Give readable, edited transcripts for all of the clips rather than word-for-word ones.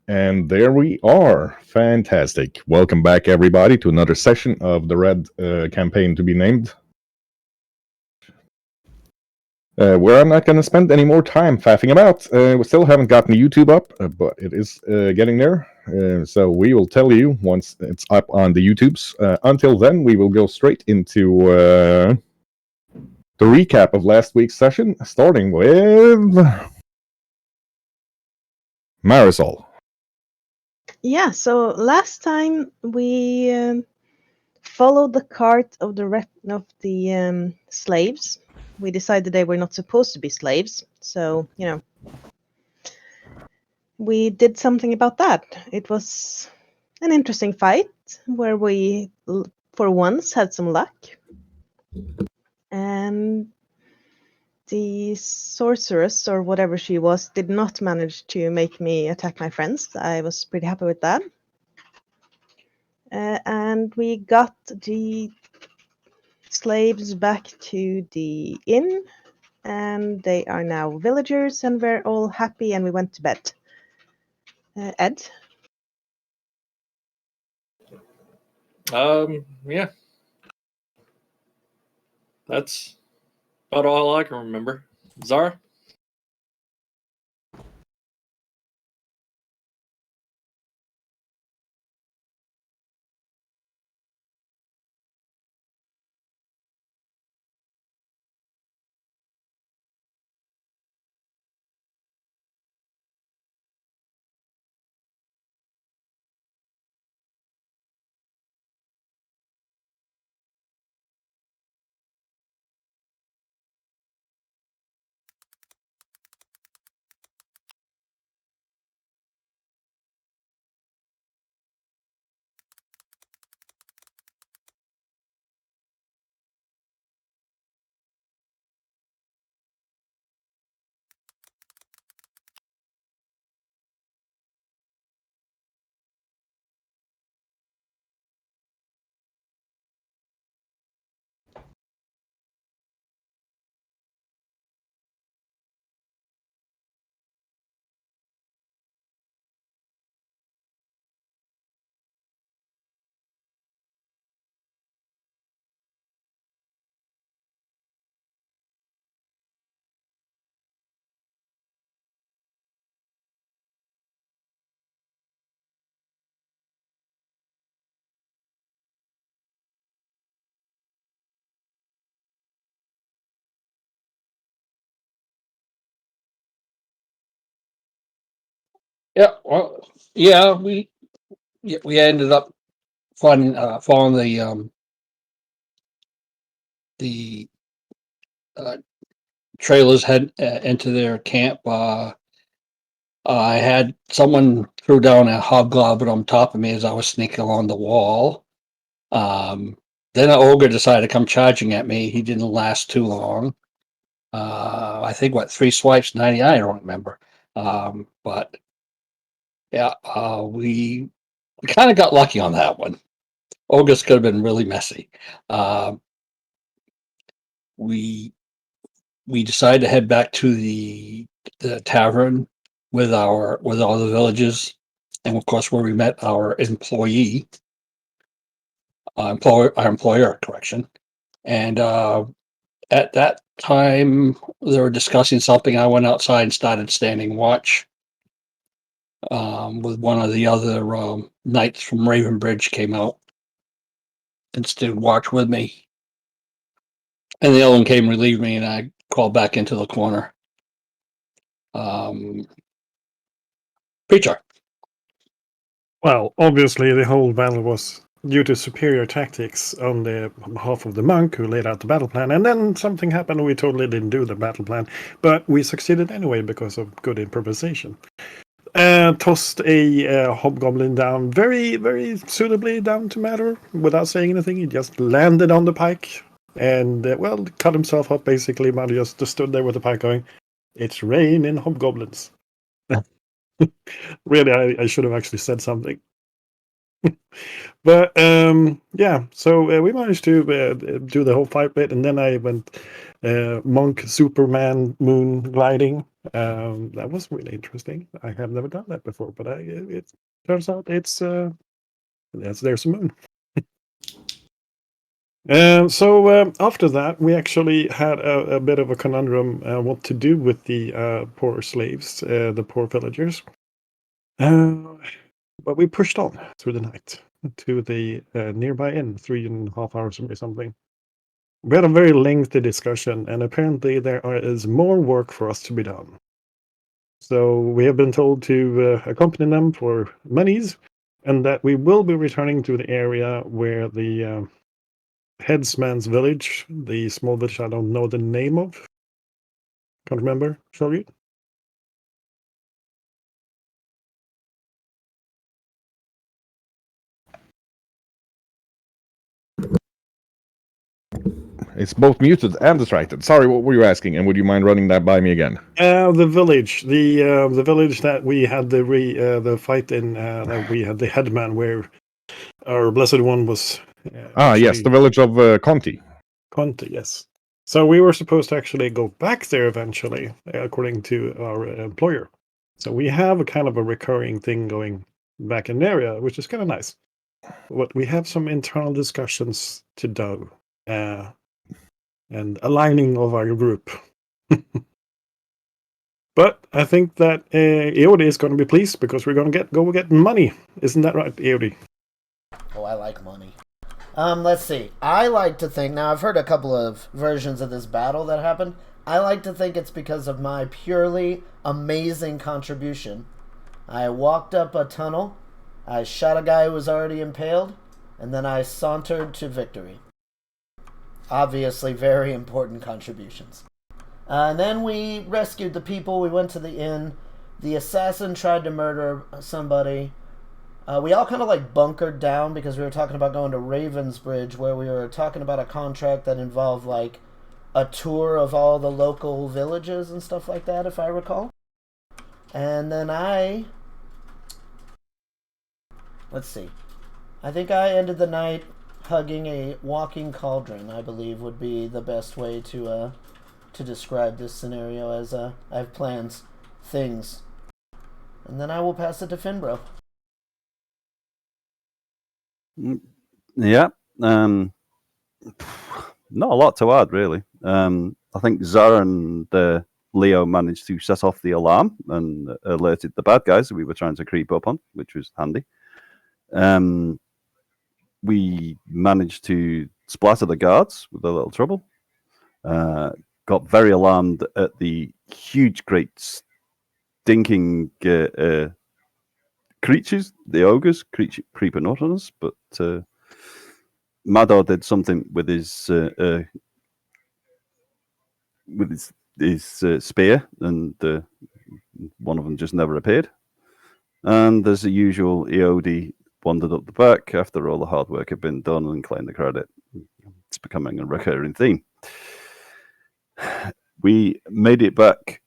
And there we are. Fantastic. Welcome back, everybody, to another session of the Red campaign to be named. Where I'm not going to spend any more time faffing about. We still haven't gotten the YouTube up, but it is getting there. So we will tell you once it's up on the YouTubes. Until then, we will go straight into the recap of last week's session, starting with Marisol. Yeah, so last time we followed the cart of the slaves. We decided they were not supposed to be slaves, so we did something about that. It was an interesting fight where we, for once, had some luck, and the sorceress or whatever she was did not manage to make me attack my friends. I was pretty happy with that. And we got the slaves back to the inn, and they are now villagers, and we're all happy, and we went to bed. Ed? Yeah. That's about all I can remember. Zara? We ended up following the trailers head into their camp. I had someone threw down a hobgoblin on top of me as I was sneaking along the wall. Then an ogre decided to come charging at me. He didn't last too long. I think 3 swipes, 90. I don't remember. But yeah, we kind of got lucky on that one. Ogres could have been really messy. We decided to head back to the tavern with all the villages, and of course where we met our employer, correction. And at that time they were discussing something. I went outside and started standing watch with one of the other knights from Ravenbridge came out and stood watch with me. And the other one came relieve me, and I crawled back into the corner. Preacher. Well, obviously the whole battle was due to superior tactics on the behalf of the monk who laid out the battle plan, and then something happened and we totally didn't do the battle plan, but we succeeded anyway because of good improvisation. Tossed a hobgoblin down very, very suitably down to matter without saying anything. He just landed on the pike and, cut himself up basically. Man just stood there with the pike going, "It's rain in hobgoblins." Really, I should have actually said something. But yeah, so we managed to do the whole fight bit, and then I went monk Superman moon gliding. That was really interesting. I have never done that before, but it turns out there's a moon. So after that, we actually had a bit of a conundrum what to do with the poor slaves, the poor villagers. But we pushed on through the night to the nearby inn, 3.5 hours away, something. We had a very lengthy discussion, and apparently there is more work for us to be done. So we have been told to accompany them for monies, and that we will be returning to the area where the headsman's village, the small village I don't know the name of. Can't remember. Shall you? It's both muted and distracted. Sorry, what were you asking? And would you mind running that by me again? The village, the village that we had the fight in, that we had the headman where our blessed one was. Yes, the village of Conti. Conti, yes. So we were supposed to actually go back there eventually, according to our employer. So we have a kind of a recurring thing going back in the area, which is kind of nice. But we have some internal discussions to do, and aligning of our group. But I think that Eodi is going to be pleased because we're going to go get money. Isn't that right, Eodi? Oh, I like money. Let's see. I like to think, now I've heard a couple of versions of this battle that happened. I like to think it's because of my purely amazing contribution. I walked up a tunnel, I shot a guy who was already impaled, and then I sauntered to victory. Obviously, very important contributions. And then we rescued the people, we went to the inn, the assassin tried to murder somebody. We all kind of like bunkered down because we were talking about going to Ravensbridge, where we were talking about a contract that involved like a tour of all the local villages and stuff like that, if I recall. And then let's see. I think I ended the night hugging a walking cauldron, I believe would be the best way to describe this scenario, as I have plans, things. And then I will pass it to Finbro. Yeah. Not a lot to add, really. I think Zara and Leo managed to set off the alarm and alerted the bad guys that we were trying to creep up on, which was handy. We managed to splatter the guards with a little trouble. Got very alarmed at the huge, great, stinking creatures, the ogres, creeping up on us. But Mador did something with his spear, and one of them just never appeared. And as the usual, Eodi wandered up the back after all the hard work had been done and claimed the credit. It's becoming a recurring theme. We made it back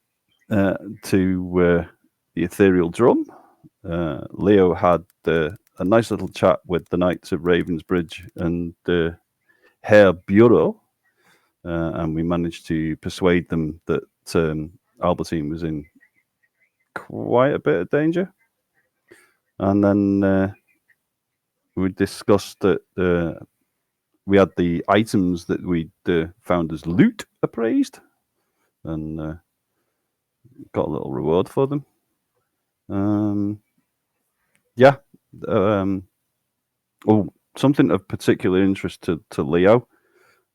to the ethereal drum. Leo had a nice little chat with the Knights of Ravensbridge and Herr Bureau, and we managed to persuade them that Albertine was in quite a bit of danger. And then we discussed that we had the items that we'd found as loot appraised, and got a little reward for them. Yeah. Something of particular interest to Leo.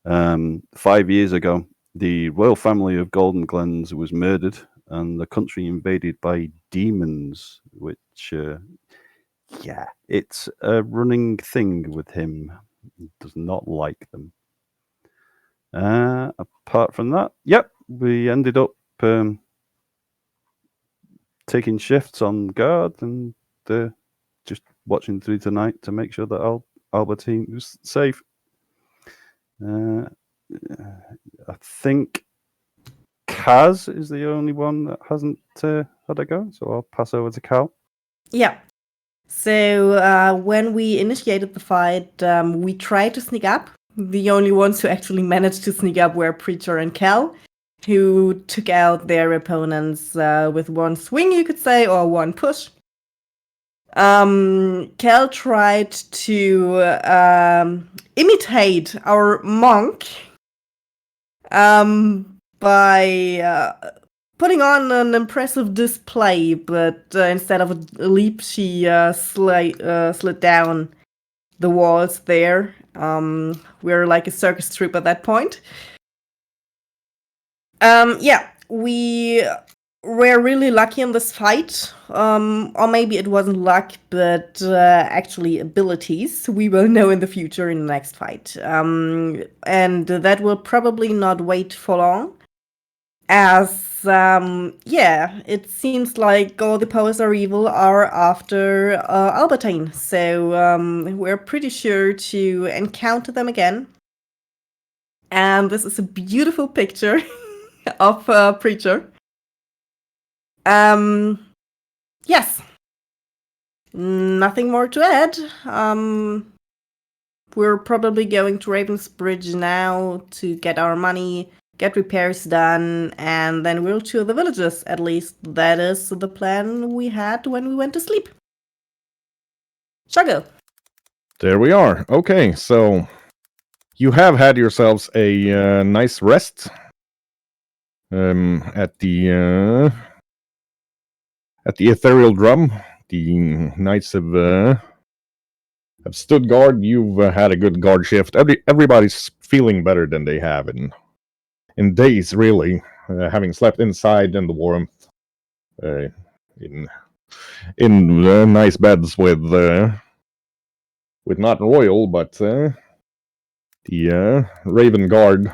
5 years ago, the royal family of Golden Glens was murdered and the country invaded by demons, which, it's a running thing with him. He does not like them. Apart from that, we ended up taking shifts on guard and just watching through tonight to make sure that Albertine was safe. I think Kaz is the only one that hasn't had a go, so I'll pass over to Cal. Yeah. So when we initiated the fight, we tried to sneak up. The only ones who actually managed to sneak up were Preacher and Cal, who took out their opponents with one swing, you could say, or one push. Cal tried to imitate our monk by putting on an impressive display, but instead of a leap, she slid down the walls there. We're like a circus troupe at that point. Yeah, we were really lucky in this fight. Or maybe it wasn't luck, but actually abilities. We will know in the future in the next fight. And that will probably not wait for long. As, yeah, it seems like all the powers are evil are after Albertine. So we're pretty sure to encounter them again. And this is a beautiful picture of Preacher. Yes. Nothing more to add. We're probably going to Ravensbridge now to get our money, get repairs done, and then we'll tour the villages. At least that is the plan we had when we went to sleep. Shago. There we are. Okay, so you have had yourselves a nice rest at the ethereal drum. The knights have stood guard. You've had a good guard shift. Everybody's feeling better than they have in days, really. Having slept inside in the warmth, in nice beds with not royal, but the Raven Guard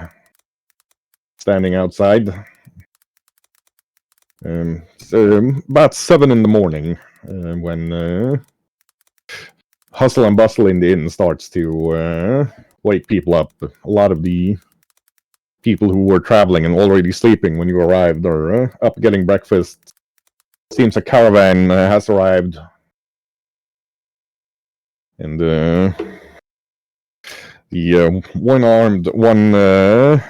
standing outside. So about 7 in the morning, when hustle and bustle in the inn starts to wake people up. A lot of the people who were traveling and already sleeping when you arrived are up getting breakfast. Seems a caravan has arrived. And the one-armed, one-legged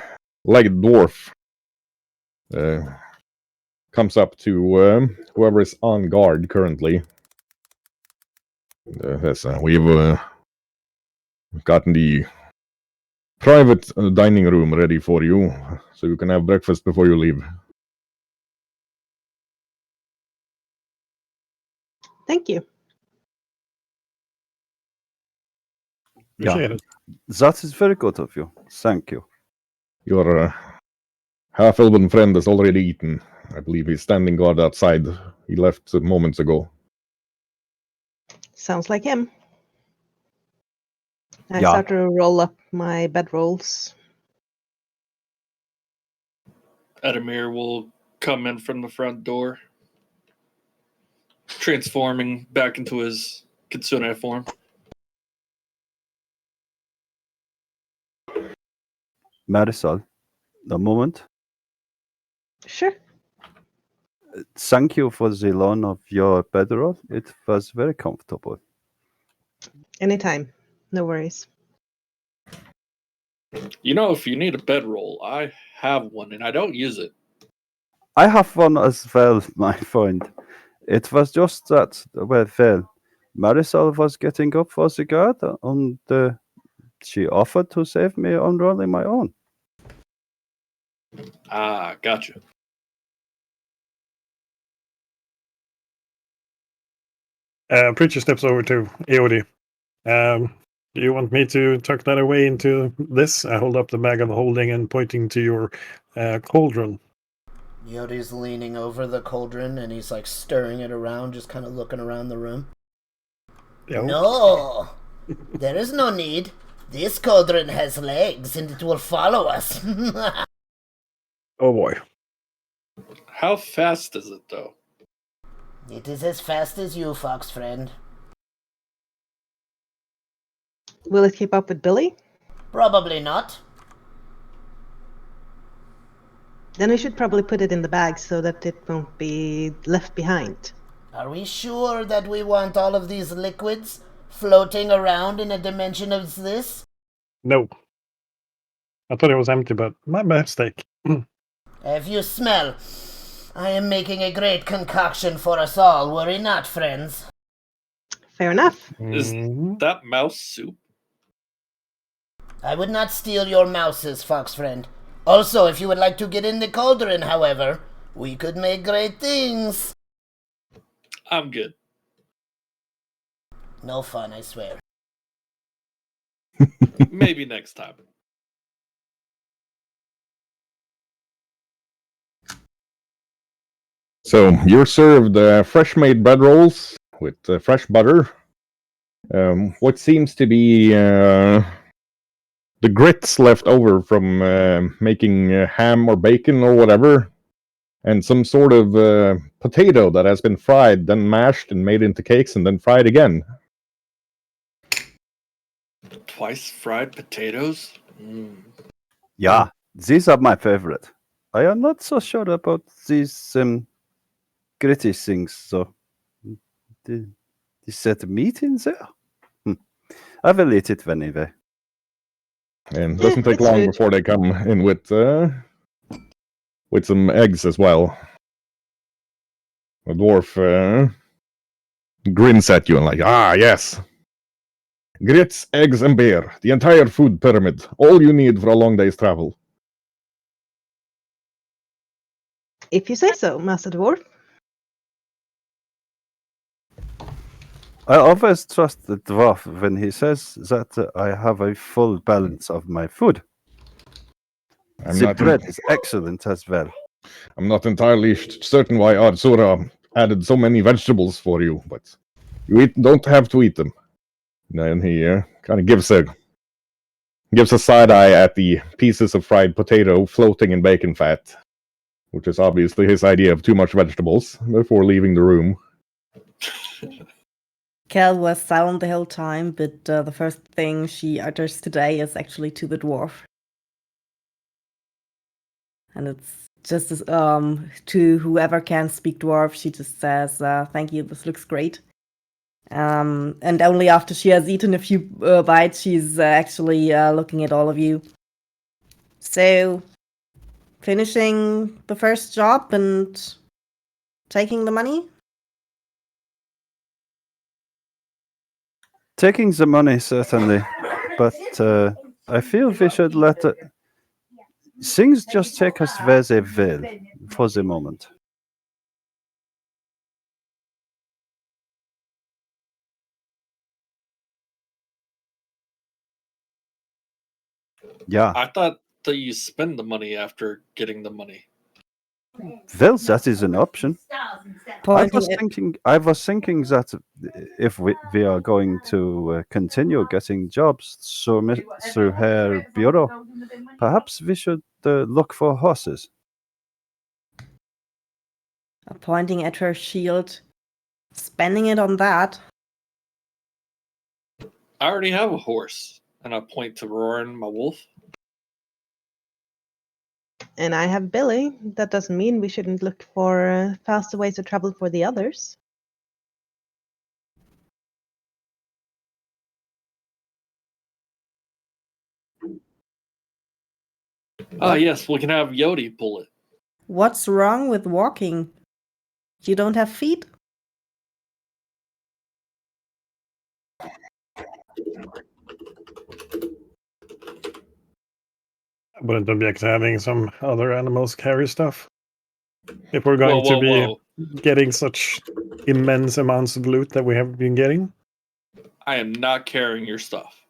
dwarf comes up to whoever is on guard currently. Yes, we've gotten the private dining room ready for you, so you can have breakfast before you leave. Thank you. Appreciate it. That is very good of you. Thank you. Your half-elven friend has already eaten. I believe he's standing guard outside. He left moments ago. Sounds like him. I Yeah. start to roll up my bedrolls. Adamir will come in from the front door, transforming back into his Kitsune form. Marisol, a moment. Sure. Thank you for the loan of your bedroll. It was very comfortable. Anytime. No worries. You know, if you need a bedroll, I have one and I don't use it. I have one as well, my friend. It was just that, well, Marisol was getting up for the guard, and she offered to save me on rolling my own. Ah, gotcha. Preacher steps over to Eodi. Do you want me to tuck that away into this? I hold up the bag of holding and pointing to your cauldron. Yodi's leaning over the cauldron and he's like stirring it around, just kind of looking around the room. Yep. No, there is no need. This cauldron has legs and it will follow us. Oh boy. How fast is it, though? It is as fast as you, fox friend. Will it keep up with Billy? Probably not. Then we should probably put it in the bag so that it won't be left behind. Are we sure that we want all of these liquids floating around in a dimension as this? No. I thought it was empty, but my mistake. If you smell, I am making a great concoction for us all. Worry not, friends. Fair enough. Is that mouse soup? I would not steal your mouses, fox friend. Also, if you would like to get in the cauldron, however, we could make great things. I'm good. No fun, I swear. Maybe next time. So you're served fresh-made bread rolls with fresh butter. What seems to be the grits left over from making ham or bacon or whatever, and some sort of potato that has been fried, then mashed and made into cakes, and then fried again. Twice fried potatoes? Yeah, these are my favorite. I am not so sure about these gritty things, so is that meat in there? I will eat it anyway. And it doesn't take it's long good. before they come in with some eggs as well. The dwarf grins at you and like, ah, yes. Grits, eggs, and beer. The entire food pyramid. All you need for a long day's travel. If you say so, Master Dwarf. I always trust the dwarf when he says that I have a full balance of my food. The bread is excellent as well. I'm not entirely certain why Artsura added so many vegetables for you, but you don't have to eat them. And he kind of gives a side eye at the pieces of fried potato floating in bacon fat, which is obviously his idea of too much vegetables, before leaving the room. Kel was silent the whole time, but the first thing she utters today is actually to the dwarf. And it's just to whoever can speak dwarf, she just says, thank you, this looks great. And only after she has eaten a few bites, she's actually looking at all of you. So, finishing the first job and taking the money? Taking the money, certainly, but I feel we should let things just take us where they will for the moment. Yeah, I thought that you spend the money after getting the money. well, that is an option. I was thinking that if we are going to continue getting jobs through her bureau, perhaps we should look for horses. Pointing at her shield, spending it on that. I already have a horse. And I point to Roran, my wolf. And I have Billy. That doesn't mean we shouldn't look for faster ways of travel for the others. Yes, we can have Yodi pull it. What's wrong with walking? You don't have feet? Wouldn't object to having some other animals carry stuff. If we're going to be getting such immense amounts of loot that we have been getting. I am not carrying your stuff.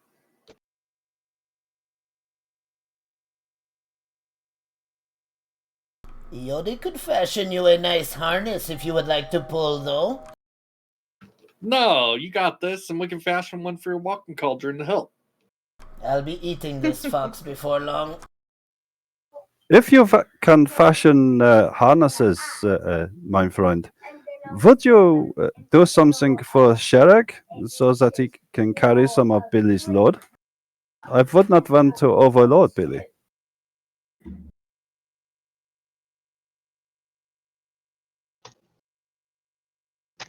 Yodi could fashion you a nice harness if you would like to pull, though. No, you got this, and we can fashion one for your walking cauldron to help. I'll be eating this fox before long. If you can fashion harnesses, my friend, would you do something for Sherag so that he can carry some of Billy's load? I would not want to overload Billy.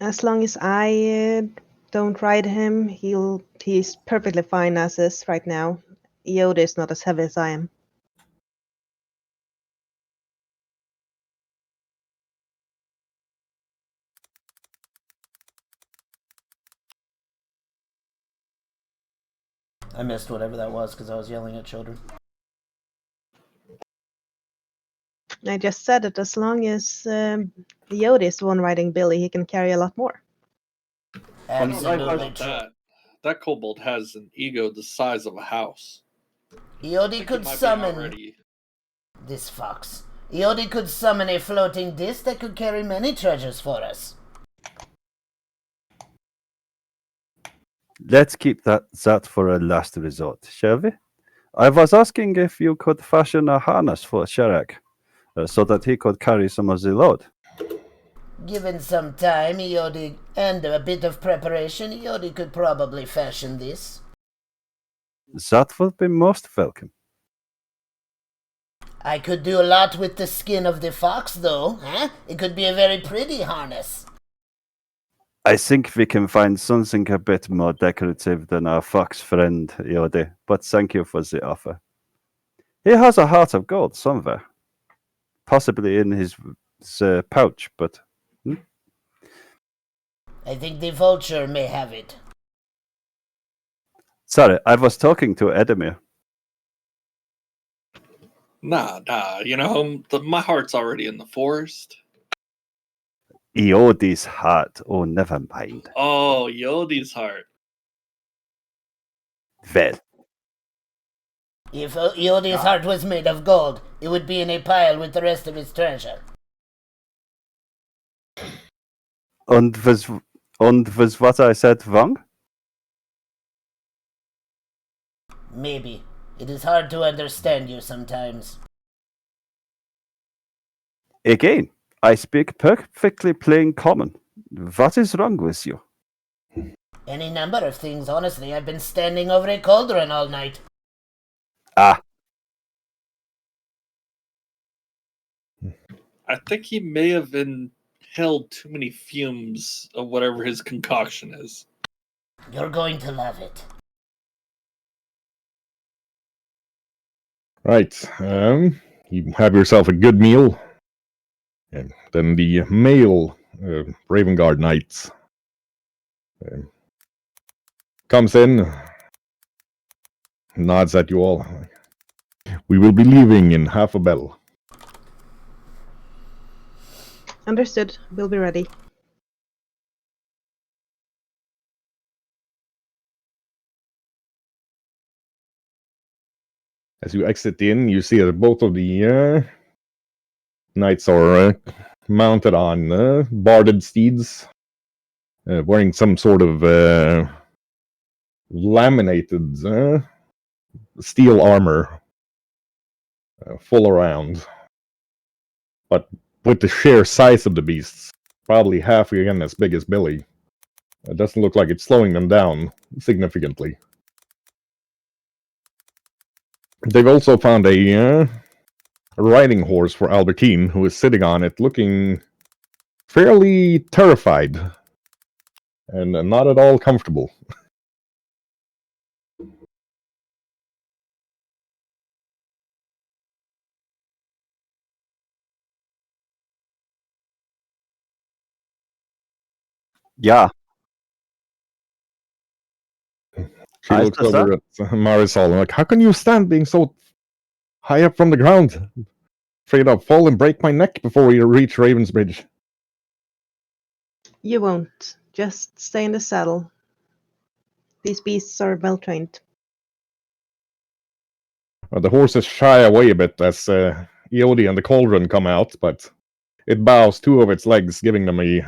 As long as I don't ride him, he's perfectly fine as is right now. Yoda is not as heavy as I am. I missed whatever that was because I was yelling at children. I just said that as long as Yoda is the one riding Billy, he can carry a lot more. I don't know Absolutely about true. that. That kobold has an ego the size of a house. I Iodi think could it might be summon already. this fox. Iodi could summon a floating disc that could carry many treasures for us. Let's keep that for a last resort, shall we? I was asking if you could fashion a harness for Sharak, so that he could carry some of the load. Given some time, Iodi, and a bit of preparation, Iodi could probably fashion this. That would be most welcome. I could do a lot with the skin of the fox, though, huh? It could be a very pretty harness. I think we can find something a bit more decorative than our fox friend, Iodi, but thank you for the offer. He has a heart of gold somewhere. Possibly in his pouch, but... I think the vulture may have it. Sorry, I was talking to Edemir. Nah. My heart's already in the forest. Iodi's heart. Oh, never mind. Oh, Yodi's heart. Well, If Iodi's heart was made of gold, it would be in a pile with the rest of his treasure. and was what I said wrong? Maybe. It is hard to understand you sometimes. Again, I speak perfectly plain common. What is wrong with you? Any number of things, honestly. I've been standing over a cauldron all night. Ah, I think he may have inhaled too many fumes of whatever his concoction is. You're going to love it. Right. You have yourself a good meal. And then the male Raven Guard Knight comes in, nods at you all. We will be leaving in half a bell. Understood. We'll be ready. As you exit the inn, you see that both of the knights are mounted on barded steeds, wearing some sort of laminated steel armor full around. But with the sheer size of the beasts, probably half again as big as Billy, it doesn't look like it's slowing them down significantly. They've also found a riding horse for Albertine, who is sitting on it looking fairly terrified and not at all comfortable. yeah. She I looks saw over at Marisol and like, how can you stand being so high up from the ground? Afraid I'll fall and break my neck before we reach Ravensbridge. You won't. Just stay in the saddle. These beasts are well trained. The horses shy away a bit as Iodi and the cauldron come out, but it bows two of its legs, giving them a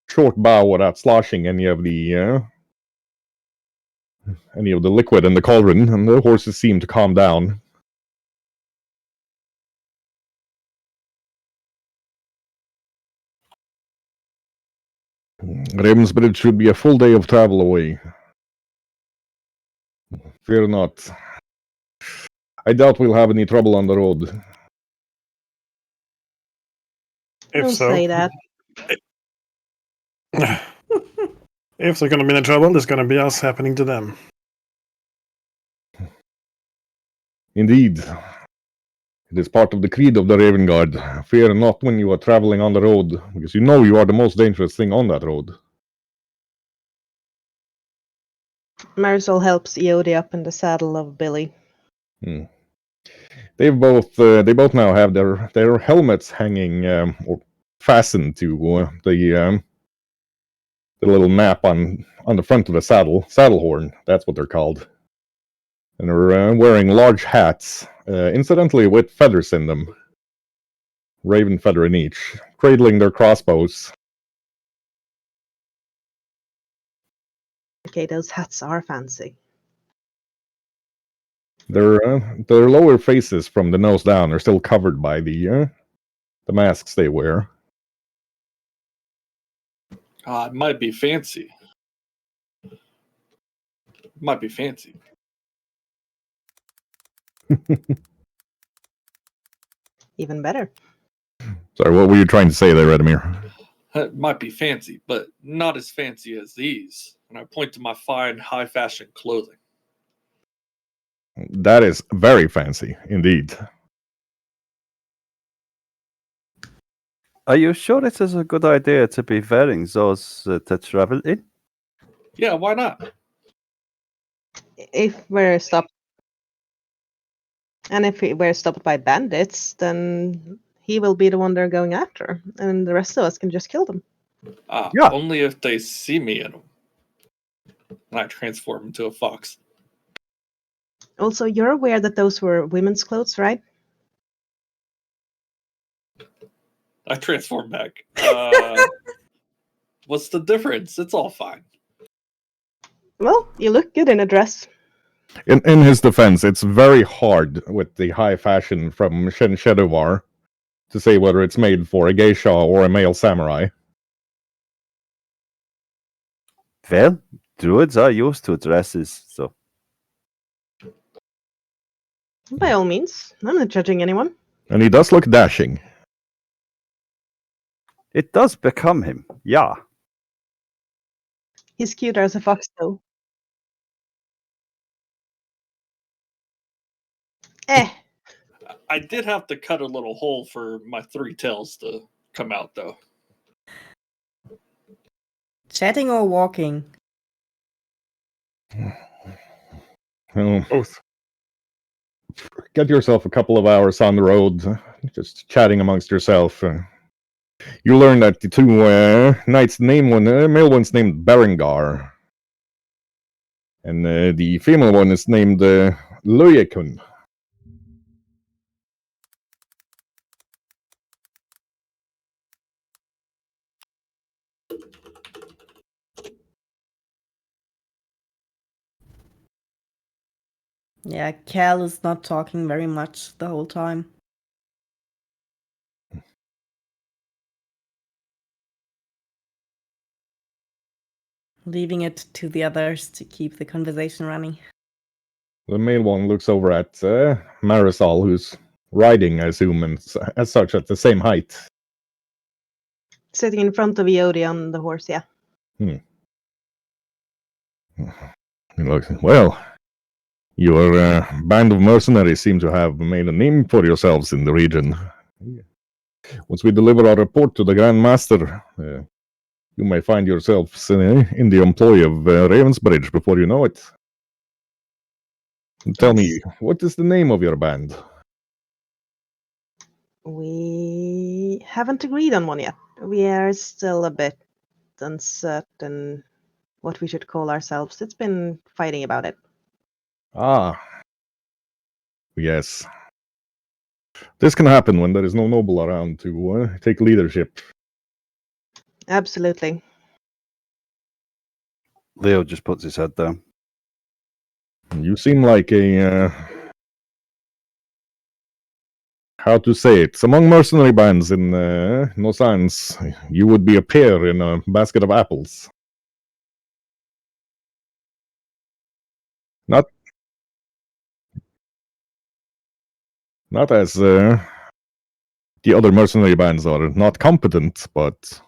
short bow without sloshing any of the liquid in the cauldron, and the horses seem to calm down. Ravensbridge should be a full day of travel away. Fear not. I doubt we'll have any trouble on the road. If Don't so, say that. If they're going to be in trouble, it's going to be us happening to them. Indeed. It is part of the creed of the Raven Guard. Fear not when you are traveling on the road, because you know you are the most dangerous thing on that road. Marisol helps Iodi up in the saddle of Billy. They both now have their helmets hanging or fastened to the little map on the front of the saddle horn. That's what they're called. And they're wearing large hats, incidentally with feathers in them. Raven feather in each, cradling their crossbows. Okay, those hats are fancy. Their lower faces from the nose down are still covered by the masks they wear. It might be fancy. Might be fancy. Even better. Sorry, what were you trying to say there, Redimir? It might be fancy, but not as fancy as these. And I point to my fine, high fashion clothing. That is very fancy, indeed. Are you sure it is a good idea to be wearing those to travel in? Yeah, why not? If we're stopped, and if we're stopped by bandits, then he will be the one they're going after, and the rest of us can just kill them. Yeah. Only if they see me in them. And I transform into a fox. Also, you're aware that those were women's clothes, right? I transform back. What's the difference? It's all fine. Well, you look good in a dress. In his defense, it's very hard with the high fashion from Shen Shedovar to say whether it's made for a geisha or a male samurai. Well, druids are used to dresses, so By all means, I'm not judging anyone. And he does look dashing. it does become him. Yeah. He's cuter as a fox, though. I did have to cut a little hole for my three tails to come out, though. Chatting or walking? Well, Both. get yourself a couple of hours on the road, just chatting amongst yourself. You learn that the two knights, male one's named Berengar, and the female one is named Loyekun. Yeah, Cal is not talking very much the whole time. Leaving it to the others to keep the conversation running. The male one looks over at Marisol, who's riding, I assume, and as such at the same height. Sitting in front of Iodi on the horse, yeah. He looks, well, your band of mercenaries seem to have made a name for yourselves in the region. Once we deliver our report to the Grand Master, you may find yourselves in the employ of Ravensbridge before you know it. Tell me, what is the name of your band? We haven't agreed on one yet. We are still a bit uncertain what we should call ourselves. It's been fighting about it. Ah, yes. This can happen when there is no noble around to take leadership. Absolutely. Leo just puts his head down. You seem like a how to say it? Among mercenary bands in Nosans, you would be a pear in a basket of apples. Not as the other mercenary bands are not competent, but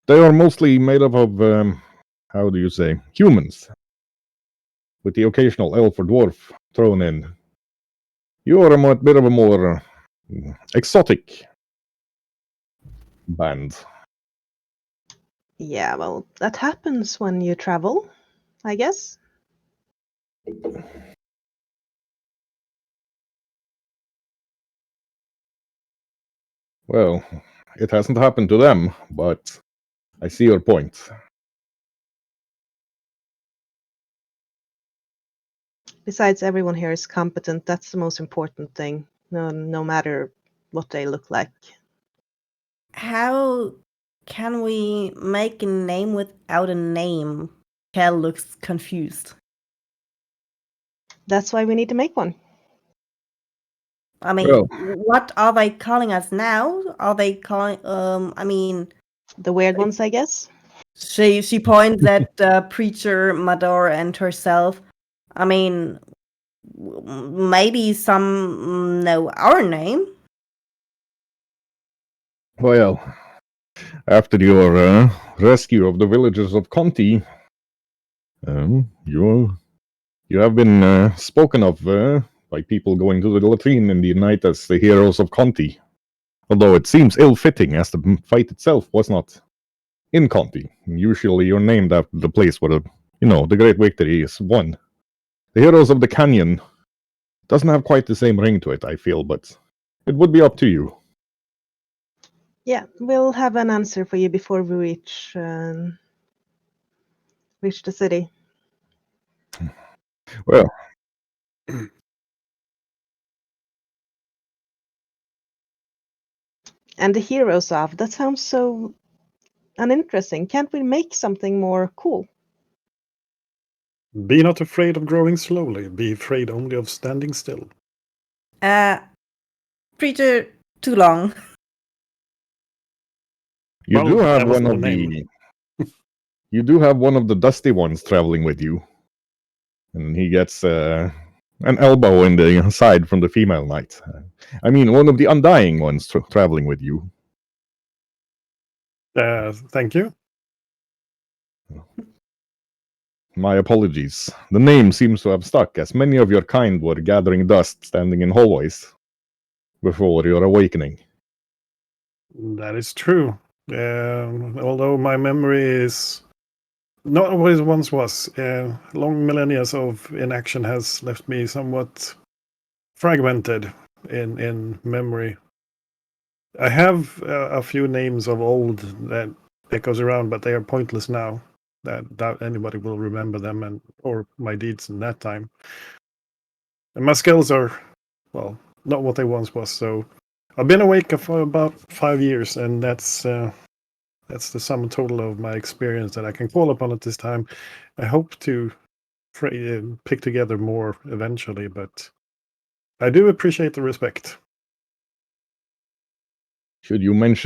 They are mostly made up of, how do you say, humans, with the occasional elf or dwarf thrown in. You are a bit of a more exotic band. Yeah, well, that happens when you travel, I guess. Well, it hasn't happened to them, but I see your point. Besides, everyone here is competent. That's the most important thing, no matter what they look like. How can we make a name without a name? Cal looks confused. That's why we need to make one. I mean, Well- what are they calling us now? Are they calling? I mean, The weird ones, I guess. she points at preacher Mador and herself. I mean, maybe some know our name. Well, after your rescue of the villagers of Conti, you have been spoken of by people going to the latrine in the night as the heroes of Conti. Although it seems ill-fitting, as the fight itself was not in Conti. Usually, you're named after the place where the great victory is won. The heroes of the canyon doesn't have quite the same ring to it, I feel, but it would be up to you. Yeah, we'll have an answer for you before we reach the city. Well, And the heroes of, that sounds so uninteresting. Can't we make something more cool? Be not afraid of growing slowly. Be afraid only of standing still. Preacher, too long. you Well, do have that was one no of name. you do have one of the dusty ones traveling with you, and he gets an elbow in the side from the female knight. I mean, one of the undying ones traveling with you. Thank you. My apologies. The name seems to have stuck, as many of your kind were gathering dust standing in hallways before your awakening. That is true. Although my memory is not what it once was. Long millennia of inaction has left me somewhat fragmented in memory. I have a few names of old that echoes around, but they are pointless now. That anybody will remember them or my deeds in that time. And my skills are, well, not what they once was. So I've been awake for about 5 years, and that's the sum total of my experience that I can call upon at this time. I hope to pick together more eventually, but I do appreciate the respect. Should you visit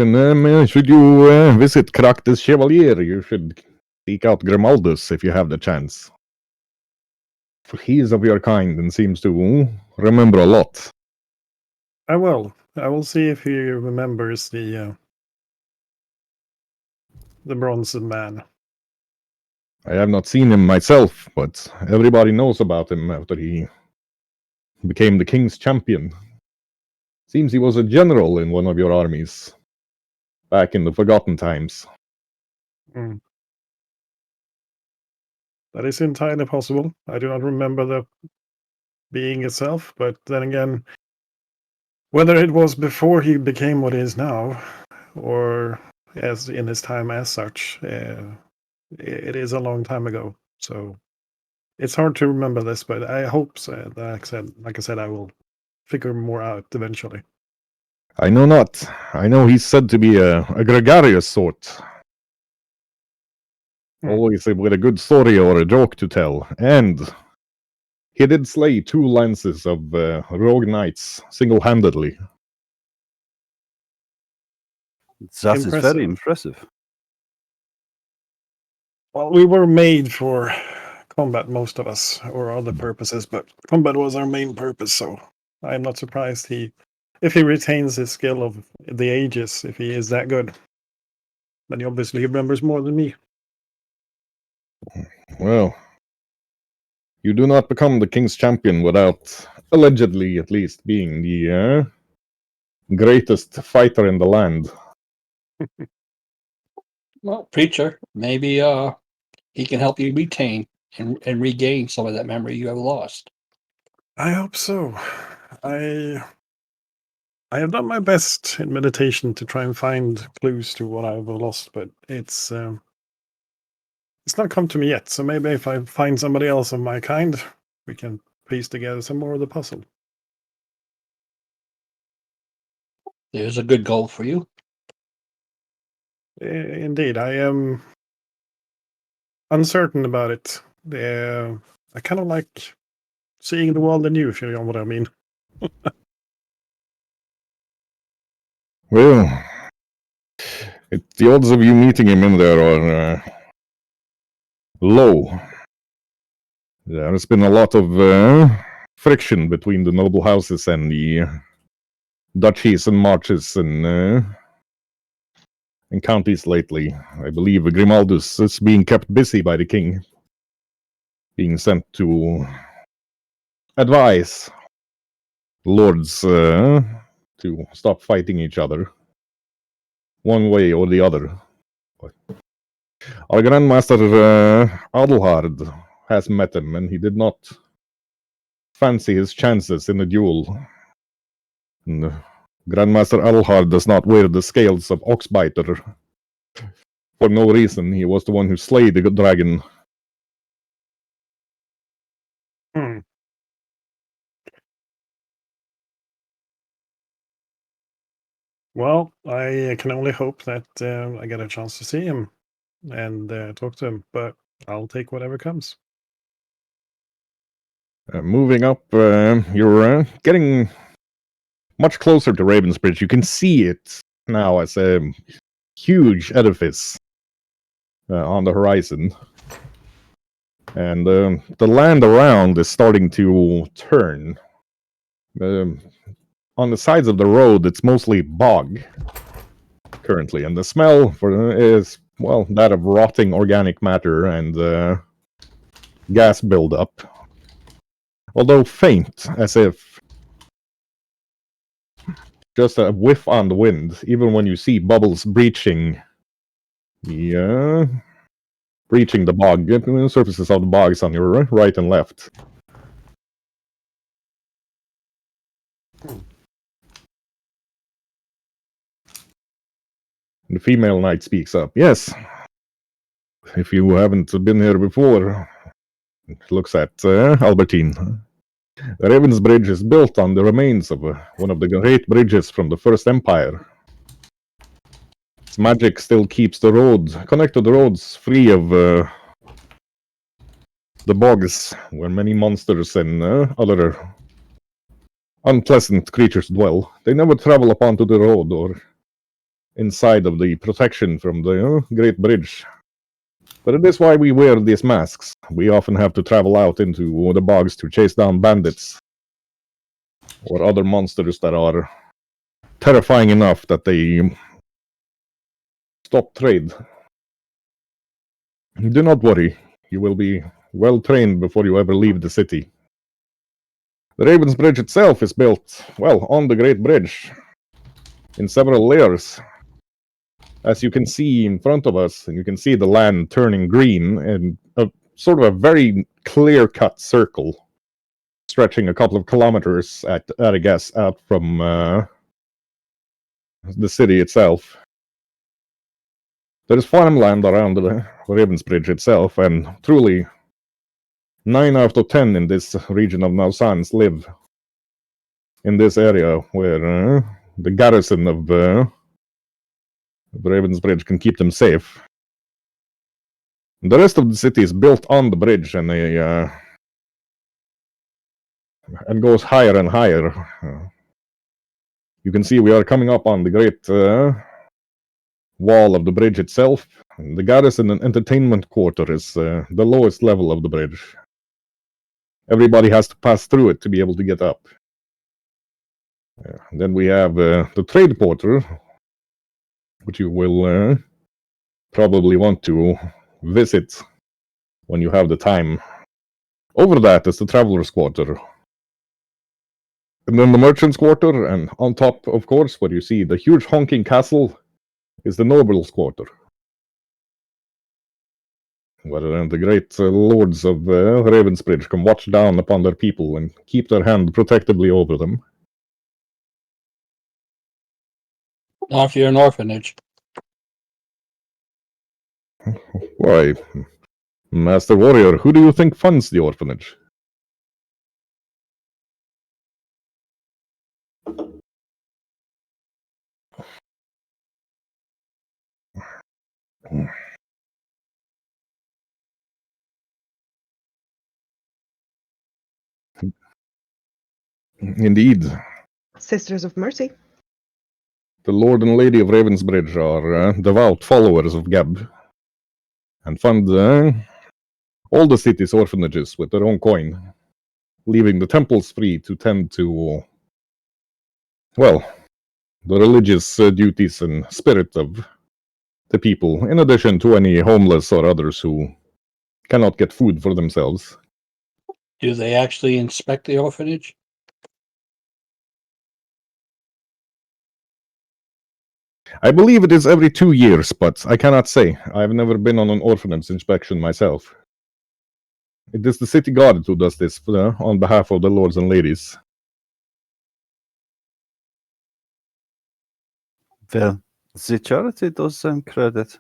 Cractes Chevalier, you should seek out Grimaldus if you have the chance. For he is of your kind and seems to remember a lot. I will. I will see if he remembers the bronze man. I have not seen him myself, but everybody knows about him after he became the king's champion. Seems he was a general in one of your armies back in the forgotten times. Mm. That is entirely possible. I do not remember the being itself, but then again, whether it was before he became what he is now, or as in his time as such, it is a long time ago. So it's hard to remember this, but I hope so. Like I said, I will figure more out eventually. I know not. I know he's said to be a gregarious sort. Always with a good story or a joke to tell. And he did slay 2 lances of rogue knights single-handedly. That is very Impressive. impressive. Well, we were made for combat, most of us, or other purposes, but combat was our main purpose, so I'm not surprised if he retains his skill of the ages, if he is that good. But he obviously remembers more than me. Well, you do not become the king's champion without, allegedly at least, being the greatest fighter in the land. Well, preacher, maybe he can help you retain and regain some of that memory you have lost. I hope so. I have done my best in meditation to try and find clues to what I've lost, but it's not come to me yet. So maybe if I find somebody else of my kind, we can piece together some more of the puzzle. There's a good goal for you. Indeed, I am uncertain about it. I kind of like seeing the world anew, if you know what I mean. Well, the odds of you meeting him in there are low. There has been a lot of friction between the noble houses and the duchies and marches and counties lately. I believe Grimaldus is being kept busy by the king, being sent to advise lords to stop fighting each other one way or the other. Our Grandmaster Adelhard has met him, and he did not fancy his chances in a duel. And Grandmaster Adelhard does not wear the scales of Oxbiter for no reason. He was the one who slayed the dragon. Well, I can only hope that I get a chance to see him and talk to him, but I'll take whatever comes. Moving up, you're getting much closer to Ravensbridge. You can see it now as a huge edifice on the horizon. And the land around is starting to turn. On the sides of the road, it's mostly bog currently, and the smell is, well, that of rotting organic matter and gas buildup. Although faint, as if just a whiff on the wind, even when you see bubbles breaching the bog, surfaces of the bogs on your right and left. The female knight speaks up. Yes, if you haven't been here before, looks at Albertine. The Raven's Bridge is built on the remains of one of the great bridges from the First Empire. Its magic still keeps the connected roads free of the bogs, where many monsters and other unpleasant creatures dwell. They never travel up onto the road or inside of the protection from the Great Bridge. But it is why we wear these masks. We often have to travel out into the bogs to chase down bandits or other monsters that are terrifying enough that they stop trade. Do not worry. You will be well trained before you ever leave the city. The Raven's Bridge itself is built, well, on the Great Bridge, in several layers. As you can see in front of us, and you can see the land turning green, and a sort of a very clear-cut circle stretching a couple of kilometers at a guess out from the city itself. There is farmland around the Ravensbridge itself, and truly 9 out of 10 in this region of Nausans live in this area where the garrison of Ravensbridge can keep them safe. The rest of the city is built on the bridge and goes higher and higher. You can see we are coming up on the great wall of the bridge itself. The garrison and entertainment quarter is the lowest level of the bridge. Everybody has to pass through it to be able to get up. Then we have the trade porter, which you will probably want to visit when you have the time. Over that is the Traveler's Quarter. And then the Merchant's Quarter, and on top, of course, where you see the huge honking castle, is the Noble's Quarter. Where the great lords of Ravensbridge can watch down upon their people and keep their hand protectively over them. Not if you're an orphanage. Why, Master Warrior, who do you think funds the orphanage? Indeed. Sisters of Mercy. The Lord and Lady of Ravensbridge are devout followers of Geb, and fund all the city's orphanages with their own coin, leaving the temples free to tend to, well, the religious duties and spirit of the people, in addition to any homeless or others who cannot get food for themselves. Do they actually inspect the orphanage? I believe it is every 2 years, but I cannot say. I've never been on an orphanage inspection myself. It is the city guard who does this on behalf of the lords and ladies. Well, the charity does them credit.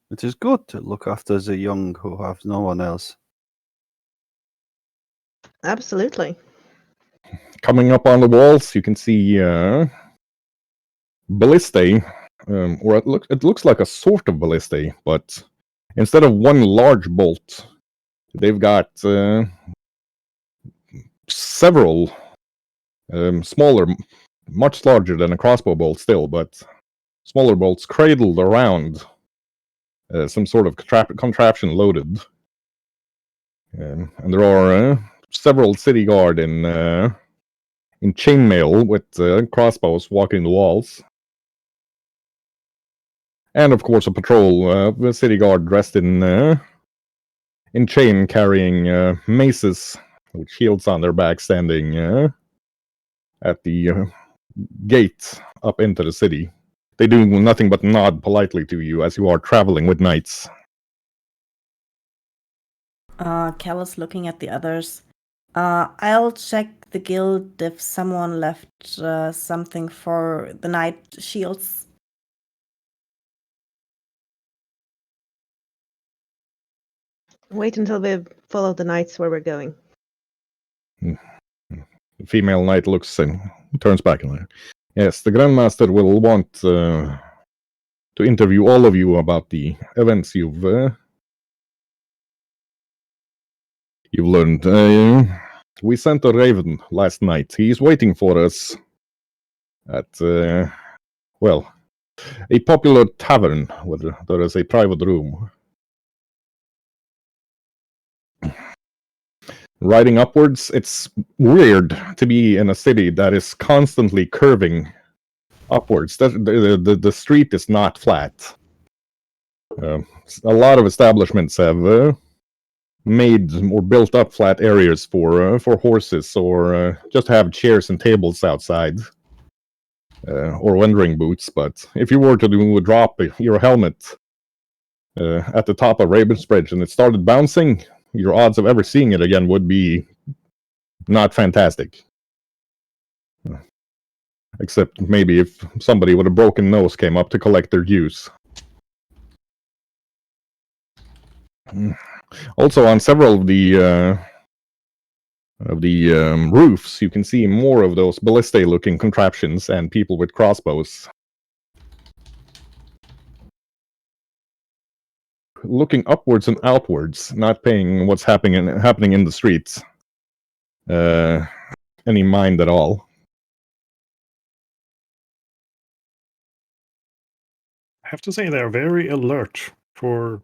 It is good to look after the young who have no one else. Absolutely. Coming up on the walls, you can see ballistae, or it looks like a sort of ballistae, but instead of one large bolt, they've got several smaller, much larger than a crossbow bolt still, but smaller bolts cradled around some sort of contraption loaded. And there are several city guard in chainmail with crossbows walking the walls. And of course a patrol, the city guard dressed in chain, carrying maces with shields on their back, standing at the gate up into the city. They do nothing but nod politely to you as you are traveling with knights. Callus looking at the others. I'll check the guild if someone left something for the knight shields. Wait until we follow the knights where we're going. The female knight looks and turns back. Yes, the Grandmaster will want to interview all of you about the events you've learned. We sent a raven last night. He's waiting for us at, well, a popular tavern where there is a private room. Riding upwards, it's weird to be in a city that is constantly curving upwards. The street is not flat. A lot of establishments have made or built up flat areas for horses, or just have chairs and tables outside, or wandering booths. But if you were to drop your helmet at the top of Ravensbridge and it started bouncing, your odds of ever seeing it again would be not fantastic. Except maybe if somebody with a broken nose came up to collect their dues. Also, on several of the roofs, you can see more of those ballistae-looking contraptions and people with crossbows. Looking upwards and outwards, not paying what's happening in the streets any mind at all. I have to say they're very alert for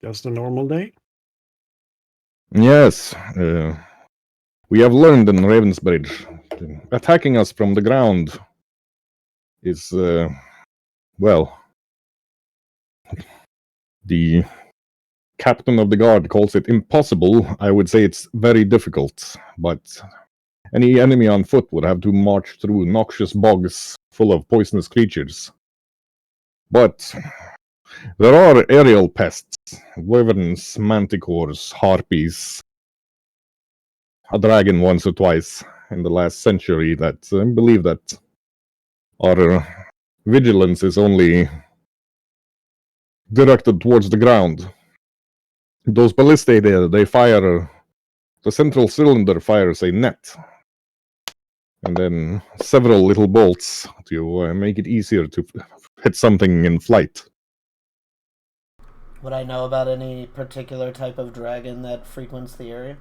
just a normal day. Yes, we have learned in Ravensbridge, attacking us from the ground is, well, the captain of the guard calls it impossible. I would say it's very difficult, but any enemy on foot would have to march through noxious bogs full of poisonous creatures. But there are aerial pests, wyverns, manticores, harpies, a dragon once or twice in the last century that believe that our vigilance is only directed towards the ground. Those ballistae there, they fire, the central cylinder fires a net, and then several little bolts to make it easier to hit something in flight. Would I know about any particular type of dragon that frequents the area?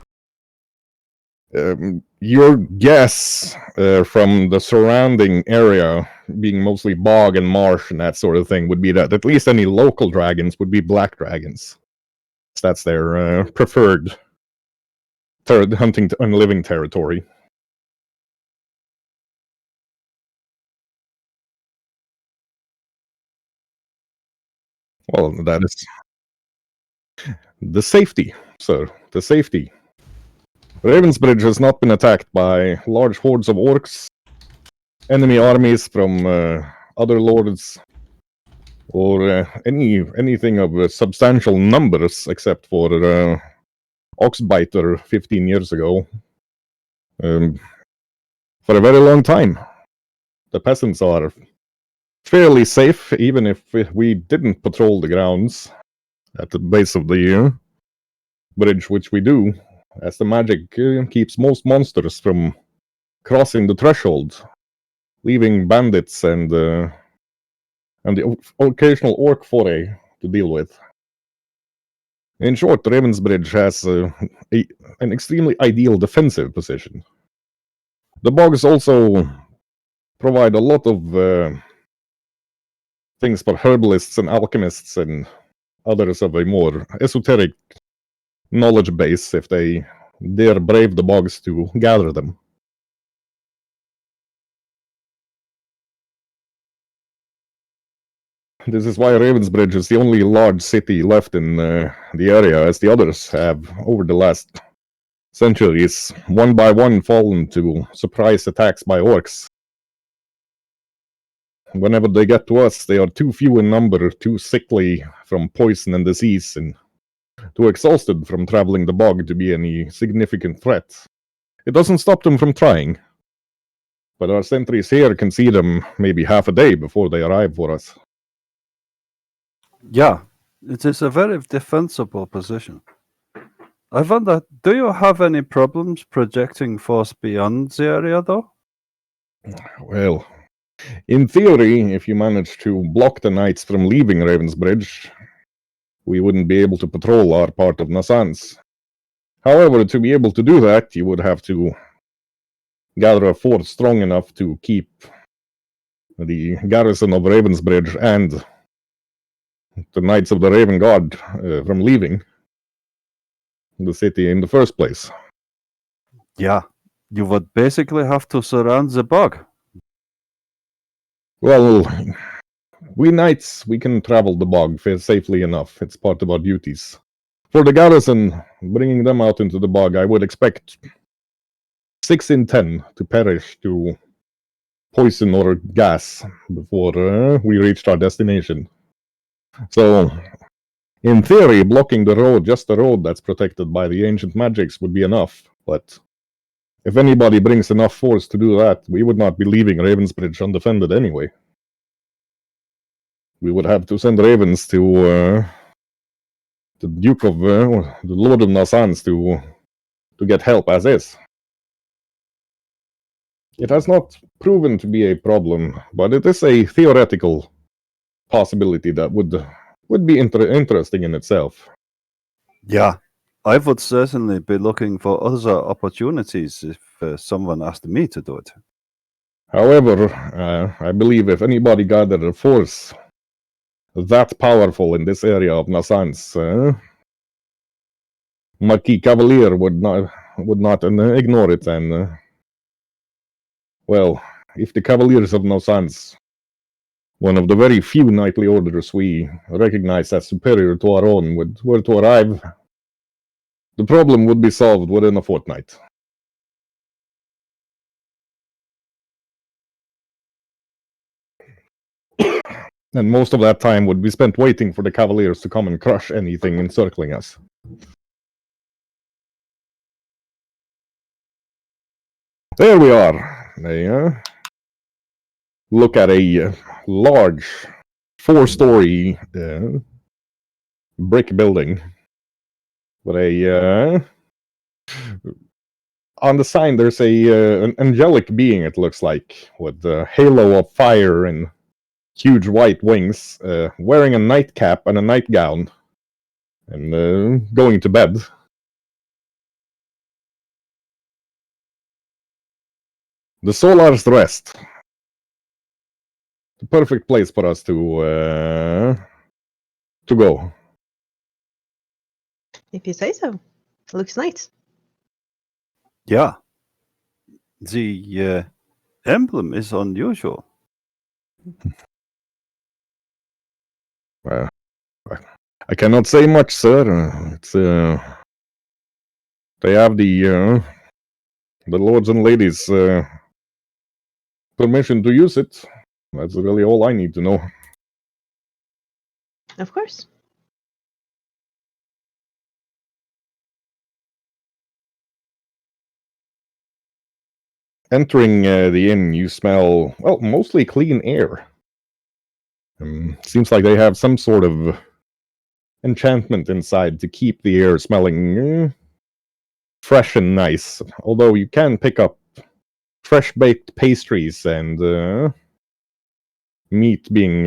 Your guess from the surrounding area, being mostly bog and marsh and that sort of thing, would be that at least any local dragons would be black dragons. That's their preferred hunting on living territory. Well, that is the safety, sir. The safety. Ravensbridge has not been attacked by large hordes of orcs, enemy armies from other lords, or anything of substantial numbers, except for Oxbiter 15 years ago. For a very long time. The peasants are fairly safe, even if we didn't patrol the grounds at the base of the bridge, which we do, as the magic keeps most monsters from crossing the threshold, leaving bandits and the occasional orc foray to deal with. In short, Ravensbridge has an extremely ideal defensive position. The bogs also provide a lot of things for herbalists and alchemists and others of a more esoteric knowledge base if they dare brave the bogs to gather them. This is why Ravensbridge is the only large city left in the area, as the others have, over the last centuries, one by one fallen to surprise attacks by orcs. Whenever they get to us, they are too few in number, too sickly from poison and disease, and too exhausted from traveling the bog to be any significant threat. It doesn't stop them from trying, but our sentries here can see them maybe half a day before they arrive for us. Yeah, it is a very defensible position. I wonder, do you have any problems projecting force beyond the area, though? Well, in theory, if you manage to block the knights from leaving Ravensbridge, we wouldn't be able to patrol our part of Nassans. However, to be able to do that, you would have to gather a force strong enough to keep the garrison of Ravensbridge and the Knights of the Raven Guard from leaving the city in the first place. Yeah, you would basically have to surround the bog. Well, we knights, we can travel the bog safely enough. It's part of our duties. For the garrison, bringing them out into the bog, I would expect 6 in 10 to perish to poison or gas before we reached our destination. So, in theory, blocking the road, just the road that's protected by the ancient magics, would be enough. But if anybody brings enough force to do that, we would not be leaving Ravensbridge undefended anyway. We would have to send ravens to the Duke of, the Lord of Nassans to get help as is. It has not proven to be a problem, but it is a theoretical possibility that would be interesting in itself. Yeah, I would certainly be looking for other opportunities if someone asked me to do it. However, I believe if anybody gathered a force that powerful in this area of Nassans, Marquis Cavalier would not ignore it, and well, if the Cavaliers of Nassans One of the very few knightly orders we recognize as superior to our own were to arrive. The problem would be solved within a fortnight. And most of that time would be spent waiting for the Cavaliers to come and crush anything encircling us. There we are. Look at a large 4-story brick building with a on the sign there's an angelic being, it looks like, with a halo of fire and huge white wings, wearing a nightcap and a nightgown, and going to bed. The Solar's Rest. The perfect place for us to go. If you say so. Looks nice. Yeah. The emblem is unusual. I cannot say much, sir. It's they have the lords and ladies permission to use it. That's really all I need to know. Of course. Entering the inn, you smell, well, mostly clean air. Seems like they have some sort of enchantment inside to keep the air smelling fresh and nice. Although you can pick up fresh baked pastries and meat being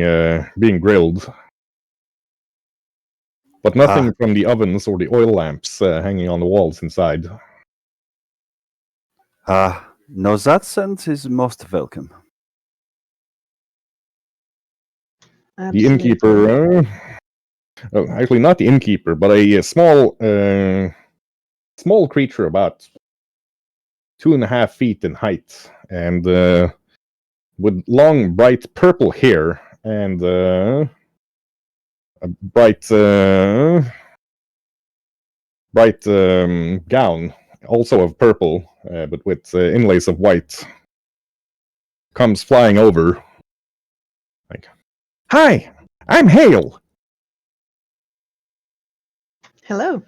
grilled, but nothing from the ovens or the oil lamps hanging on the walls inside. No, that sense is most welcome. The innkeeper, actually not the innkeeper, but a small creature about 2.5 feet in height, and with long, bright purple hair and a bright gown, also of purple, but with inlays of white, comes flying over. Like, "Hi, I'm Hale." Hello.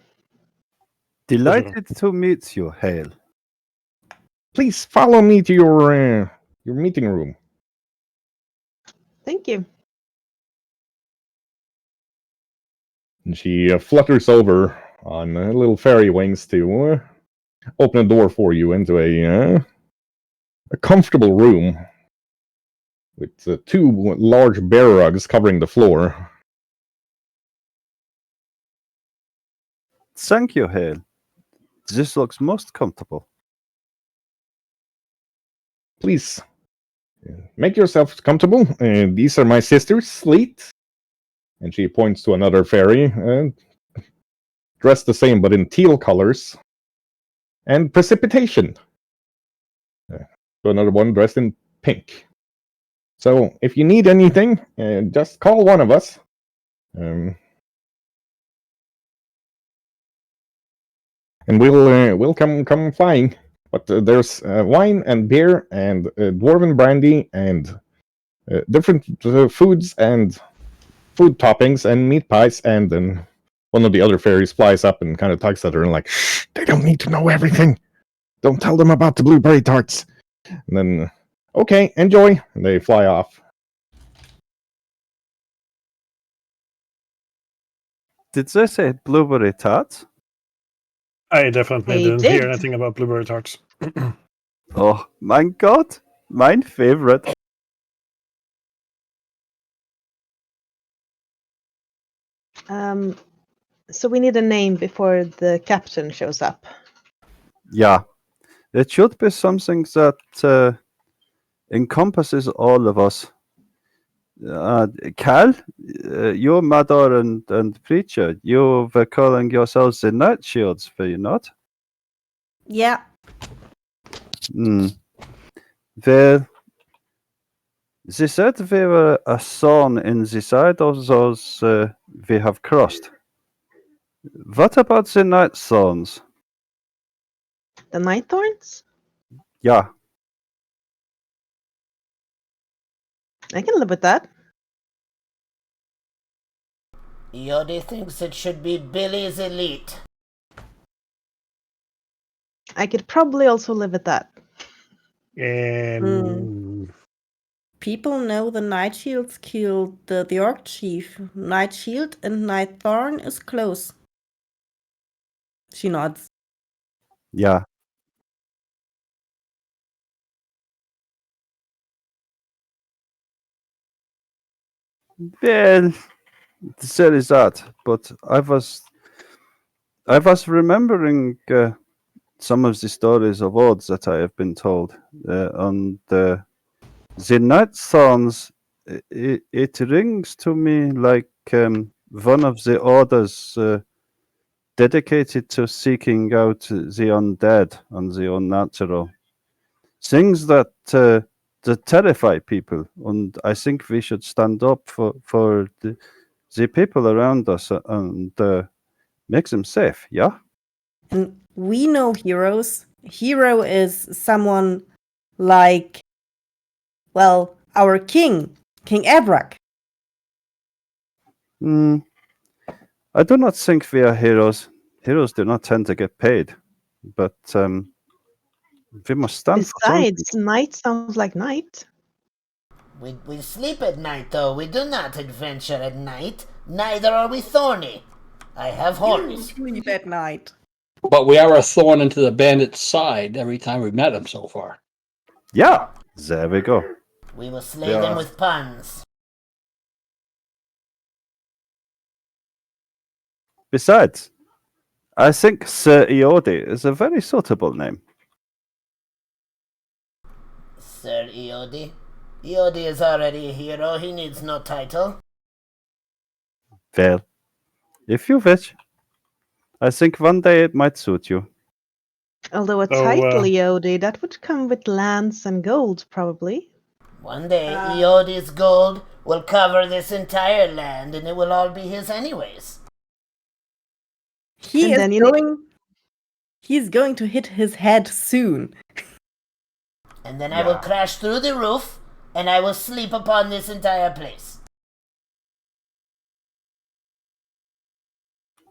Delighted to meet you, Hale. Please follow me to your meeting room. Thank you. And she flutters over on little fairy wings to open a door for you into a comfortable room with 2 large bear rugs covering the floor. Thank you, Hale. This looks most comfortable. Please make yourself comfortable. These are my sisters, Sleet. And she points to another fairy, dressed the same but in teal colors. And Precipitation. To another one dressed in pink. So if you need anything, just call one of us. And we'll come flying. But there's wine and beer and dwarven brandy and different foods and food toppings and meat pies. And then one of the other fairies flies up and kind of tugs at her and like, "Shh, they don't need to know everything. Don't tell them about the blueberry tarts." And then, "Okay, enjoy." And they fly off. Did they say blueberry tarts? I definitely They didn't did. hear anything about blueberry tarts. Oh, my God. Mine favorite. So we need a name before the captain shows up. Yeah. It should be something that encompasses all of us. Cal, your mother and preacher, you were calling yourselves the Night Shields, were you not? Yeah. Well, They said we were a thorn in the side of those we have crossed. What about the night thorns? The night thorns? Yeah, I can live with that. Yodi thinks it should be Billy's elite. I could probably also live with that. And People know the Night Shields killed the Orc Chief. Night Shield and Night Thorn is close. She nods. yeah. Well, there is that. But I was remembering some of the stories of odds that I have been told, and the night thorns. It rings to me like one of the orders dedicated to seeking out the undead and the unnatural. Things that terrify people, and I think we should stand up for the people around us and make them safe. Yeah. And we know heroes. Hero is someone like, well, our king, King Evrak. I do not think we are heroes. Heroes do not tend to get paid, but we must stand for something. Besides, night sounds like night. We sleep at night, though. We do not adventure at night. Neither are we thorny. I have horns. Sleep at night. But we are a thorn into the bandit's side every time we've met him so far. Yeah, there we go. We will slay them with puns. Besides, I think Sir Eode is a very suitable name. Sir Eodi. Eodi is already a hero. He needs no title. Well, if you wish, I think one day it might suit you. Although a So, title Yodi, that would come with lands and gold, probably. One day, Eodi's gold will cover this entire land, and it will all be his anyways. He And is then you going. He's going to hit his head soon. And then I will crash through the roof, and I will sleep upon this entire place.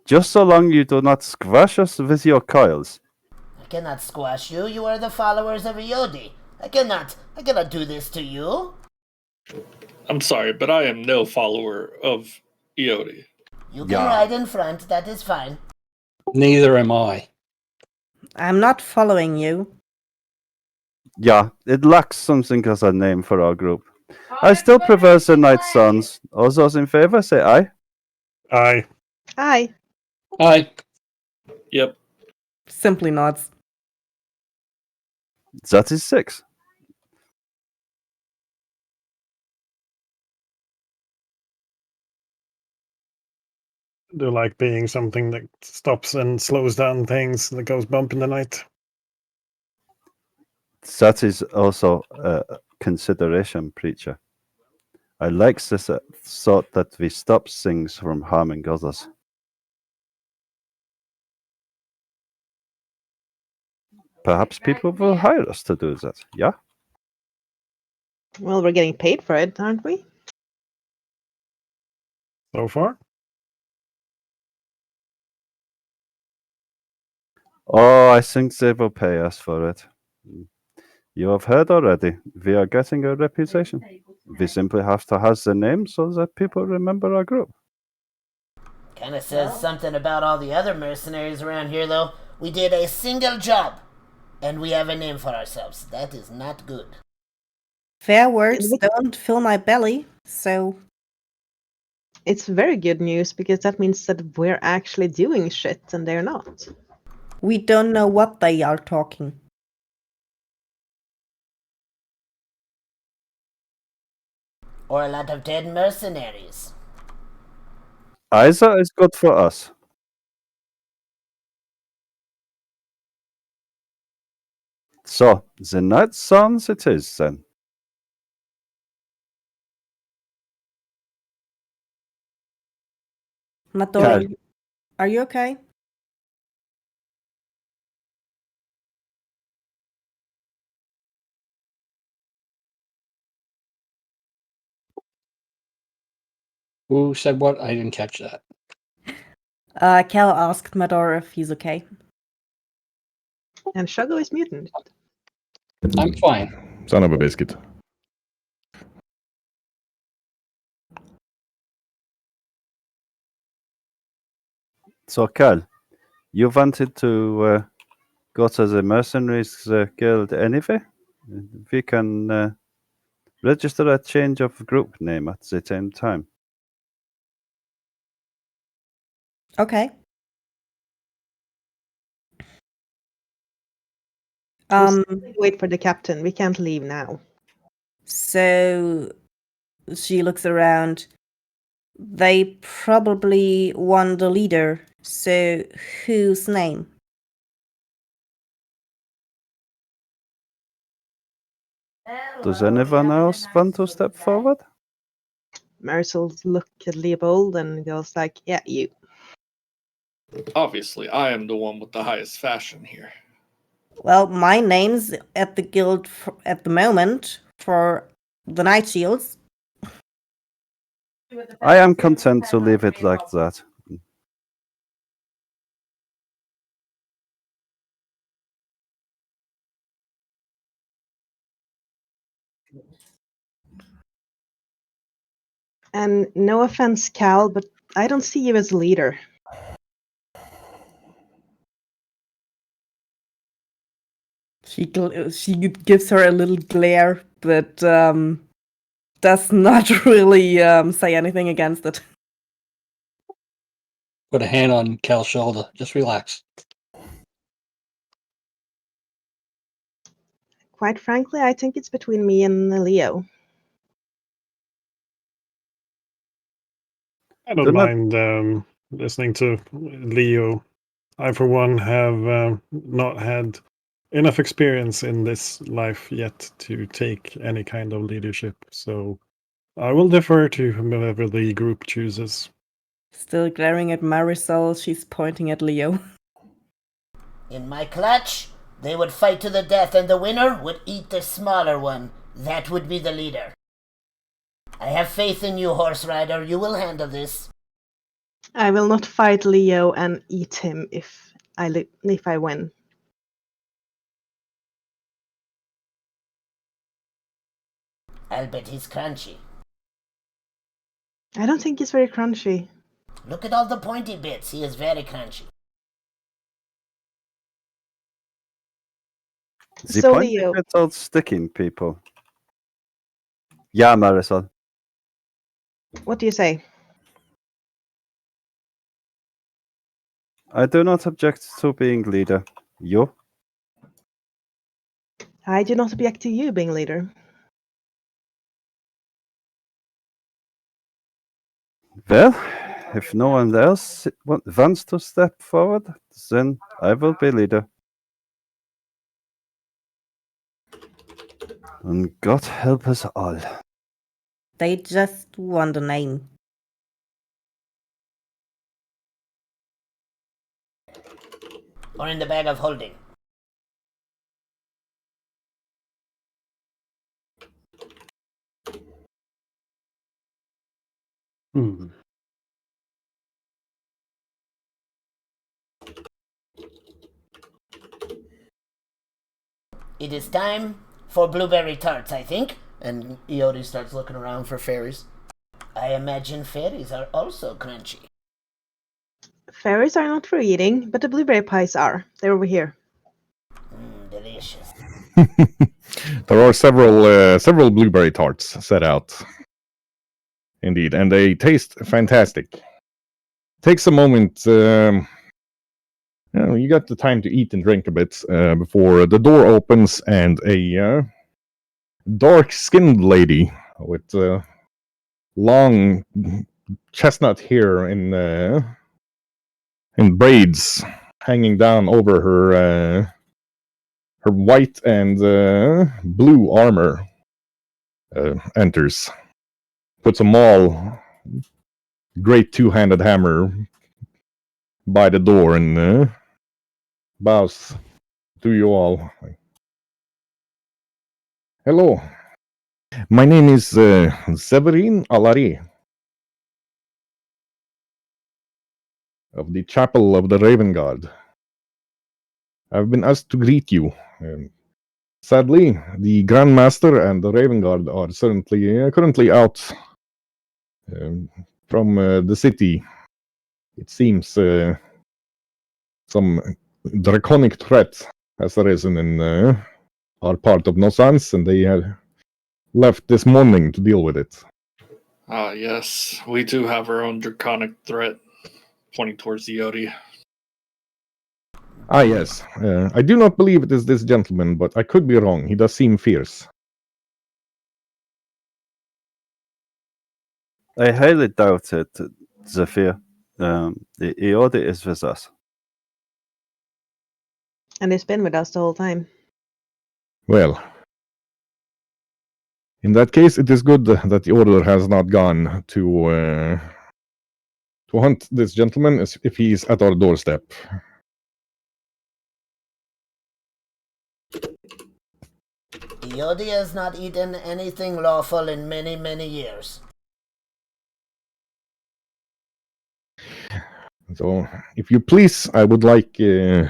Just so long you do not squash us with your coils. I cannot squash you. You are the followers of Eodi. I cannot do this to you. I'm sorry, but I am no follower of Eodi. You can ride in front. That is fine. Neither am I. I'm not following you. Yeah, it lacks something as a name for our group. I still prefer the Night Sons. All those in favor say aye. I Aye. Aye. Yep. Simply nods. That is 6. do like being something that stops and slows down things that goes bump in the night. That is also a consideration, preacher. I like this thought that we stop things from harming others. Perhaps people will hire us to do that, yeah? Well, we're getting paid for it, aren't we? So far, Oh, I think they will pay us for it. You have heard already. We are getting a reputation. We simply have to have the name so that people remember our group. Kinda says something about all the other mercenaries around here, though. We did a single job, and we have a name for ourselves. That is not good. Fair words don't fill my belly, so It's very good news because that means that we're actually doing shit and they're not. we don't know what they are talking. Or a lot of dead mercenaries. Either is good for us. So, the Night Sons it is then. Matora, Yeah. are you okay? Who said what? I didn't catch that. Cal asked Madora if he's okay. And Shogo is mutant. I'm fine. Son of a biscuit. So, Cal, you wanted to go to the Mercenaries Guild anyway? We can register a change of group name at the same time. Okay. Wait for the captain. We can't leave now. So she looks around. They probably want the leader. So whose name? Does anyone else want to step forward? Marisol look at Leopold and goes like, "Yeah, you." Obviously, I am the one with the highest fashion here. Well, my name's at the guild at the moment for the Night Shields. I am content to leave it like that. And no offense, Cal, but I don't see you as leader. She gives her a little glare, but does not really say anything against it. Put a hand on Cal's shoulder. Just relax. Quite frankly, I think it's between me and Leo. I don't Do not- mind listening to Leo. I, for one, have not had enough experience in this life yet to take any kind of leadership. So I will defer to whomever the group chooses. Still glaring at Marisol, she's pointing at Leo. In my clutch, they would fight to the death, and the winner would eat the smaller one. That would be the leader. I have faith in you, horse rider. You will handle this. I will not fight Leo and eat him if I win. I'll bet he's crunchy. I don't think he's very crunchy. Look at all the pointy bits. He is very crunchy. The So, pointy Leo. bits are sticking, people. Yeah, Marisol. What do you say? I do not object to being leader. You? I do not object to you being leader. Well, if no one else wants to step forward, then I will be leader. And God help us all. They just want a name. Or in the bag of holding. It is time for blueberry tarts, I think. And Iodi starts looking around for fairies. I imagine fairies are also crunchy. Fairies are not for eating, but the blueberry pies are. They're over here. Delicious. There are several blueberry tarts set out. Indeed, and they taste fantastic. Takes a moment. You got the time to eat and drink a bit before the door opens and a dark-skinned lady with long chestnut hair in braids hanging down over her white and blue armor enters. Puts a maul great two-handed hammer by the door and bows to you all. Hello. My name is Severin Alari of the Chapel of the Raven God. I've been asked to greet you. Sadly, the Grand Master and the Raven Guard are currently out from the city. It seems some draconic threat has arisen in our part of Nosans, and they had left this morning to deal with it. Ah, yes, we do have our own draconic threat, pointing towards the Yodi. Ah, yes. I do not believe it is this gentleman, but I could be wrong. He does seem fierce. I highly doubt it, Zephyr. The Eode is with us. And it's been with us the whole time. Well, in that case, it is good that the order has not gone to hunt this gentleman if he's at our doorstep. Yodi has not eaten anything lawful in many, many years. So, if you please, I would like to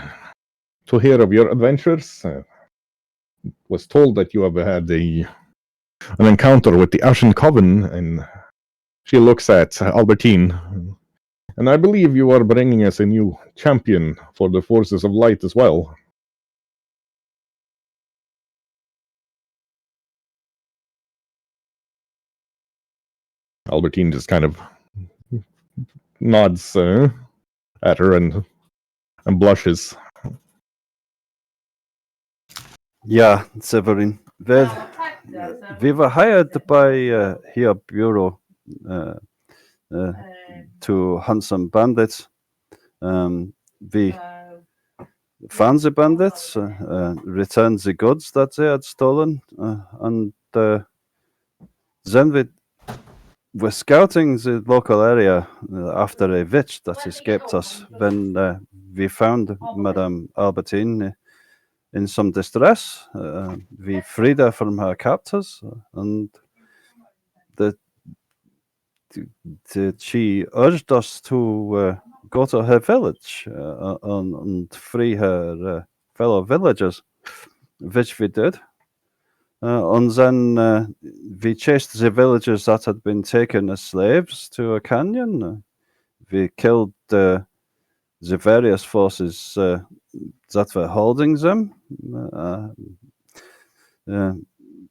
hear of your adventures. Was told that you have had an encounter with the Ashen Coven, and she looks at Albertine. And I believe you are bringing us a new champion for the Forces of Light as well. Albertine just kind of nods at her and blushes. Yeah, Severin. Well, we were hired by here bureau to hunt some bandits. We found the bandits, returned the goods that they had stolen, and then we were scouting the local area after a witch that escaped us when we found Madame Albertine in some distress. We freed her from her captors, and she urged us to go to her village and free her fellow villagers, which we did. And then we chased the villagers that had been taken as slaves to a canyon. We killed the various forces that were holding them.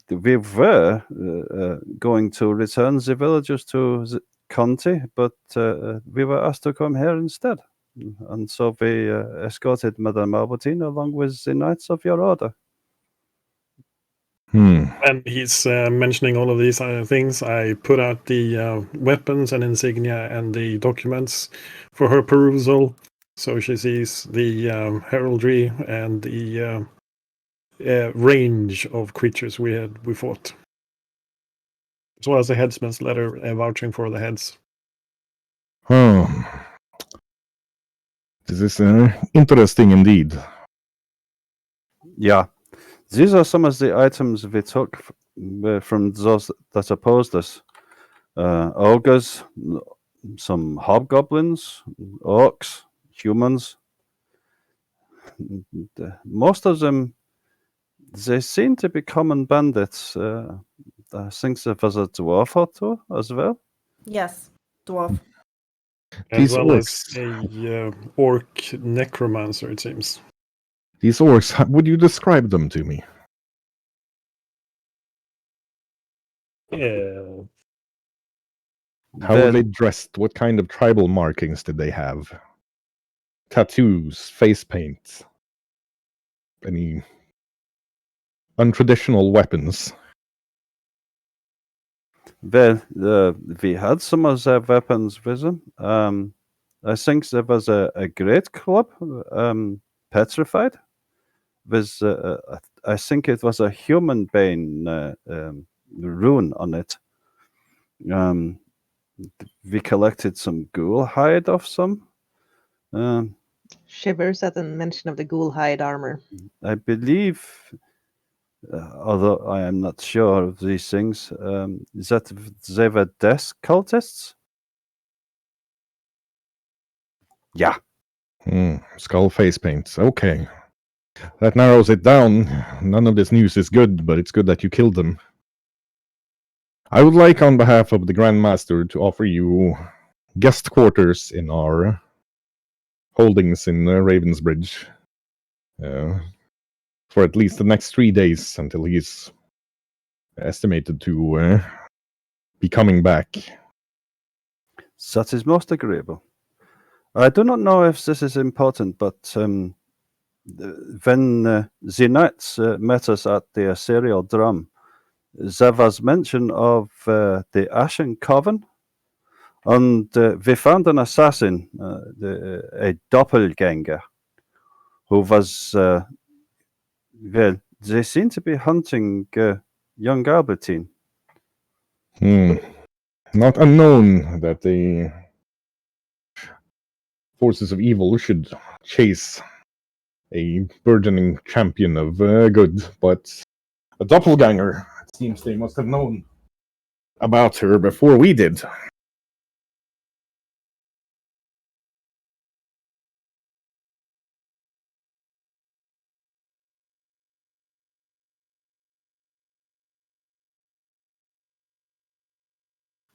We were going to return the villagers to the county, but we were asked to come here instead. And so we escorted Madame Albertine along with the Knights of your order. And he's mentioning all of these things. I put out the weapons and insignia and the documents for her perusal, so she sees the heraldry and the range of creatures we fought, as well as the headsman's letter vouching for the heads. This is interesting indeed. Yeah. These are some of the items we took from those that opposed us. Ogres, some hobgoblins, orcs, humans. Most of them, they seem to be common bandits. I think there was a dwarf or two as well. Yes, dwarf. As These well orcs. as a orc necromancer, it seems. These orcs, would you describe them to me? Yeah. How were they dressed? What kind of tribal markings did they have? Tattoos, face paint, any untraditional weapons? Well, we had some of their weapons with them. I think there was a great club, petrified, with I think it was a human bane rune on it. we collected some ghoul hide off some. Shivers at the mention of the ghoul hide armor. I believe, although I am not sure of these things, that they were death cultists. Yeah. Skull face paints. Okay. That narrows it down. None of this news is good, but it's good that you killed them. I would like, on behalf of the Grand Master, to offer you guest quarters in our holdings in Ravensbridge for at least the next 3 days until he's estimated to be coming back. That is most agreeable. I do not know if this is important, but when the knights met us at the Ethereal Drum, there was mention of the Ashen Coven, and we found an assassin, a doppelganger, who was, well, they seem to be hunting young Albertine. Not unknown that the forces of evil should chase a burgeoning champion of good, but a doppelganger, it seems they must have known about her before we did.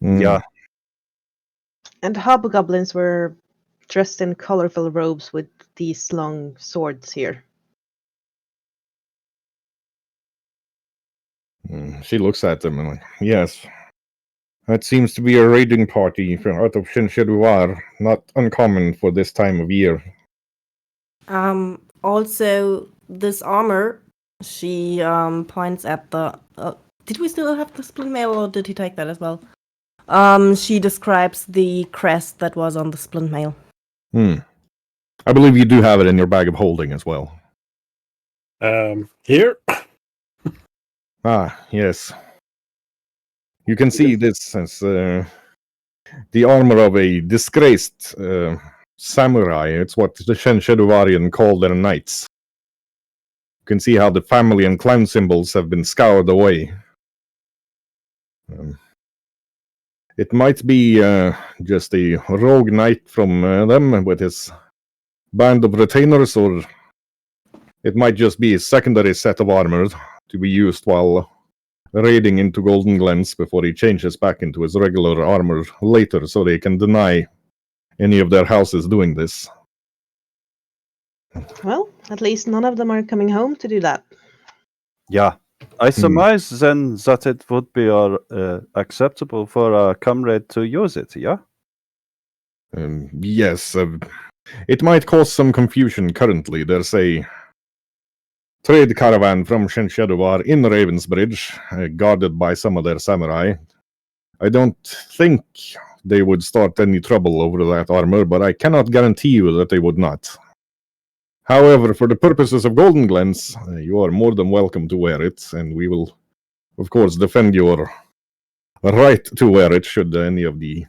Yeah. And hobgoblins were dressed in colorful robes with these long swords here. She looks at them and like, yes. That seems to be a raiding party from out of Shinshedouar, not uncommon for this time of year. Also, this armor, she points at the. Did we still have the splint mail, or did he take that as well? She describes the crest that was on the splint mail. I believe you do have it in your bag of holding as well. Here. Ah, yes. You can see this as the armor of a disgraced samurai. It's what the Shenshedouarian call their knights. You can see how the family and clan symbols have been scoured away. It might be just a rogue knight from them with his band of retainers, or it might just be a secondary set of armor to be used while raiding into Golden Glens before he changes back into his regular armor later, so they can deny any of their houses doing this. Well, at least none of them are coming home to do that. Yeah. I surmise then that it would be acceptable for a comrade to use it, yeah? Yes, it might cause some confusion currently. There's a trade caravan from Shenshedouar in Ravensbridge, guarded by some of their samurai. I don't think they would start any trouble over that armor, but I cannot guarantee you that they would not. However, for the purposes of Golden Glens, you are more than welcome to wear it, and we will, of course, defend your right to wear it should any of the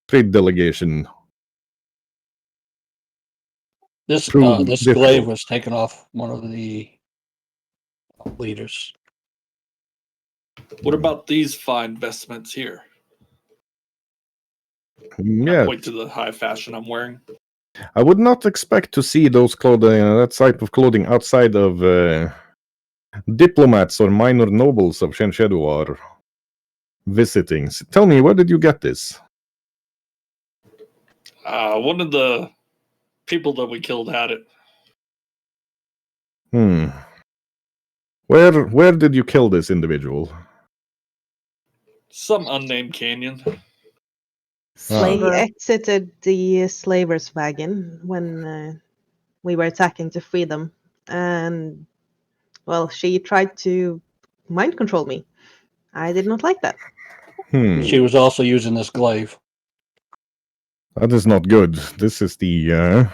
trade delegation. This True, this difficult. glaive was taken off one of the leaders. What about these fine vestments here? I Yeah, point to the high fashion I'm wearing. I would not expect to see those clothing, that type of clothing, outside of diplomats or minor nobles of Shenshedouar visiting. Tell me, where did you get this? One of the people that we killed had it. Where did you kill this individual? Some unnamed canyon. Slaver. We exited the slavers' wagon when we were attacking to free them. And, well, she tried to mind control me. I did not like that. She was also using this glaive. That is not good. This is the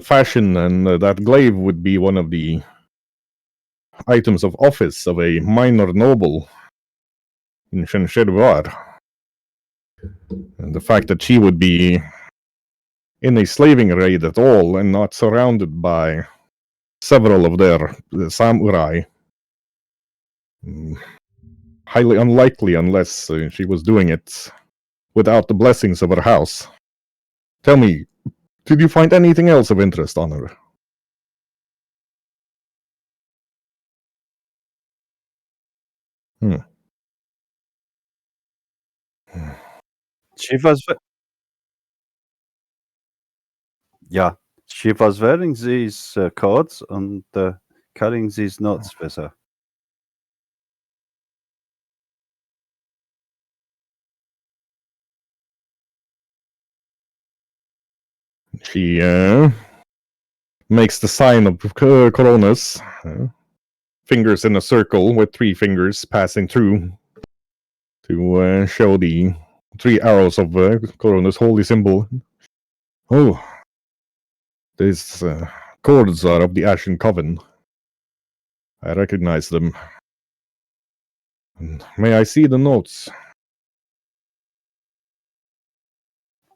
fashion, and that glaive would be one of the items of office of a minor noble in Shenshedouar. And the fact that she would be in a slaving raid at all and not surrounded by several of their samurai. Highly unlikely unless she was doing it without the blessings of her house. Tell me, did you find anything else of interest on her? She was, yeah, she was wearing these cords and carrying these knots with her. She makes the sign of Coronas, fingers in a circle with 3 fingers passing through to show the 3 arrows of Corona's holy symbol. Oh, these cords are of the Ashen Coven. I recognize them. May I see the notes?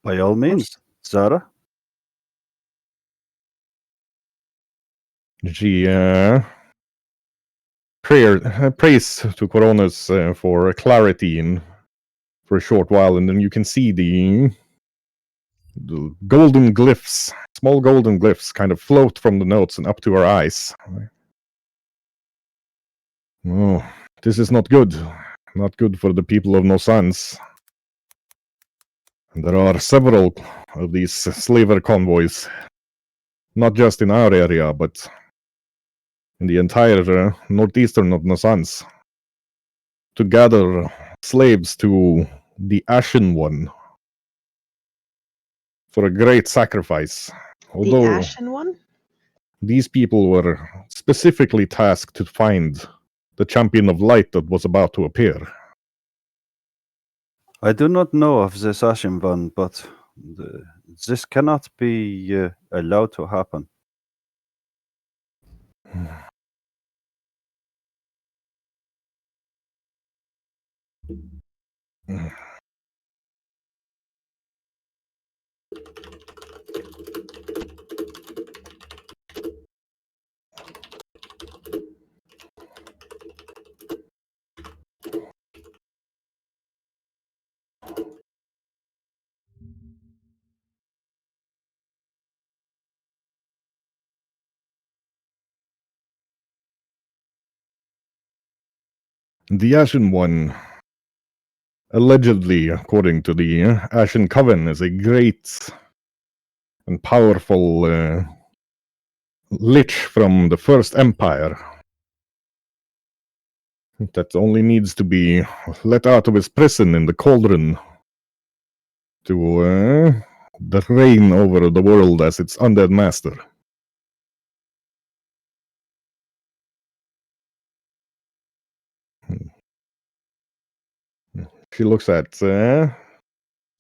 By all means, Zara. She prays to Coronas for clarity and for a short while, and then you can see the golden glyphs, small golden glyphs, kind of float from the notes and up to her eyes. Oh, this is not good. Not good for the people of Nosans. And there are several of these slaver convoys, not just in our area, but in the entire northeastern of Nosans, to gather slaves to the Ashen One for a great sacrifice. Although The Ashen One? these people were specifically tasked to find the champion of light that was about to appear. I do not know of this Ashen one, but this cannot be allowed to happen. The Ashen One, allegedly, according to the Ashen Coven, is a great and powerful lich from the First Empire that only needs to be let out of his prison in the cauldron to reign over the world as its undead master. She looks at Zara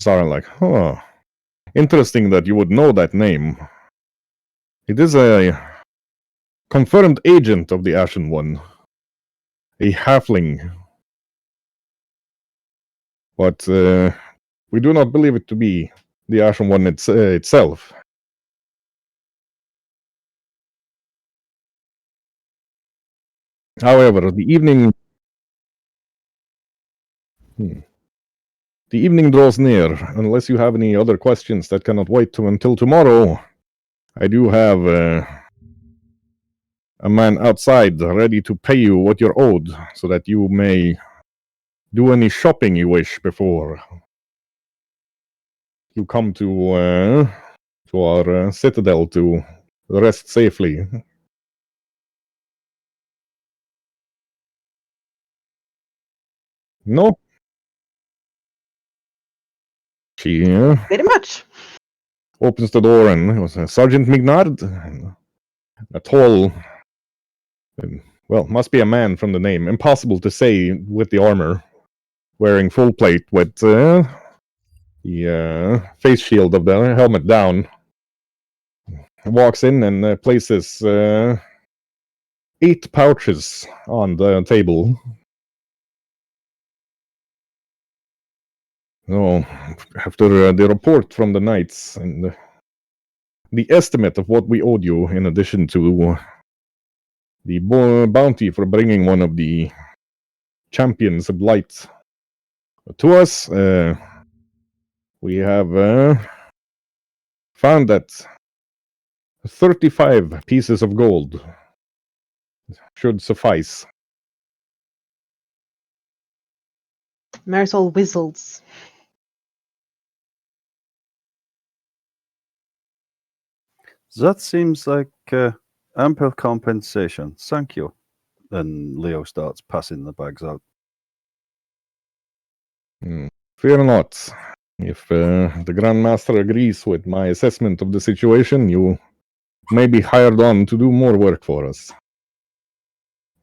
like, oh, interesting that you would know that name. It is a confirmed agent of the Ashen One, a halfling. But we do not believe it to be the Ashen One itself. However, the evening draws near. Unless you have any other questions that cannot wait until tomorrow, I do have a man outside ready to pay you what you're owed, so that you may do any shopping you wish before you come to our citadel to rest safely. No? She Pretty much. opens the door, and it was Sergeant Mignard, a tall, well, must be a man from the name. Impossible to say with the armor, wearing full plate with the face shield of the helmet down. Walks in and places 8 pouches on the table. No, after the report from the knights and the estimate of what we owed you, in addition to the bounty for bringing one of the champions of light to us, we have found that 35 pieces of gold should suffice. Marisol whistles. That seems like ample compensation. Thank you. And Leo starts passing the bags out. Fear not. If the Grandmaster agrees with my assessment of the situation, you may be hired on to do more work for us.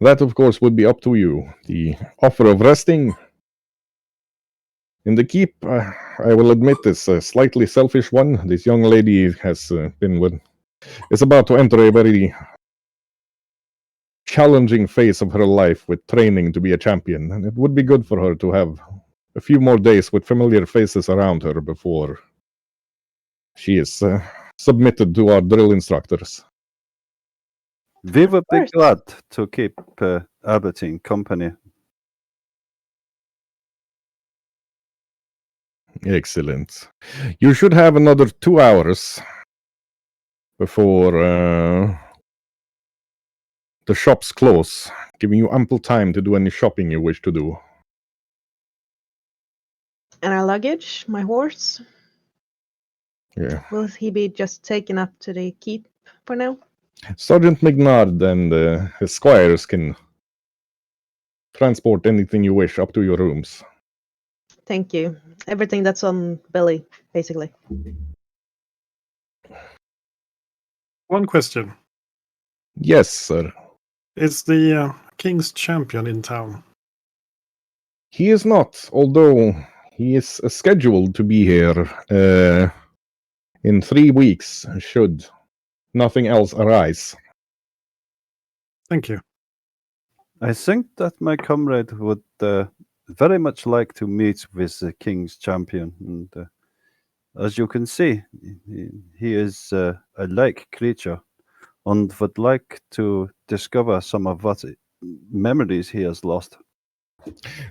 That, of course, would be up to you. The offer of resting in the keep, I will admit, is a slightly selfish one. This young lady is about to enter a very challenging phase of her life with training to be a champion, and it would be good for her to have a few more days with familiar faces around her before she is submitted to our drill instructors. We would be course. glad to keep Aberdeen company. Excellent. You should have another 2 hours before the shops close, giving you ample time to do any shopping you wish to do. And our luggage, my horse, Yeah. will he be just taken up to the keep for now? Sergeant McNard and his squires can transport anything you wish up to your rooms. Thank you. Everything that's on Billy, basically. One question. Yes, sir. Is the King's champion in town? He is not, although he is scheduled to be here in 3 weeks, should nothing else arise. Thank you. I think that my comrade would very much like to meet with the King's champion. And as you can see, he is a like creature and would like to discover some of what memories he has lost.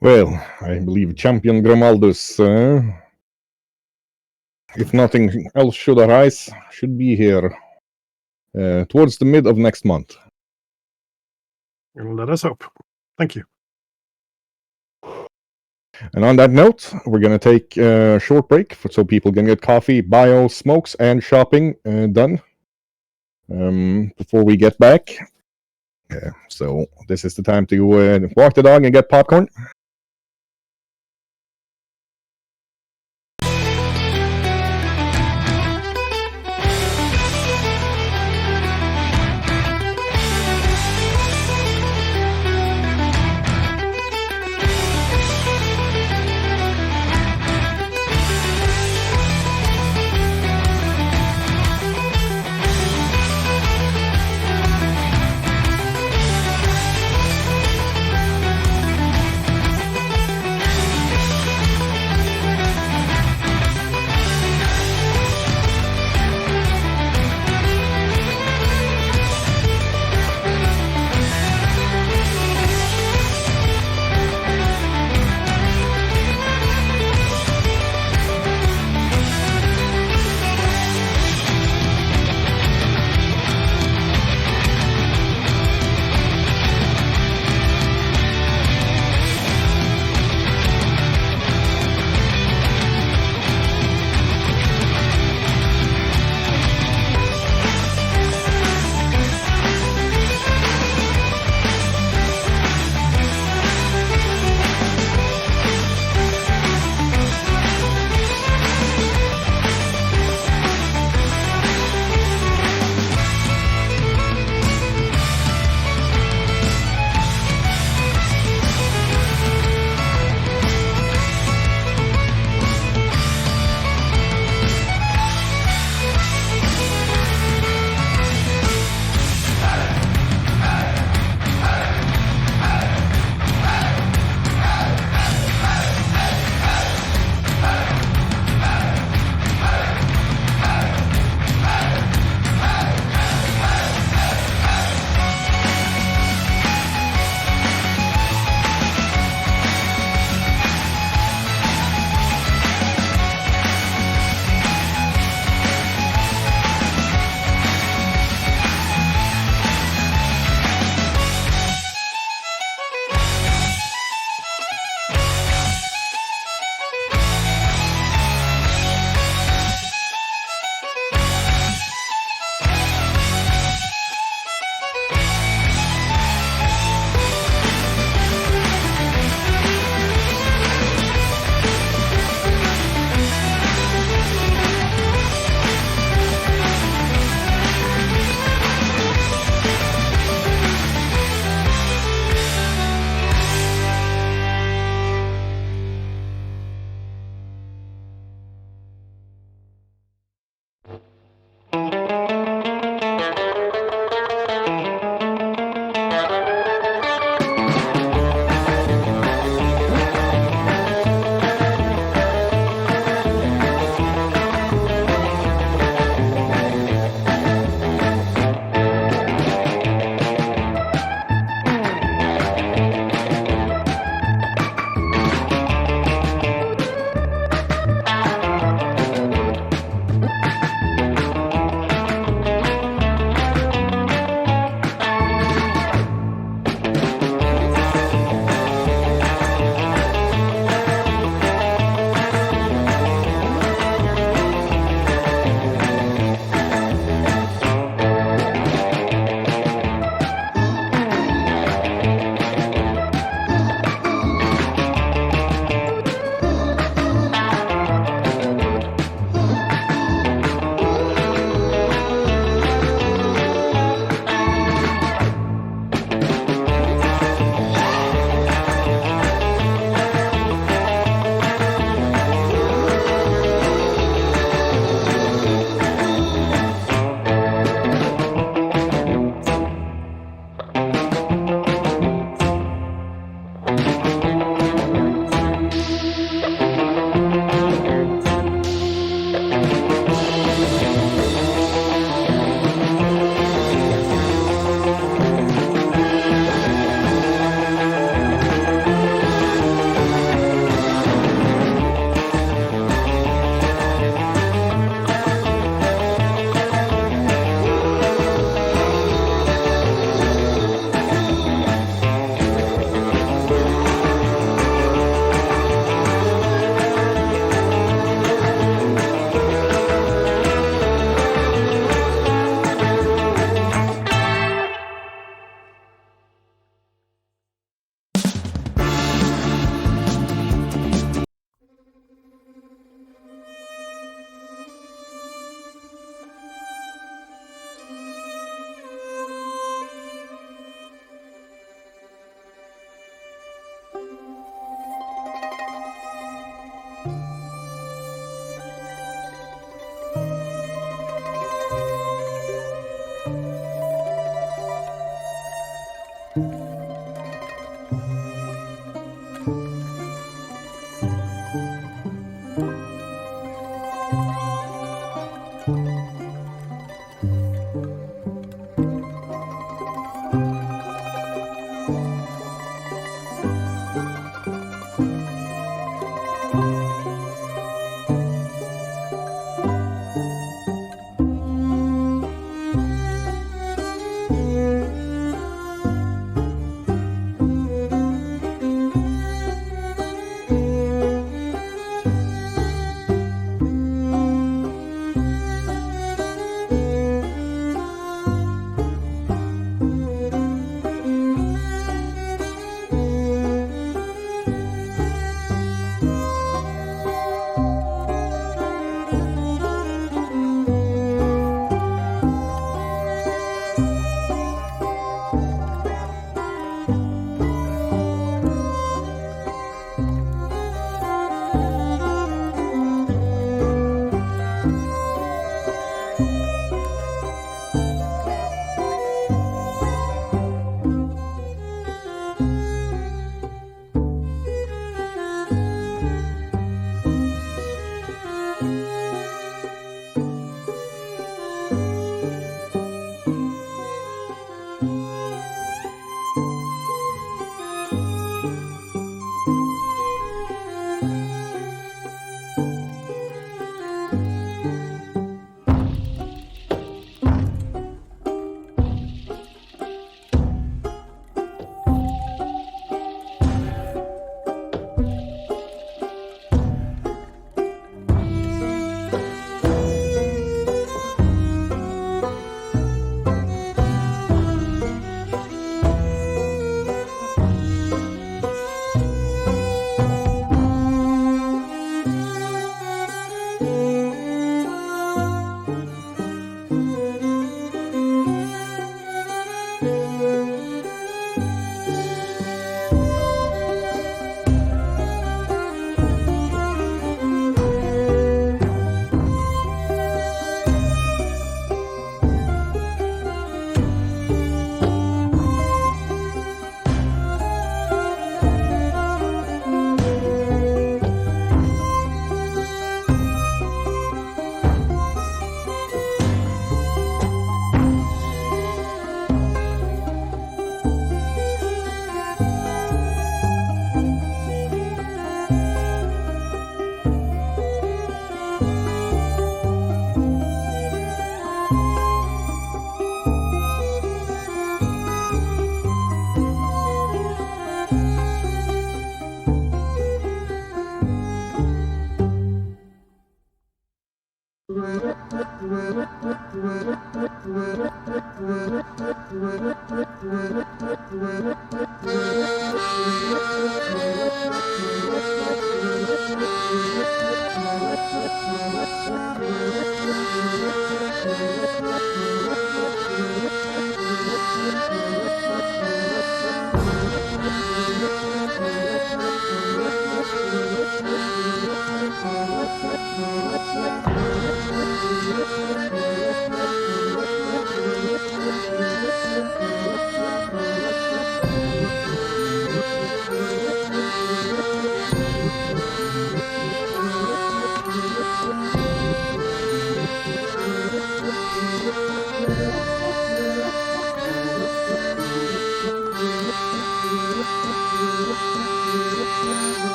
Well, I believe Champion Grimaldus, if nothing else should arise, should be here towards the mid of next month. Let us hope. Thank you. And on that note, we're going to take a short break so people can get coffee, bio, smokes, and shopping done before we get back. So this is the time to walk the dog and get popcorn.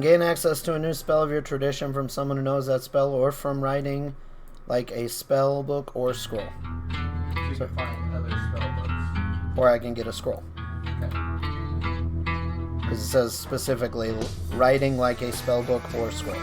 can gain access to a new spell of your tradition from someone who knows that spell, or from writing like a spell book or scroll. You can find other spell books. Or I can get a scroll. Because it says specifically writing like a spell book or scroll.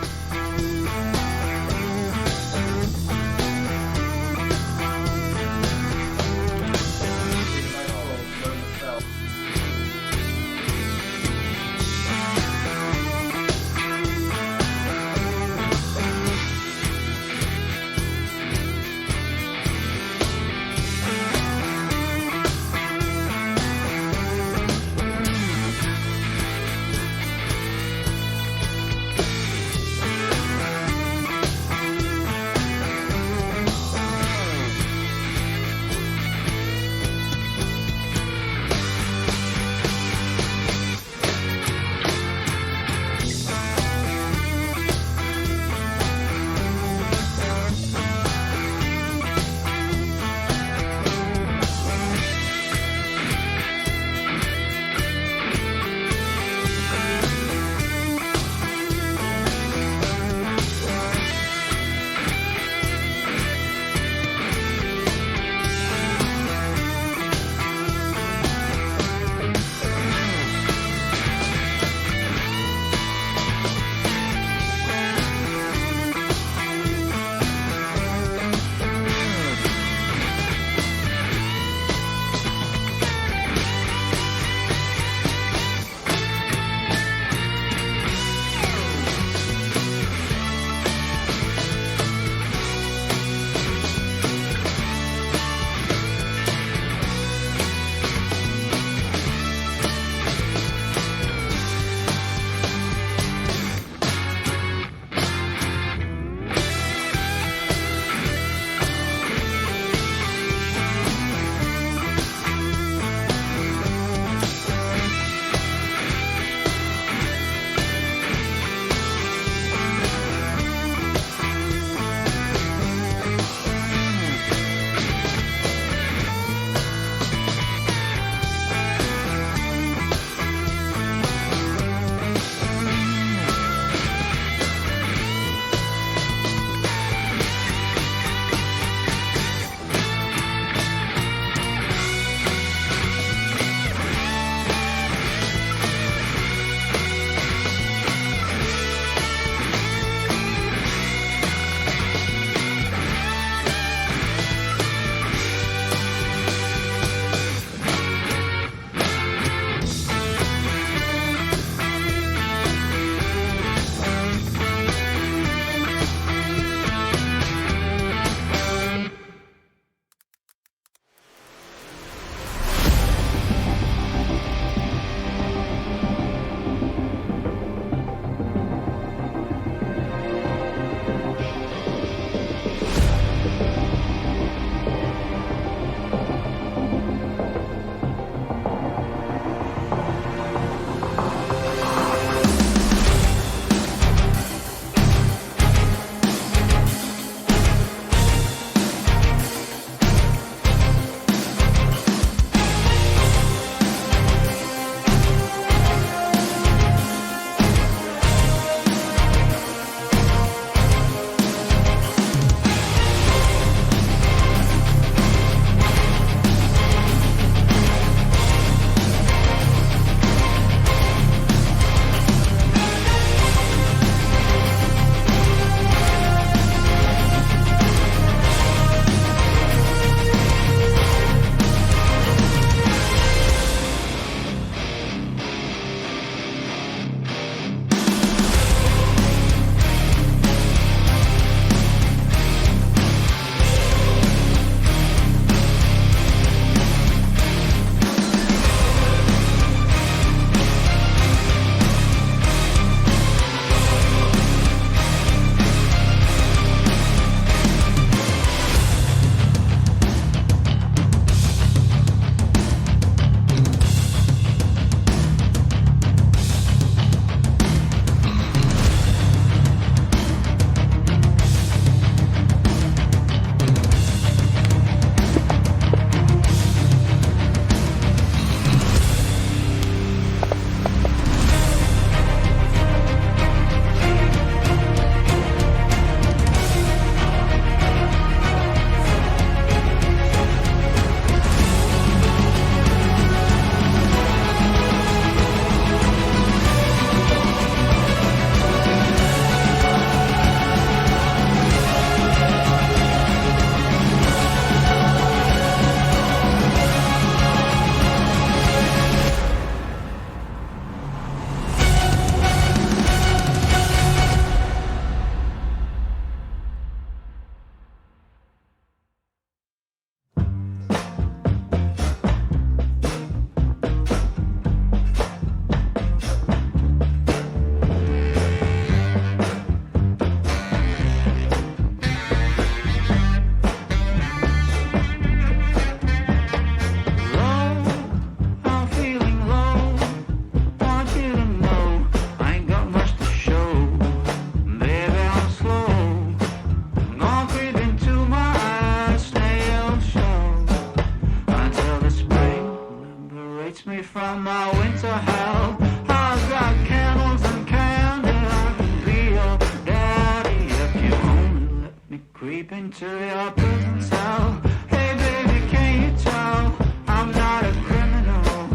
into your prison cell. Hey baby, can you tell I'm not a criminal?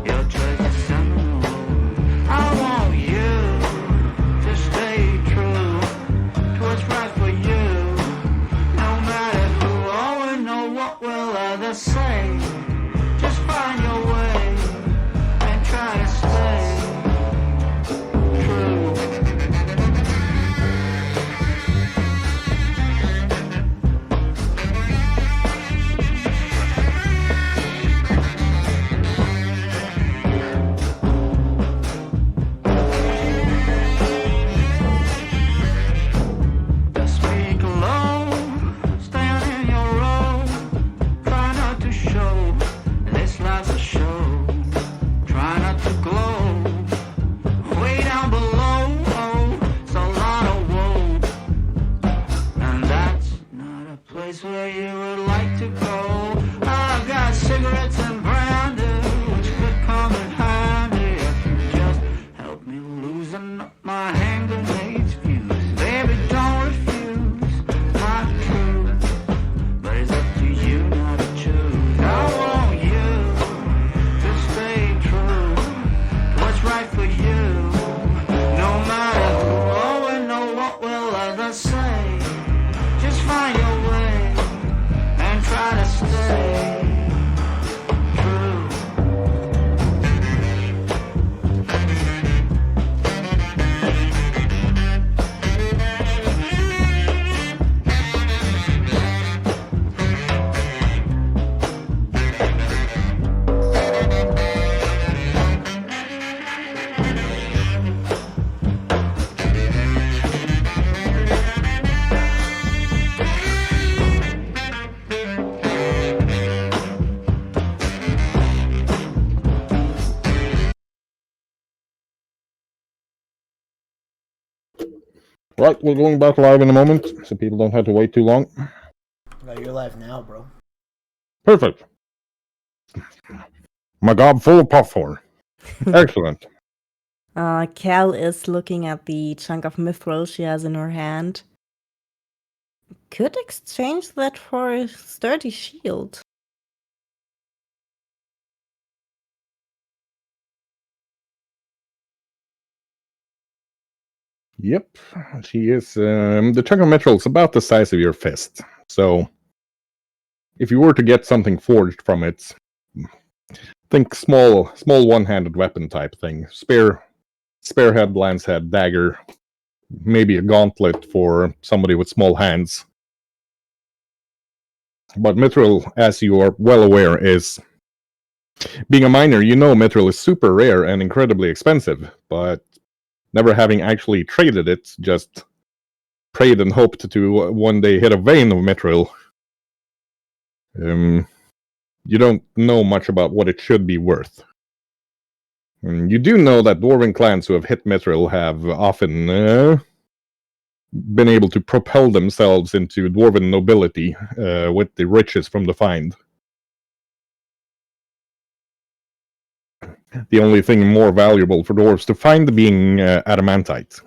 Your choice is seminal. I want you to stay true to what's right for you. No matter who or know what will others say. Just find your way and try to stay true. Just speak low, stand in your row. Try not to show this life's a show. Try not to glow. Way down below, it's a lot of woe. And that's not a place where you would like to go. I've got cigarettes and brandy, which could come in handy if you just help me loosen up my hand grenades fuse. Baby, don't refuse my truth, but it's up to you now to choose. I want you to stay true to what's right for you. No matter who or know what will others say. Just find your way and try to stay true. Right, we're going back live in a moment, so people don't have to wait too long. No, you're live now, bro. Perfect. My gob full of popcorn. Excellent. Cal is looking at the chunk of mithril she has in her hand. Could exchange that for a sturdy shield. Yep, she is. The chunk of metal is about the size of your fist. So, if you were to get something forged from it, think small one-handed weapon type thing. Spearhead, lance head, dagger, maybe a gauntlet for somebody with small hands. But mithril, as you are well aware, is being a miner. You know, mithril is super rare and incredibly expensive, but never having actually traded it, just prayed and hoped to one day hit a vein of mithril. You don't know much about what it should be worth. You do know that dwarven clans who have hit mithril have often been able to propel themselves into dwarven nobility with the riches from the find. The only thing more valuable for dwarves to find being adamantite.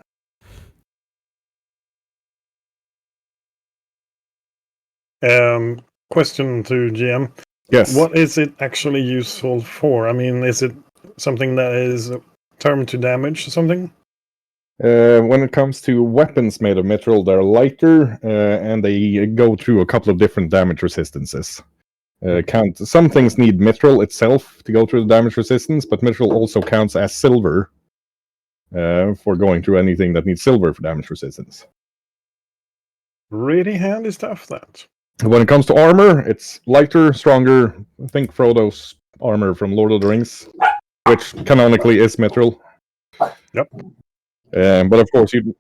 Question to GM. Yes. What is it actually useful for? I mean, is it something that is termed to damage or something? When it comes to weapons made of mithril, they're lighter and they go through a couple of different damage resistances. Some things need mithril itself to go through the damage resistance, but mithril also counts as silver for going through anything that needs silver for damage resistance. Really handy stuff, that. When it comes to armor, it's lighter, stronger. Think Frodo's armor from Lord of the Rings, which canonically is mithril. Yep. But of course, you.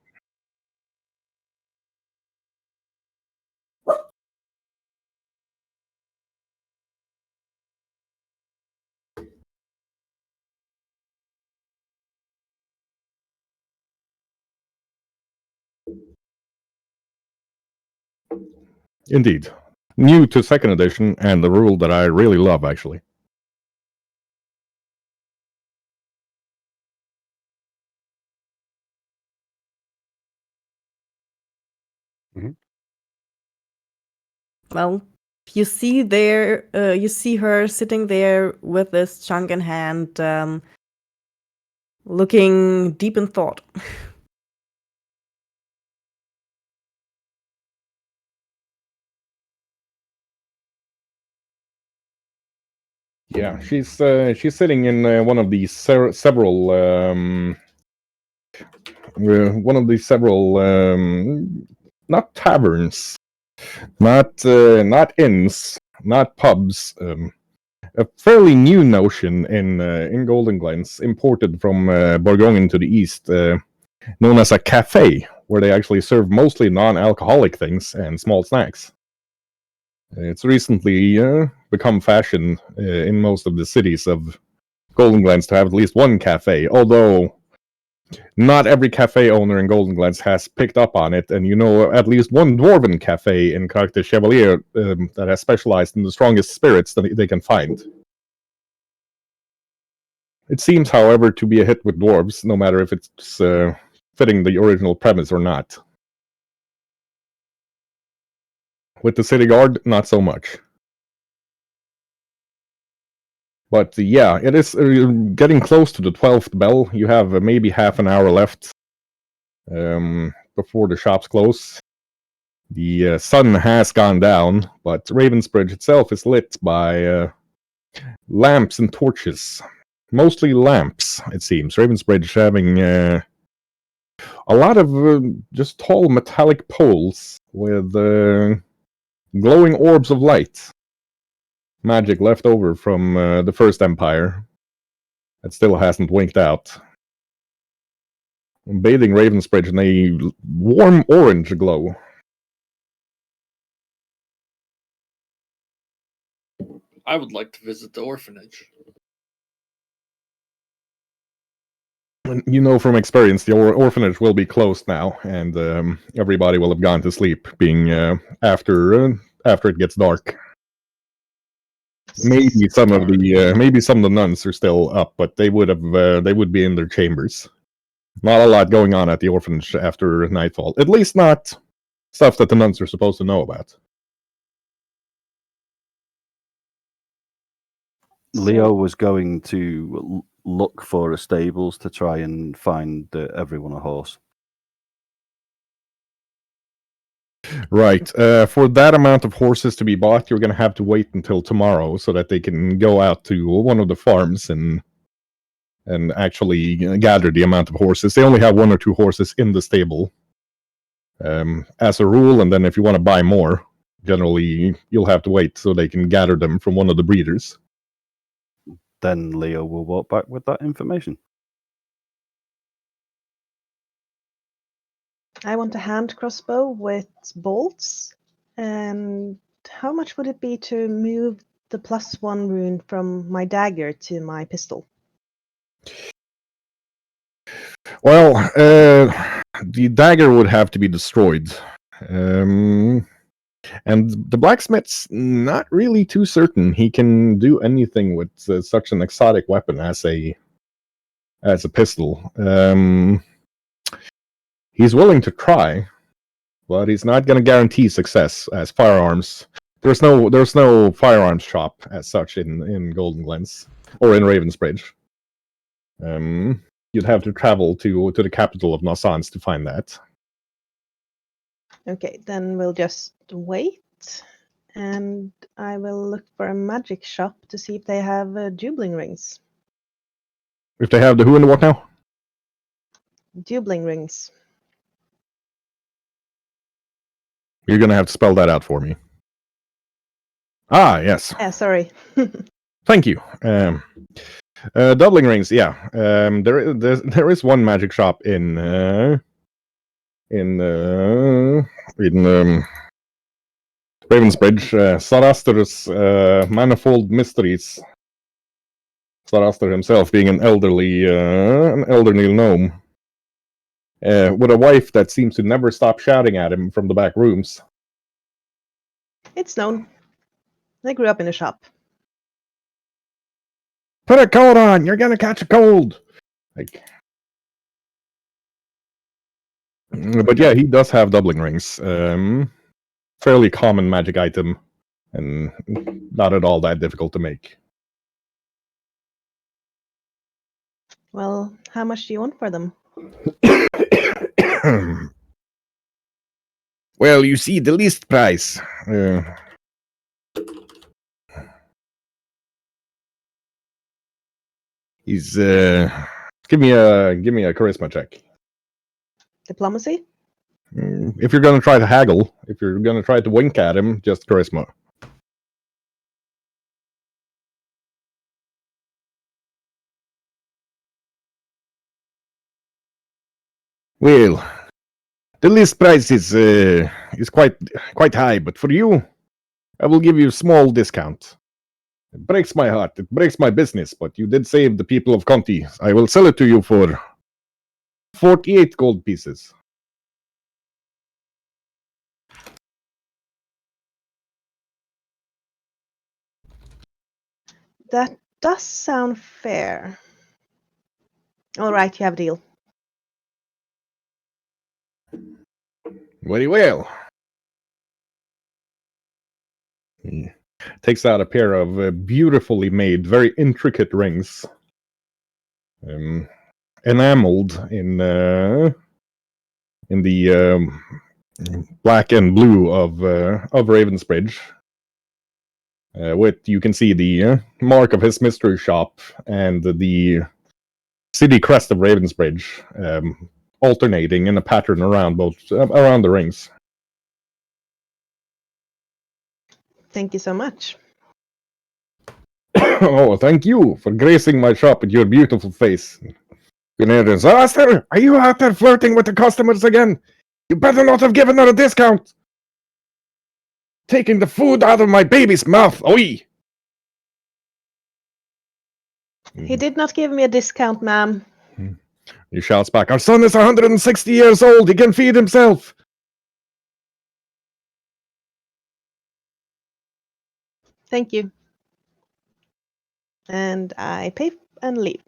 Indeed. New to second edition, and the rule that I really love, actually. Well, you see her sitting there with this chunk in hand, looking deep in thought. Yeah, she's sitting in one of these several not taverns, not inns, not pubs. A fairly new notion in Golden Glens, imported from Borgongan to the east, known as a cafe, where they actually serve mostly non-alcoholic things and small snacks. It's recently become fashion in most of the cities of Golden Glens to have at least one cafe, although not every cafe owner in Golden Glens has picked up on it, and you know at least one dwarven cafe in Caractère Chevalier that has specialized in the strongest spirits that they can find. It seems, however, to be a hit with dwarves, no matter if it's fitting the original premise or not. With the city guard, not so much. But yeah, it is getting close to the 12th bell. You have maybe half an hour left before the shops close. The sun has gone down, but Ravensbridge itself is lit by lamps and torches. Mostly lamps, it seems. Ravensbridge having a lot of just tall metallic poles with glowing orbs of light. Magic left over from the First Empire that still hasn't winked out. Bathing Ravensbridge in a warm orange glow. I would like to visit the orphanage. You know from experience, the orphanage will be closed now, and everybody will have gone to sleep, being after it gets dark. Maybe some of the nuns are still up, but they would be in their chambers. Not a lot going on at the orphanage after nightfall. At least not stuff that the nuns are supposed to know about. Leo was going to look for a stables to try and find everyone a horse. Right. For that amount of horses to be bought, you're going to have to wait until tomorrow so that they can go out to one of the farms and actually gather the amount of horses. They only have 1 or 2 horses in the stable as a rule, and then if you want to buy more, generally you'll have to wait so they can gather them from one of the breeders. Then Leo will walk back with that information. I want a hand crossbow with bolts. And how much would it be to move the +1 rune from my dagger to my pistol? Well, the dagger would have to be destroyed. And the blacksmith's not really too certain he can do anything with such an exotic weapon as a pistol. He's willing to try, but he's not going to guarantee success as firearms. There's no firearms shop as such in Golden Glens or in Ravensbridge. You'd have to travel to the capital of Nassans to find that. Okay, then we'll just wait, and I will look for a magic shop to see if they have dubling rings. If they have the who and the what now? Dubling rings. You're going to have to spell that out for me. Ah, yes. Yeah, sorry. Thank you. Doubling rings, yeah. There is one magic shop in Ravensbridge. Saraster's Manifold Mysteries. Saraster himself being an elderly gnome. With a wife that seems to never stop shouting at him from the back rooms. It's known. I grew up in a shop. Put a coat on! You're gonna catch a cold! But yeah, he does have doubling rings. fairly common magic item, and not at all that difficult to make. Well, how much do you want for them? Well, you see, the least price. Is give me a charisma check. Diplomacy? If you're gonna try to haggle, if you're gonna try to wink at him, just charisma. Well, the list price is quite high, but for you, I will give you a small discount. It breaks my heart. It breaks my business, but you did save the people of Conti. I will sell it to you for 48 gold pieces. That does sound fair. All right, you have a deal. Very well. He takes out a pair of beautifully made, very intricate rings, enameled in the black and blue of Ravensbridge. With you can see the mark of his mystery shop and the city crest of Ravensbridge, alternating in a pattern around around the rings. Thank you so much. Oh, thank you for gracing my shop with your beautiful face. Disaster! Are you out there flirting with the customers again? You better not have given her a discount. Taking the food out of my baby's mouth. Oi! He did not give me a discount, ma'am. He shouts back, our son is 160 years old. He can feed himself. Thank you. And I pay and leave.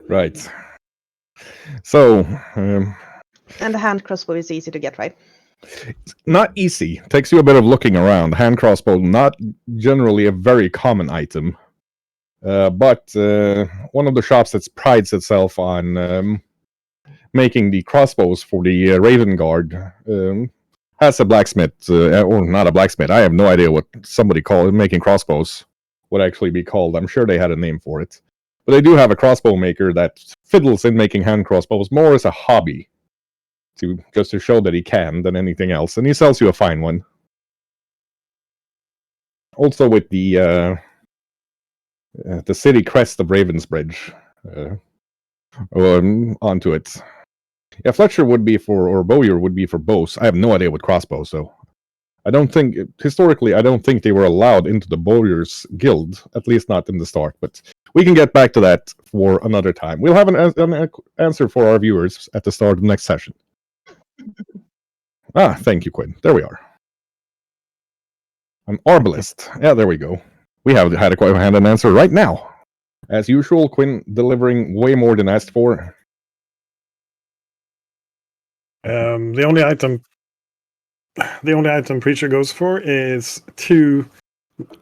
Right. So, And the hand crossbow is easy to get, right? not easy. Takes you a bit of looking around. Hand crossbow, not generally a very common item. But one of the shops that prides itself on making the crossbows for the Raven Guard has a blacksmith, or not a blacksmith. I have no idea what somebody called making crossbows would actually be called. I'm sure they had a name for it. But they do have a crossbow maker that fiddles in making hand crossbows more as a hobby, just to show that he can than anything else. And he sells you a fine one. Also with the city crest of Ravensbridge onto it. Yeah, Fletcher would be for, or Bowyer would be for bows. I have no idea what crossbows, so I don't think, historically, I don't think they were allowed into the Bowyer's Guild, at least not in the start, but we can get back to that for another time. We'll have an answer for our viewers at the start of the next session. Thank you, Quinn. There we are. An arbalist. Yeah, there we go. We have had an answer right now. As usual, Quinn delivering way more than asked for. The only item Preacher goes for is 2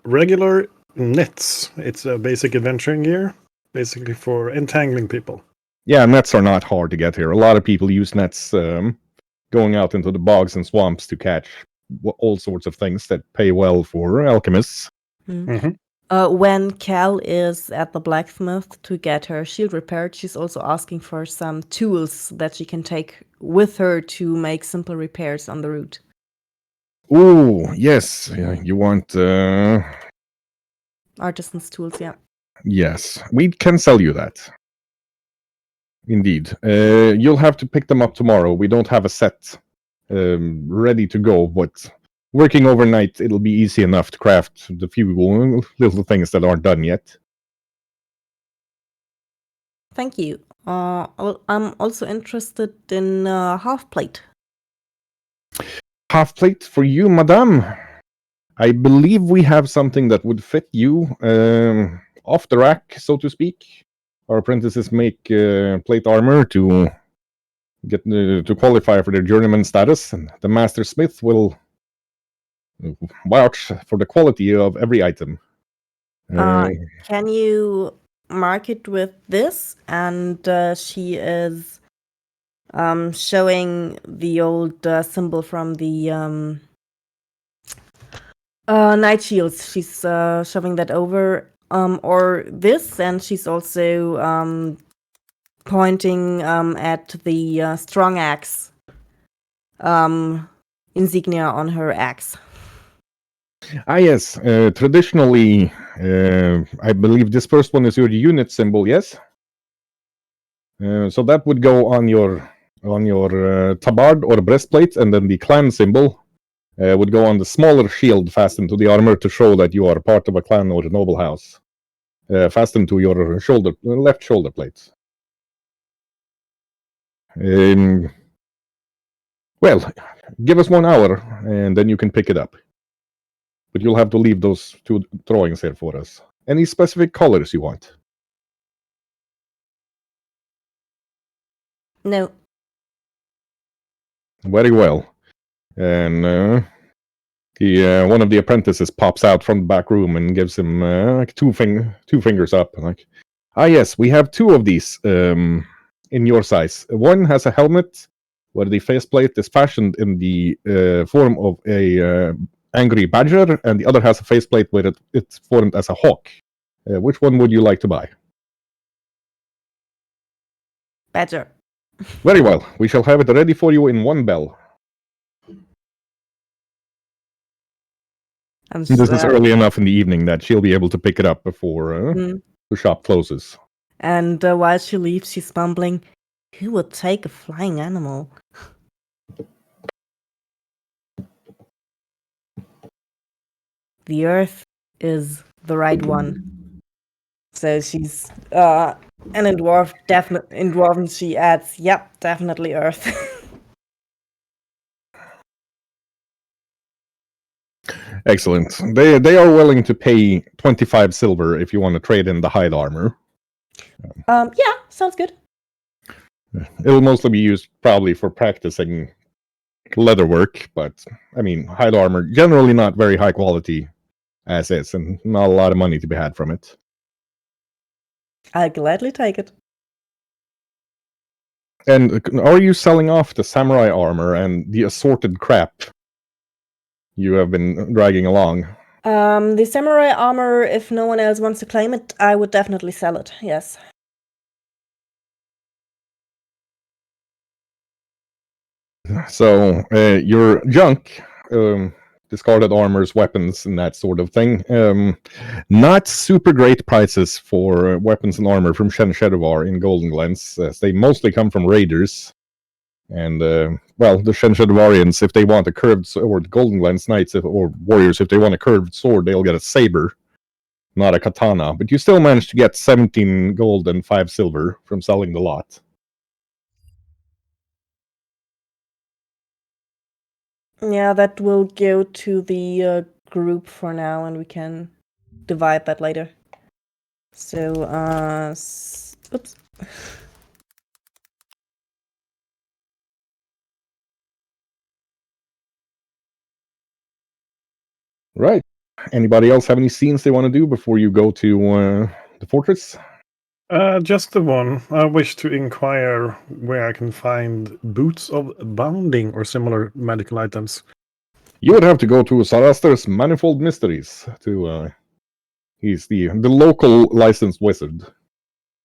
regular nets. It's a basic adventuring gear, basically for entangling people. Yeah, nets are not hard to get here. A lot of people use nets going out into the bogs and swamps to catch all sorts of things that pay well for alchemists. Mm-hmm. When Cal is at the blacksmith to get her shield repaired, she's also asking for some tools that she can take with her to make simple repairs on the route. Ooh, yes. You want... Artisan's tools, yeah. Yes, we can sell you that. Indeed. You'll have to pick them up tomorrow. We don't have a set ready to go, but working overnight, it'll be easy enough to craft the few little things that aren't done yet. Thank you. I'm also interested in half plate. Half plate for you, madame. I believe we have something that would fit you. off the rack, so to speak. Our apprentices make plate armor to get to qualify for their journeyman status, and the master smith will vouch for the quality of every item. Can you mark it with this? And she is showing the old symbol from the night shields. She's shoving that over, or this, and she's also pointing at the strong axe insignia on her axe. Yes. Traditionally, I believe this first one is your unit symbol. Yes. So that would go on your tabard or breastplate, and then the clan symbol would go on the smaller shield fastened to the armor to show that you are part of a clan or a noble house, fastened to your left shoulder plate. Well, give us 1 hour, and then you can pick it up. But you'll have to leave those 2 drawings here for us. Any specific colors you want? No. Very well. And one of the apprentices pops out from the back room and gives him like two fingers up. Like, yes, we have 2 of these in your size. One has a helmet where the faceplate is fashioned in the form of a angry badger, and the other has a faceplate where it's formed as a hawk. Which one would you like to buy? Badger. Very well. We shall have it ready for you in 1 bell. And This is early enough in the evening that she'll be able to pick it up before the shop closes. And while she leaves, she's mumbling, "Who would take a flying animal?" The earth is the right one. So she's and in Dwarven she adds, "Yep, definitely earth." Excellent. They are willing to pay 25 silver if you want to trade in the hide armor. Yeah, sounds good. It'll mostly be used probably for practicing leather work, but I mean, hide armor generally not very high quality as is, and not a lot of money to be had from it. I'll gladly take it. And are you selling off the samurai armor and the assorted crap you have been dragging along? The samurai armor, if no one else wants to claim it, I would definitely sell it, yes. So your junk, discarded armors, weapons, and that sort of thing. Not super great prices for weapons and armor from Shen Shedowar in Golden Glens, as they mostly come from raiders. And, well, the Shen Shedowarians, if they want a curved sword, Golden Glens Knights or warriors, if they want a curved sword, they'll get a saber, not a katana. But you still manage to get 17 gold and 5 silver from selling the lot. Yeah, that will go to the group for now, and we can divide that later. So, oops. Right. Anybody else have any scenes they want to do before you go to the fortress? Just the one. I wish to inquire where I can find boots of bounding or similar medical items. You would have to go to Saraster's Manifold Mysteries to he's the local licensed wizard.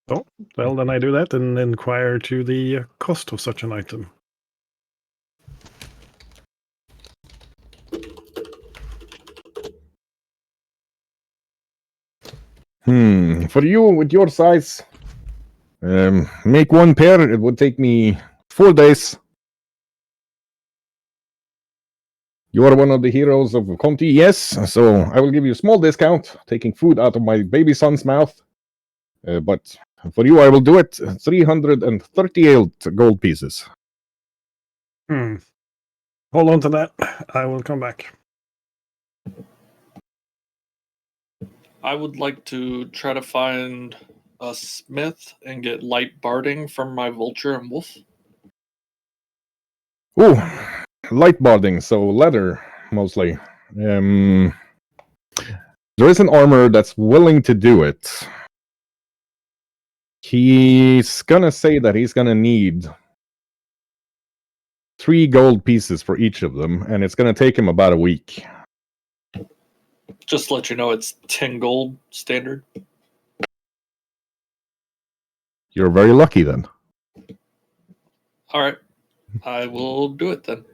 Oh, well, then I do that and inquire to the cost of such an item. For you with your size, make 1 pair. It would take me 4 days. You are one of the heroes of Conti, yes. So I will give you a small discount, taking food out of my baby son's mouth. But for you, I will do it 338 gold pieces. Hold on to that. I will come back. I would like to try to find a smith and get light barding from my vulture and wolf. Ooh, light barding, so leather mostly. There is an armor that's willing to do it. He's gonna say that he's gonna need 3 gold pieces for each of them, and it's gonna take him about a week. Just to let you know, it's 10 gold standard. You're very lucky then. All right, I will do it then.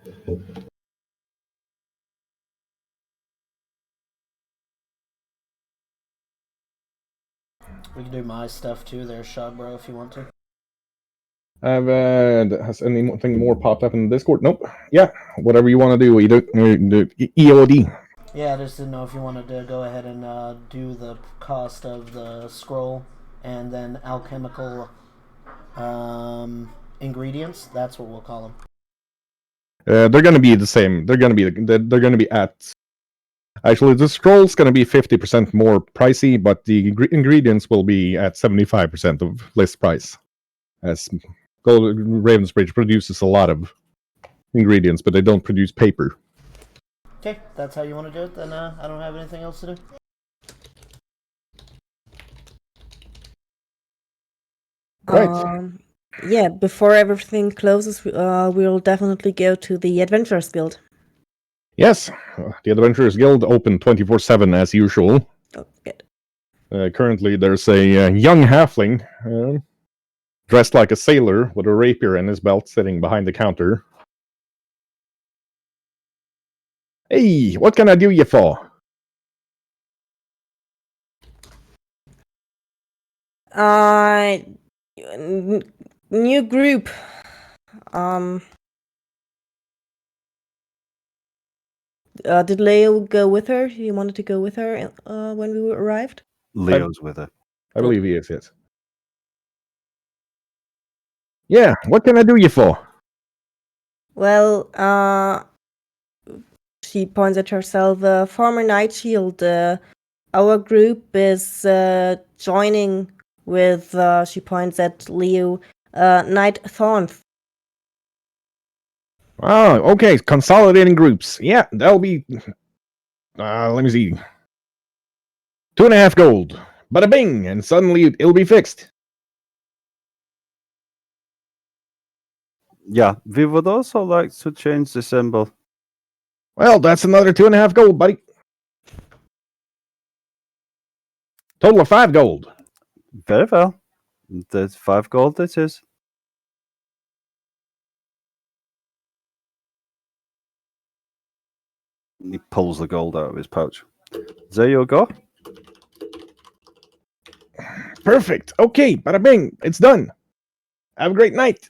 We can do my stuff too there, Shog Bro, if you want to. Has anything more popped up in the Discord? Nope. Yeah, whatever you want to do. Either EOD. Yeah, I just didn't know if you wanted to go ahead and do the cost of the scroll and then alchemical ingredients. That's what we'll call them. They're gonna be the same. They're gonna be at. Actually, the scroll's gonna be 50% more pricey, but the ingredients will be at 75% of list price. As Ravensbridge produces a lot of ingredients, but they don't produce paper. Okay, that's how you want to do it, then I don't have anything else to do. Right. Yeah, before everything closes, we'll definitely go to the Adventurers Guild. Yes, the Adventurers Guild open 24/7 as usual. Oh, good. Currently, there's a young halfling dressed like a sailor with a rapier in his belt sitting behind the counter. Hey, what can I do you for? New group. Did Leo go with her? He wanted to go with her when we arrived? Leo's with her. I believe he is, yes. Yeah, what can I do you for? Well, she points at herself. Former Night Shield. Our group is joining with. She points at Leo. Knight Thorns. Oh, okay, consolidating groups. Yeah, that'll be. Let me see. 2.5 gold. Bada bing, and suddenly it'll be fixed. Yeah, we would also like to change the symbol. Well, that's another 2.5 gold, buddy. Total of 5 gold. Very well. That's 5 gold it is. He pulls the gold out of his pouch. There you go. Perfect. Okay, bada bing, it's done. Have a great night.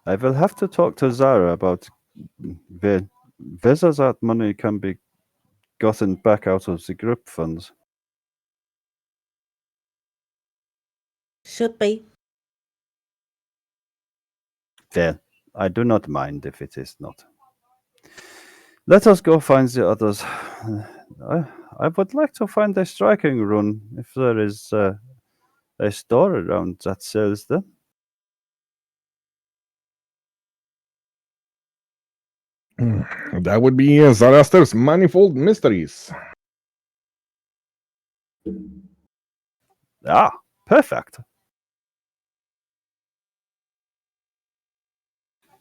I will have to talk to Zara about whether that money can be gotten back out of the group funds. Should be. Well, I do not mind if it is not. Let us go find the others. I would like to find a striking rune if there is a store around that sells them. That would be Zaraster's Manifold Mysteries. Ah, perfect.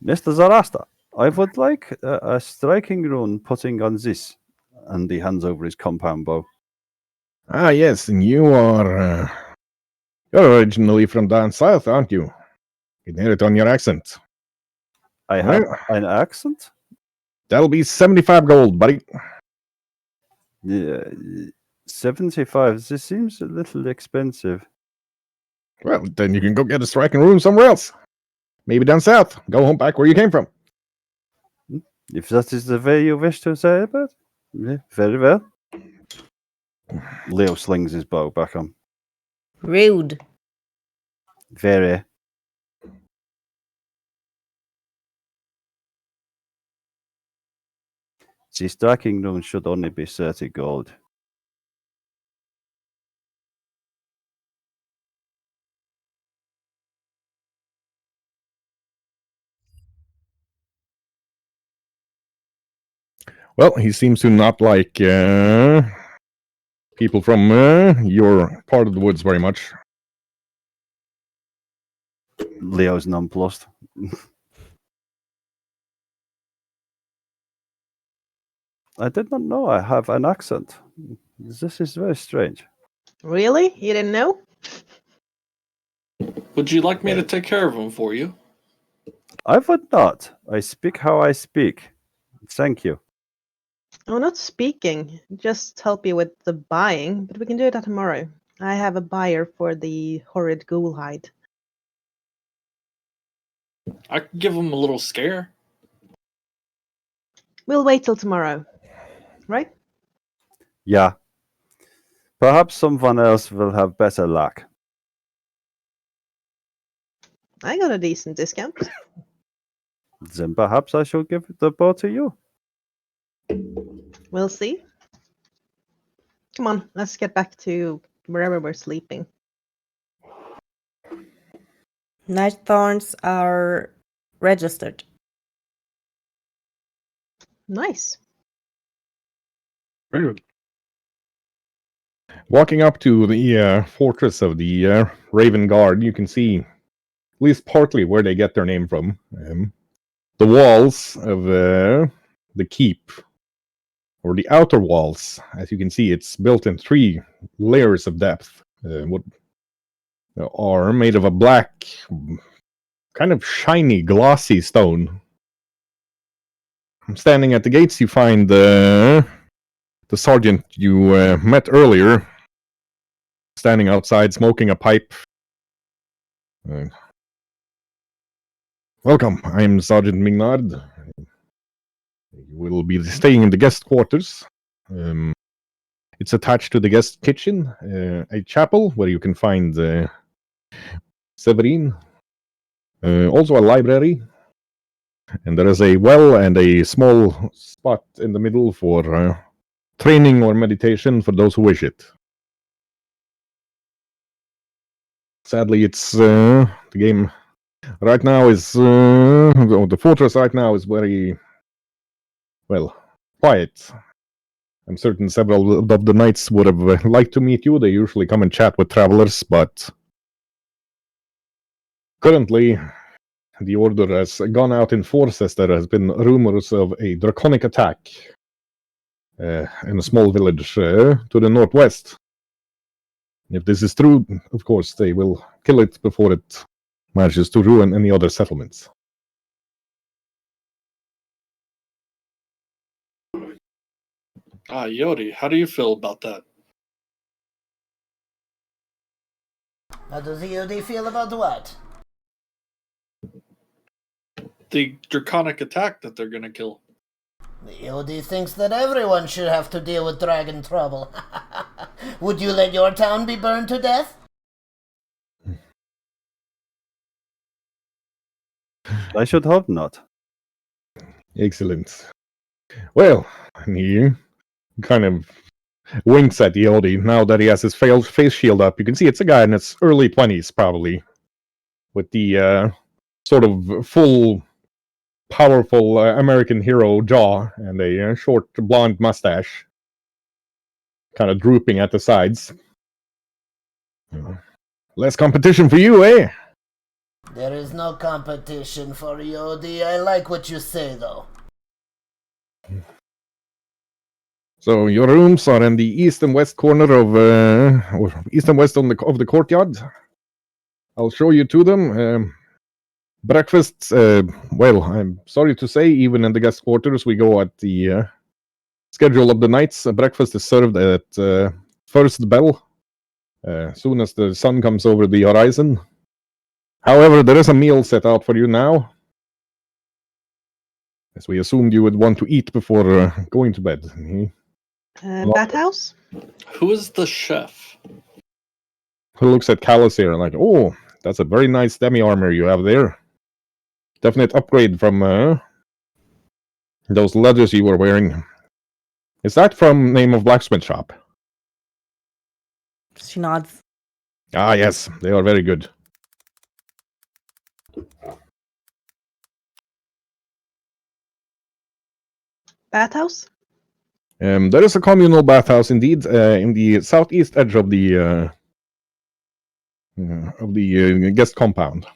Mr. Zaraster, I would like a striking rune putting on this. And he hands over his compound bow. Ah, yes, and you're originally from down south, aren't you? You can hear it on your accent. I have an accent? That'll be 75 gold, buddy. Yeah, 75. This seems a little expensive. Well, then you can go get a striking room somewhere else. Maybe down south. Go home back where you came from. If that is the way you wish to say it, yeah, very well. Leo slings his bow back on. Rude. Very. The striking rune should only be 30 gold. Well, he seems to not like people from your part of the woods very much. Leo's nonplussed. I did not know I have an accent. This is very strange. Really? You didn't know? Would you like me to take care of him for you? I would not. I speak how I speak. Thank you. Oh, not speaking. Just help you with the buying, but we can do that tomorrow. I have a buyer for the horrid ghoul hide. I could give him a little scare. We'll wait till tomorrow, right? Yeah. Perhaps someone else will have better luck. I got a decent discount. Then perhaps I shall give the bow to you. We'll see. Come on, let's get back to wherever we're sleeping. Night thorns are registered. Nice. Very good. Walking up to the fortress of the Raven Guard, you can see at least partly where they get their name from. The walls of the keep, or the outer walls, as you can see, it's built in 3 layers of depth. What are made of a black, kind of shiny, glossy stone. Standing at the gates, you find the sergeant you met earlier, standing outside, smoking a pipe. Welcome, I'm Sergeant Mignard. You will be staying in the guest quarters. It's attached to the guest kitchen, a chapel where you can find Severine, also a library, and there is a well and a small spot in the middle for training or meditation for those who wish it. Sadly, it's the game right now is the fortress right now is very quiet. I'm certain several of the knights would have liked to meet you. They usually come and chat with travelers, but currently the order has gone out in forces. There has been rumors of a draconic attack in a small village to the northwest. If this is true, of course, they will kill it before it manages to ruin any other settlements. Yodi, how do you feel about that? How does EOD feel about what? The draconic attack that they're gonna kill. The EOD thinks that everyone should have to deal with dragon trouble. Would you let your town be burned to death? I should hope not. Excellent. Well, he kind of winks at Yodi now that he has his face shield up. You can see it's a guy in his early 20s, probably, with the sort of full, powerful American hero jaw and a short blonde mustache, kind of drooping at the sides. Less competition for you, eh? There is no competition for EOD. I like what you say, though. So your rooms are in the east and west corner of, or east and west of the courtyard. I'll show you to them. Breakfast, well, I'm sorry to say, even in the guest quarters, we go at the schedule of the nights. Breakfast is served at first bell, soon as the sun comes over the horizon. However, there is a meal set out for you now, as we assumed you would want to eat before going to bed. Bathhouse? Who is the chef? Who looks at Callus here and like, oh, that's a very nice demi-armor you have there. Definite upgrade from those leathers you were wearing. Is that from name of blacksmith shop? She nods. Ah, yes, they are very good. Bathhouse? There is a communal bathhouse indeed in the southeast edge of the guest compound.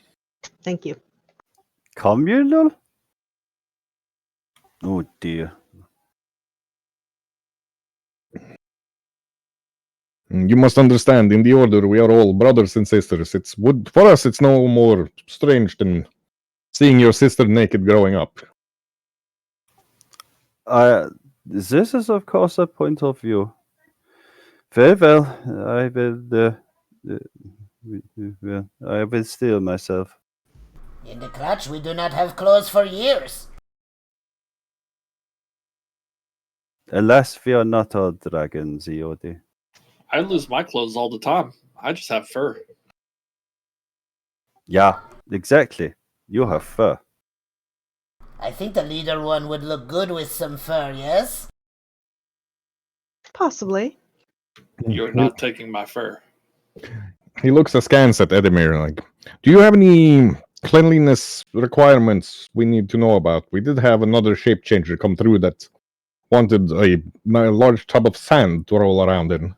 Thank you. Communal? Oh dear. You must understand, in the order, we are all brothers and sisters. For us, it's no more strange than seeing your sister naked growing up. This is, of course, a point of view. Very well. I will steal myself. In the clutch, we do not have clothes for years. Alas, we are not all dragons, Iodi. I lose my clothes all the time. I just have fur. Yeah, exactly. You have fur. I think the leader one would look good with some fur, yes? Possibly. You're not taking my fur. He looks askance at Edemir, like, do you have any cleanliness requirements we need to know about? We did have another shape changer come through that wanted a large tub of sand to roll around in.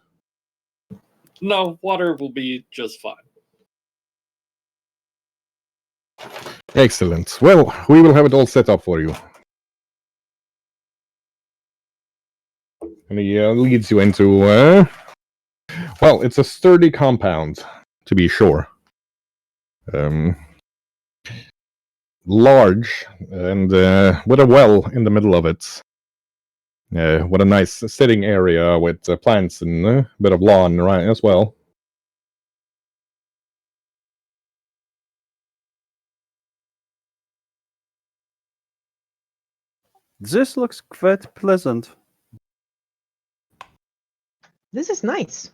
No, water will be just fine. Excellent. Well, we will have it all set up for you. And he leads you into, well, it's a sturdy compound, to be sure. Large, and with a well in the middle of it. With a nice sitting area with plants and a bit of lawn right as well. This looks quite pleasant. This is nice.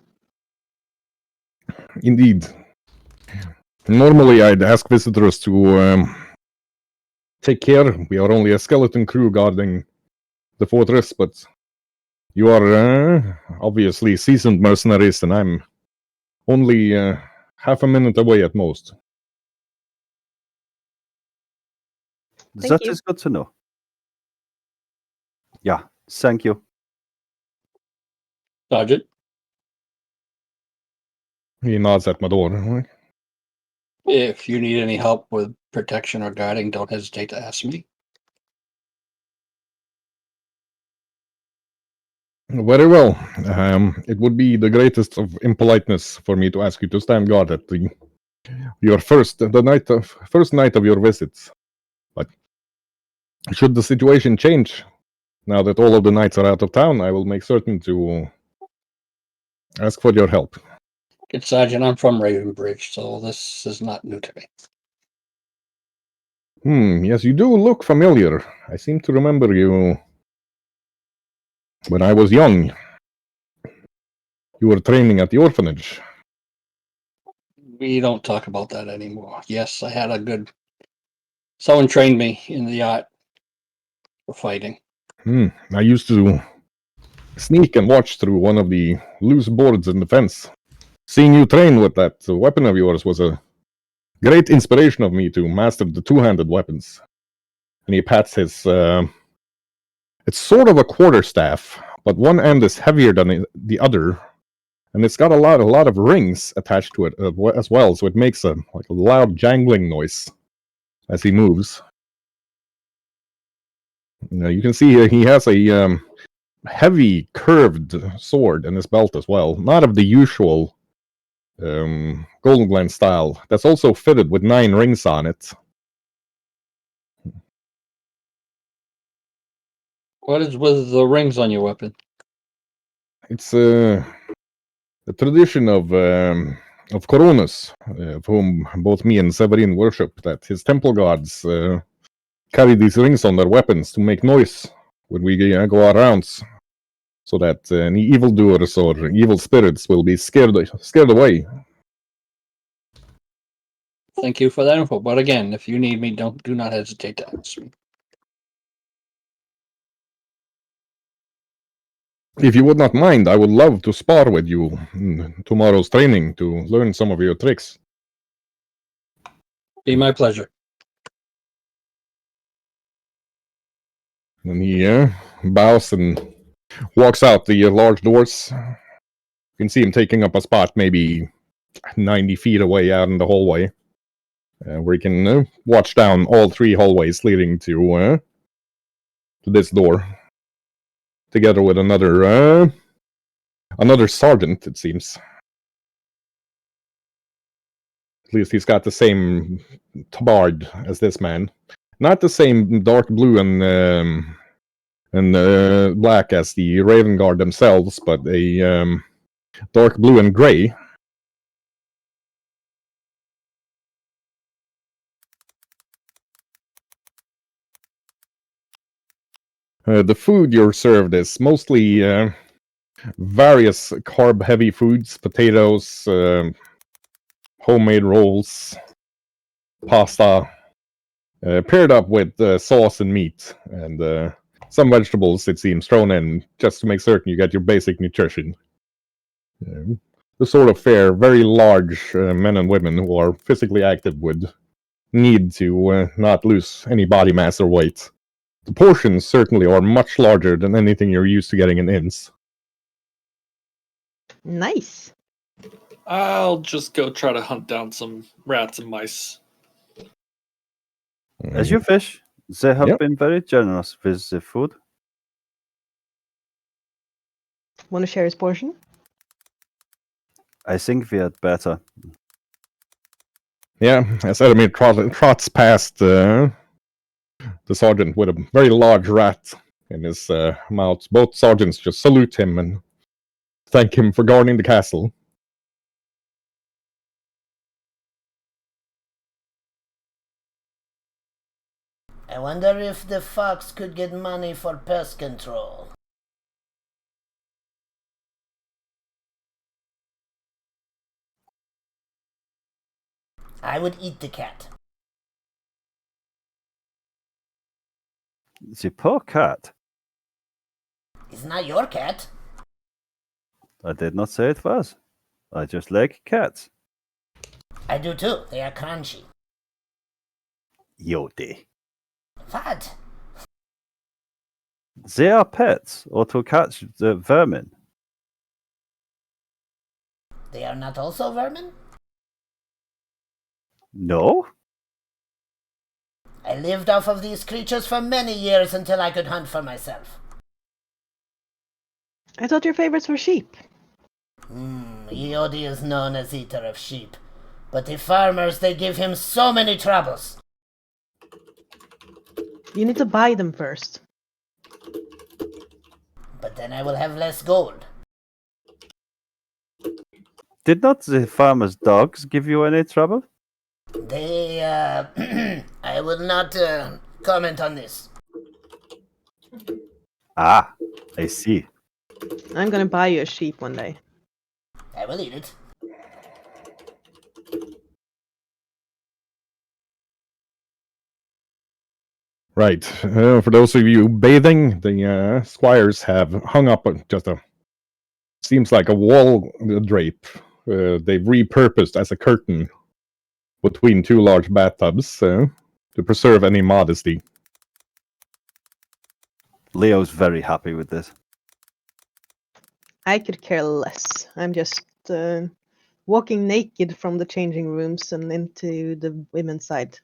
Indeed. Normally, I'd ask visitors to take care. We are only a skeleton crew guarding the fortress, but you are obviously seasoned mercenaries, and I'm only half a minute away at most. Thank That you. is good to know. Yeah, thank you. Sergeant, He nods at Mador. if you need any help with protection or guarding, don't hesitate to ask me. Very well. It would be the greatest of impoliteness for me to ask you to stand guard at your first night of your visits. But should the situation change, now that all of the knights are out of town, I will make certain to ask for your help. Good Sergeant, I'm from Ravenbridge, so this is not new to me. Yes, you do look familiar. I seem to remember you when I was young. You were training at the orphanage. We don't talk about that anymore. Yes, I had a good... Someone trained me in the art for fighting. I used to sneak and watch through one of the loose boards in the fence. Seeing you train with that weapon of yours was a great inspiration of me to master the two-handed weapons. And he pats his... it's sort of a quarterstaff, but one end is heavier than the other. And it's got a lot of rings attached to it as well, so it makes a loud jangling noise as he moves. You can see he has a heavy curved sword in his belt as well, not of the usual Golden Glen style. That's also fitted with 9 rings on it. What is with the rings on your weapon? It's the tradition of Coronis, of whom both me and Severin worship, that his temple gods carry these rings on their weapons to make noise when we go around, so that any evildoers or evil spirits will be scared away. Thank you for that info. But again, if you need me, do not hesitate to ask me. If you would not mind, I would love to spar with you in tomorrow's training to learn some of your tricks. Be my pleasure. And he bows and walks out the large doors. You can see him taking up a spot maybe 90 feet away out in the hallway, where he can watch down all 3 hallways leading to this door, together with another sergeant, it seems. At least he's got the same tabard as this man. Not the same dark blue and black as the Raven Guard themselves, but a dark blue and gray. The food you're served is mostly various carb-heavy foods, potatoes, homemade rolls, pasta, paired up with sauce and meat, and some vegetables, it seems, thrown in just to make certain you get your basic nutrition. The sort of fare very large men and women who are physically active would need to not lose any body mass or weight. The portions certainly are much larger than anything you're used to getting in inns. Nice. I'll just go try to hunt down some rats and mice. As you fish, they have Yep. been very generous with the food. Want to share his portion? I think we had better. Yeah, as Edamir trots past the sergeant with a very large rat in his mouth, both sergeants just salute him and thank him for guarding the castle. I wonder if the fox could get money for pest control. I would eat the cat. The poor cat. It's not your cat. I did not say it was. I just like cats. I do too. They are crunchy. Yodi. What? They are pets, or to catch the vermin. They are not also vermin? No? I lived off of these creatures for many years until I could hunt for myself. I thought your favorites were sheep. Yodi is known as eater of sheep. But the farmers, they give him so many troubles. You need to buy them first. But then I will have less gold. Did not the farmer's dogs give you any trouble? They, I will not comment on this. Ah, I see. I'm gonna buy you a sheep one day. I will eat it. Right. For those of you bathing, the squires have hung up just seems like a wall drape. They've repurposed as a curtain between 2 large bathtubs to preserve any modesty. Leo's very happy with this. I could care less. I'm just walking naked from the changing rooms and into the women's side.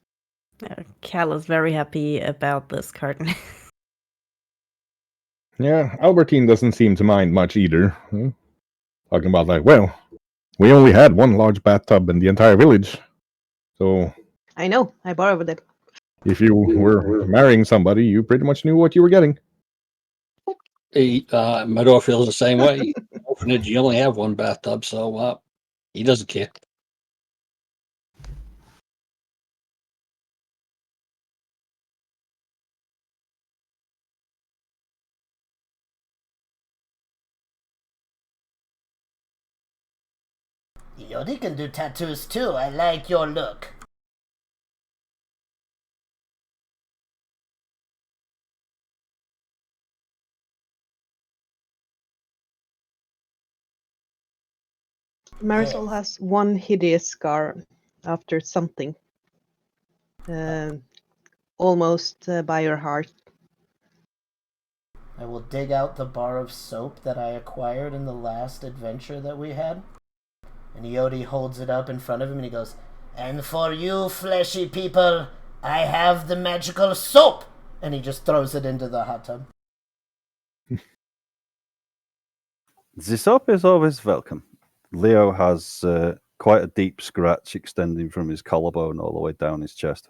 Cal is very happy about this curtain. Yeah, Albertine doesn't seem to mind much either. Talking about like, well, we only had 1 large bathtub in the entire village. So I know, I borrowed it. if you were marrying somebody, you pretty much knew what you were getting. Medor feels the same way. Orphanage, you only have 1 bathtub, so he doesn't care. Yodi can do tattoos too. I like your look. Marisol has one hideous scar after something. Almost by her heart. I will dig out the bar of soap that I acquired in the last adventure that we had. And Yodi holds it up in front of him and he goes, "And for you fleshy people, I have the magical soap!" And he just throws it into the hot tub. The soap is always welcome. Leo has quite a deep scratch extending from his collarbone all the way down his chest.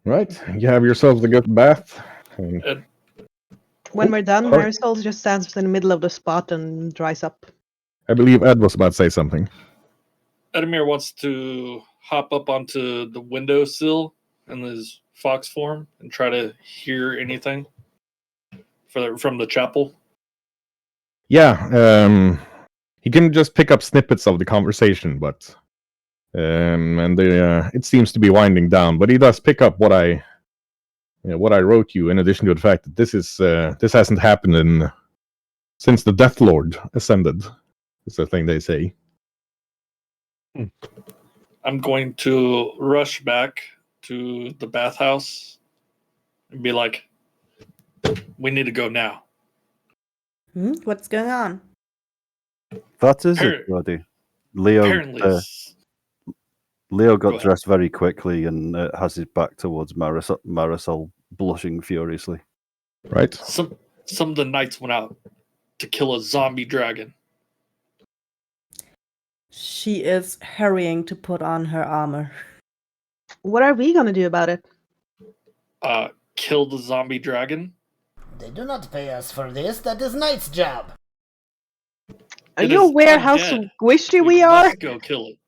Right, you have yourselves a good bath. And When we're done, sorry. Marisol just stands in the middle of the spot and dries up. I believe Ed was about to say something. Edamir wants to hop up onto the windowsill in his fox form and try to hear anything from the chapel. Yeah, he can just pick up snippets of the conversation, but and it seems to be winding down. But he does pick up what I wrote you. In addition to the fact that this hasn't happened since the Death Lord ascended. It's a thing they say. I'm going to rush back to the bathhouse and be like, "We need to go now." What's going on? That is it, buddy. Leo got dressed very quickly and has his back towards Marisol, blushing furiously. Right. Some of the knights went out to kill a zombie dragon. She is hurrying to put on her armor. What are we gonna do about it? Kill the zombie dragon? They do not pay us for this. That is Knight's job. Are you aware how squishy we are? Must go kill it.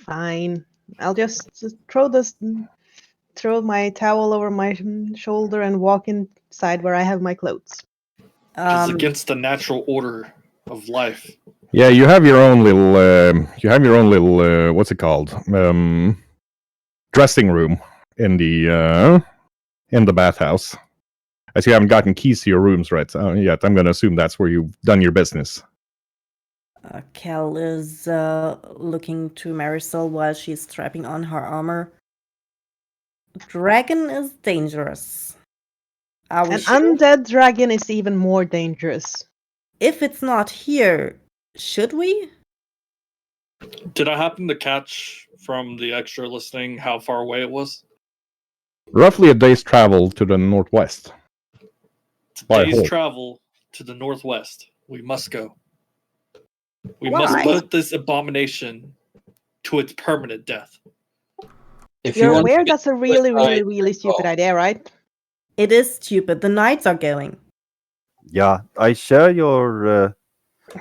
Fine. I'll just throw my towel over my shoulder and walk inside where I have my clothes. It's against the natural order of life. Yeah, you have your own little. What's it called? Dressing room in the bathhouse. As you haven't gotten keys to your rooms yet, I'm going to assume that's where you've done your business. Kel is looking to Marisol while she's strapping on her armor. Dragon is dangerous. Are we An sure? undead dragon is even more dangerous. If it's not here, should we? Did I happen to catch from the extra listening how far away it was? Roughly a day's travel to the northwest. Day's travel to the northwest. We must go. We must put this abomination to its permanent death. You're aware that's a really stupid idea, right? It is stupid. The knights are going. Yeah, I share your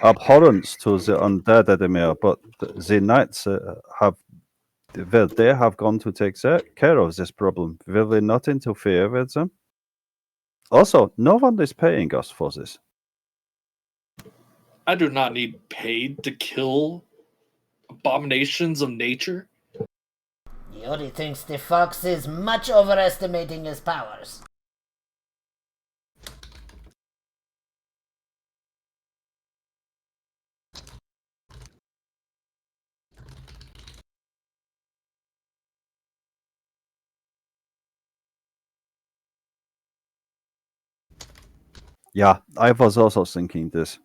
abhorrence to the undead, Edamir, but the knights they have gone to take care of this problem. Will they not interfere with them? Also, no one is paying us for this. I do not need paid to kill abominations of nature. Yodi thinks the fox is much overestimating his powers. Yeah, I was also thinking this.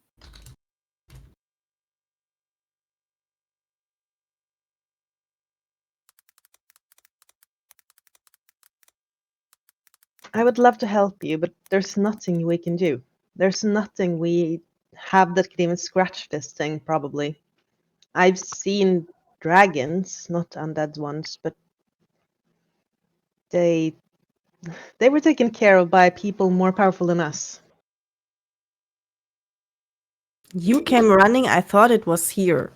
I would love to help you, but there's nothing we can do. There's nothing we have that can even scratch this thing, probably. I've seen dragons, not undead ones, but they were taken care of by people more powerful than us. You came running. I thought it was here.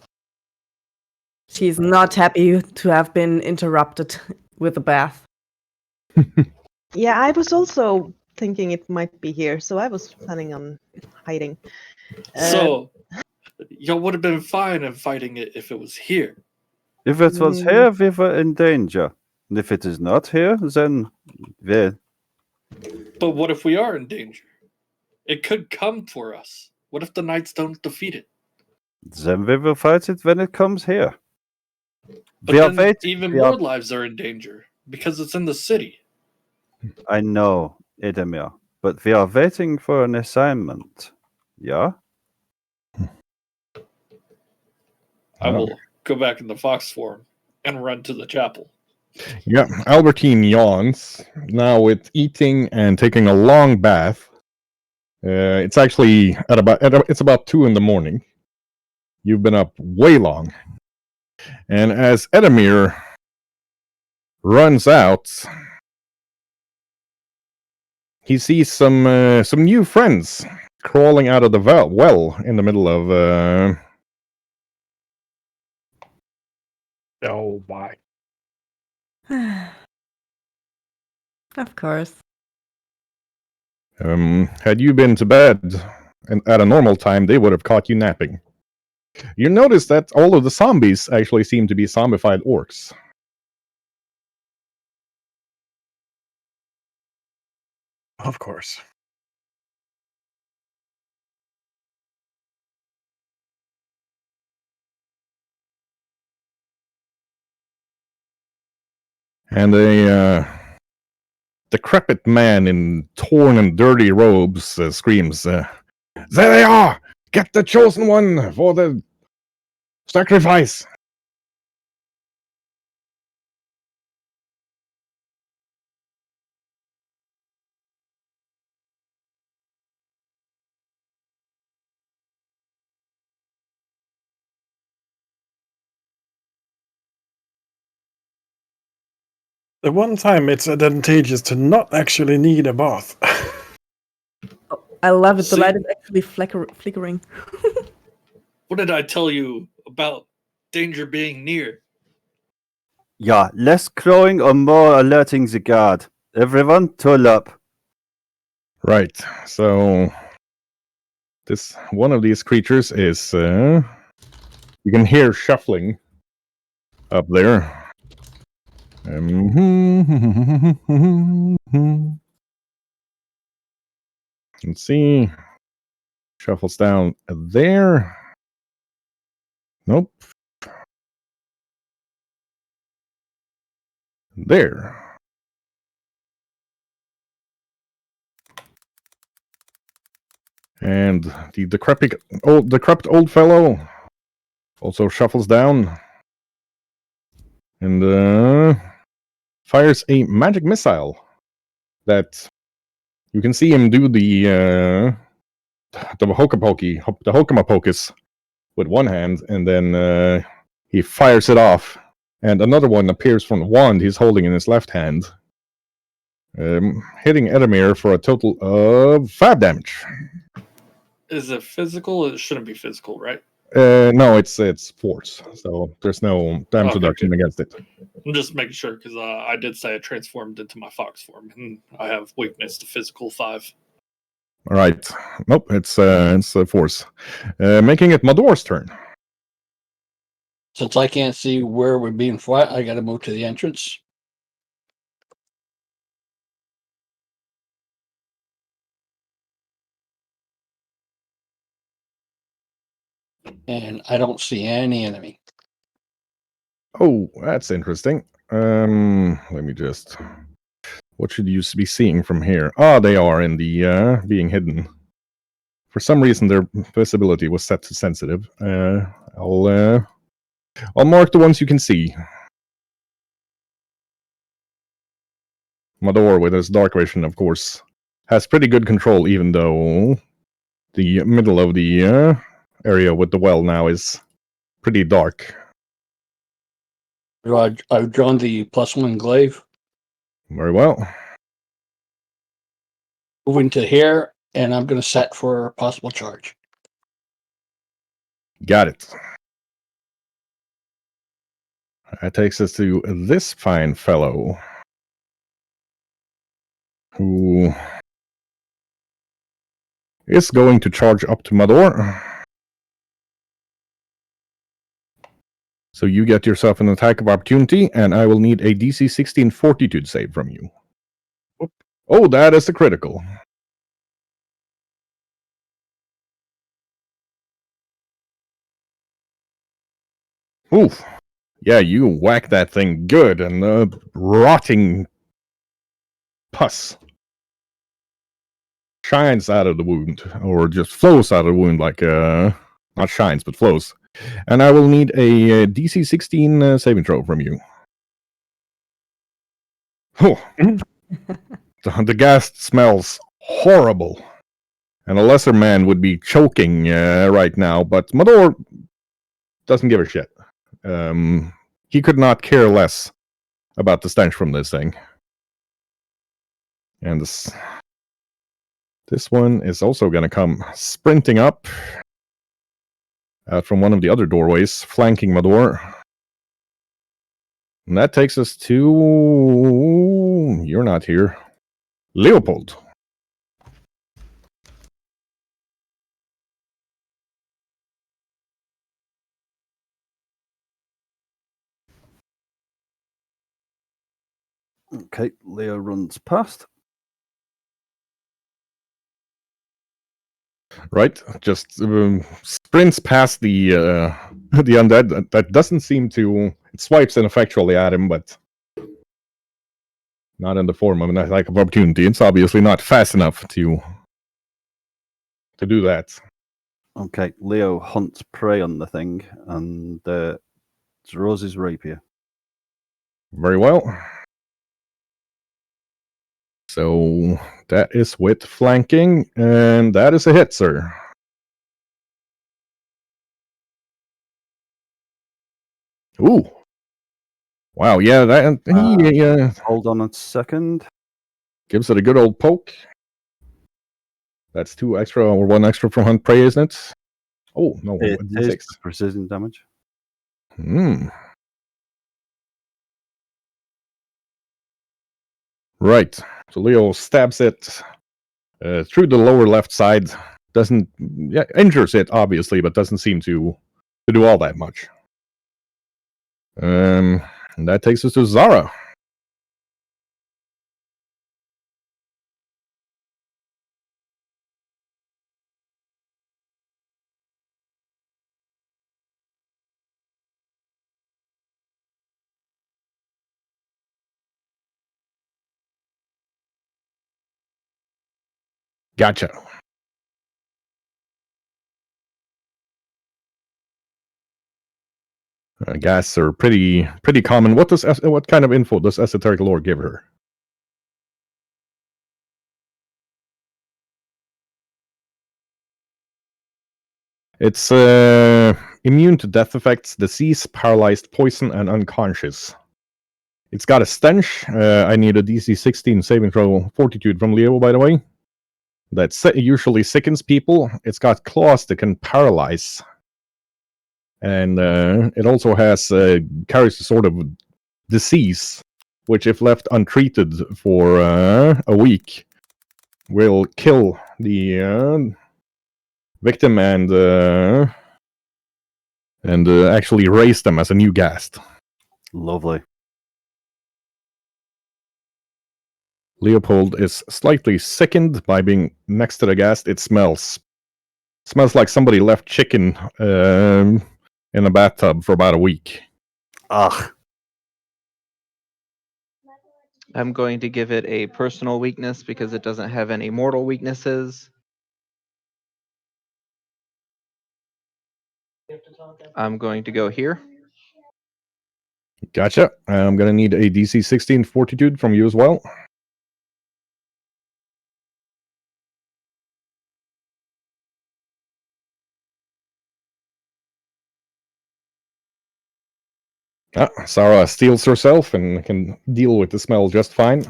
She's not happy to have been interrupted with a bath. Yeah, I was also thinking it might be here, so I was planning on hiding. So, y'all would have been fine in fighting it if it was here. If it was here, we were in danger. And if it is not here, then well, But what if we are in danger? It could come for us. What if the knights don't defeat it? then we will fight it when it comes here. But We are then waiting. even we more are- lives are in danger because it's in the city. I know, Edemir, but we are waiting for an assignment. Yeah? I will go back in the fox form and run to the chapel. Yeah, Albertine yawns now with eating and taking a long bath. It's actually it's about 2 a.m. You've been up way long, and as Edemir runs out, he sees some new friends crawling out of the well in the middle of. Oh my. Of course. Had you been to bed and at a normal time, they would have caught you napping. You notice that all of the zombies actually seem to be zombified orcs. Of course. And a decrepit man in torn and dirty robes screams, "There they are! Get the chosen one for the sacrifice!" The one time it's advantageous to not actually need a bath. I love it. The See? light is actually flickering. What did I tell you about danger being near? Yeah, less crowing or more alerting the guard. Everyone, tool up. Right, so this one of these creatures is you can hear shuffling up there. Let's see. Shuffles down there. Nope. There. And the decrepit old fellow also shuffles down and fires a magic missile that you can see him do the hokamapokus with one hand, and then he fires it off, and another one appears from the wand he's holding in his left hand, hitting Edemir for a total of 5 damage. Is it physical? It shouldn't be physical, right? No, it's force, so there's no damage Okay, reduction good. against it. I'm just making sure because I did say I transformed into my fox form, and I have weakness to physical 5. All right. Nope, it's a force. Making it Mador's turn. Since I can't see where we're being flat, I got to move to the entrance. And I don't see any enemy. Oh, that's interesting. Let me just. What should you be seeing from here? Ah, they are in the being hidden. For some reason, their visibility was set to sensitive. I'll mark the ones you can see. Mador, with his dark vision, of course, has pretty good control, even though the middle of the area with the well now is pretty dark. I've drawn the +1 glaive. Very well. Moving to here, and I'm going to set for a possible charge. Got it. That takes us to this fine fellow, who is going to charge up to Mador. So you get yourself an attack of opportunity, and I will need a DC 16 Fortitude save from you. Oh, that is a critical. Oof. Yeah, you whack that thing good, and the rotting pus shines out of the wound, or just flows out of the wound, like, not shines, but flows. And I will need a DC 16 saving throw from you. Oh. The gas smells horrible. And a lesser man would be choking right now, but Mador doesn't give a shit. He could not care less about the stench from this thing. And this one is also going to come sprinting up out from one of the other doorways, flanking Mador. And that takes us to... You're not here. Leopold. Okay, Leo runs past. Right, just sprints past the undead. That doesn't seem to. It swipes ineffectually at him, but not in the form of an attack of opportunity. It's obviously not fast enough to do that. Okay, Leo hunts prey on the thing and throws his rapier. Very well. So that is with flanking, and that is a hit, sir. Ooh. Wow, yeah, that he Hold on a second. gives it a good old poke. That's 2 extra or 1 extra from hunt prey, isn't it? Oh, no, It is 6. precision damage. Right. So Leo stabs it through the lower left side. Doesn't injures it obviously, but doesn't seem to do all that much. And that takes us to Zara. Gotcha. Gas are pretty common. What kind of info does Esoteric Lore give her? It's immune to death effects, disease, paralyzed, poison, and unconscious. It's got a stench. I need a DC 16 saving throw fortitude from Leo, by the way. That usually sickens people. It's got claws that can paralyze. And it also has carries a sort of disease, which if left untreated for a week, will kill the victim and actually raise them as a new ghast. Lovely. Leopold is slightly sickened by being next to the ghast. It smells like somebody left chicken in a bathtub for about a week. Ugh. I'm going to give it a personal weakness because it doesn't have any mortal weaknesses. I'm going to go here. Gotcha. I'm going to need a DC 16 fortitude from you as well. Sarah steals herself and can deal with the smell just fine.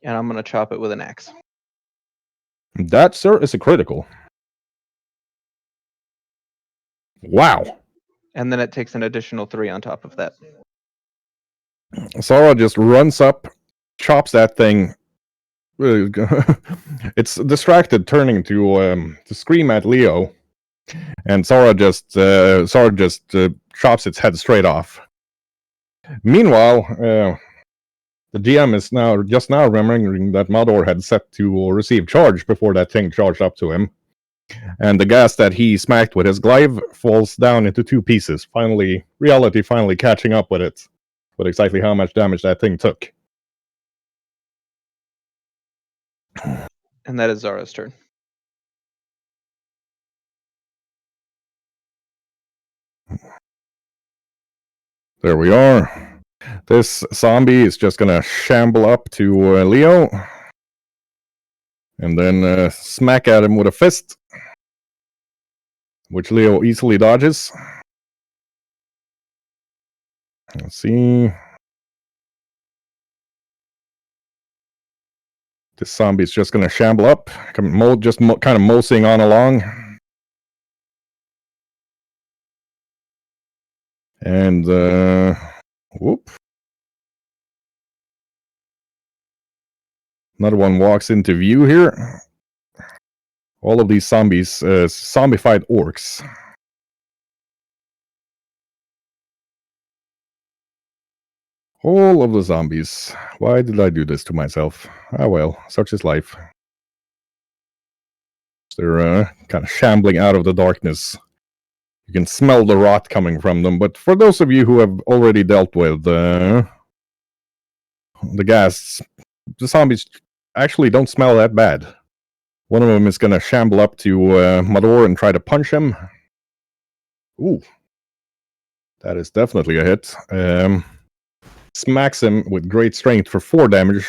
And I'm going to chop it with an axe. That, sir, is a critical. Wow. And then it takes an additional 3 on top of that. Sarah just runs up, chops that thing it's distracted, turning to scream at Leo, and Sora just chops its head straight off. Meanwhile, the GM is just now remembering that Mador had set to receive charge before that thing charged up to him, and the gas that he smacked with his glaive falls down into two pieces. Reality finally catching up with it, with exactly how much damage that thing took. And that is Zara's turn. There we are. This zombie is just gonna shamble up to Leo, and then smack at him with a fist, which Leo easily dodges. Let's see. This zombie's just gonna shamble up, kind of moseying on along. And whoop. Another one walks into view here. All of these zombies, zombified orcs. All of the zombies. Why did I do this to myself? Ah well, such is life. They're kind of shambling out of the darkness. You can smell the rot coming from them, but for those of you who have already dealt with the gas, the zombies actually don't smell that bad. One of them is going to shamble up to Mador and try to punch him. Ooh. That is definitely a hit. Smacks him with great strength for 4 damage.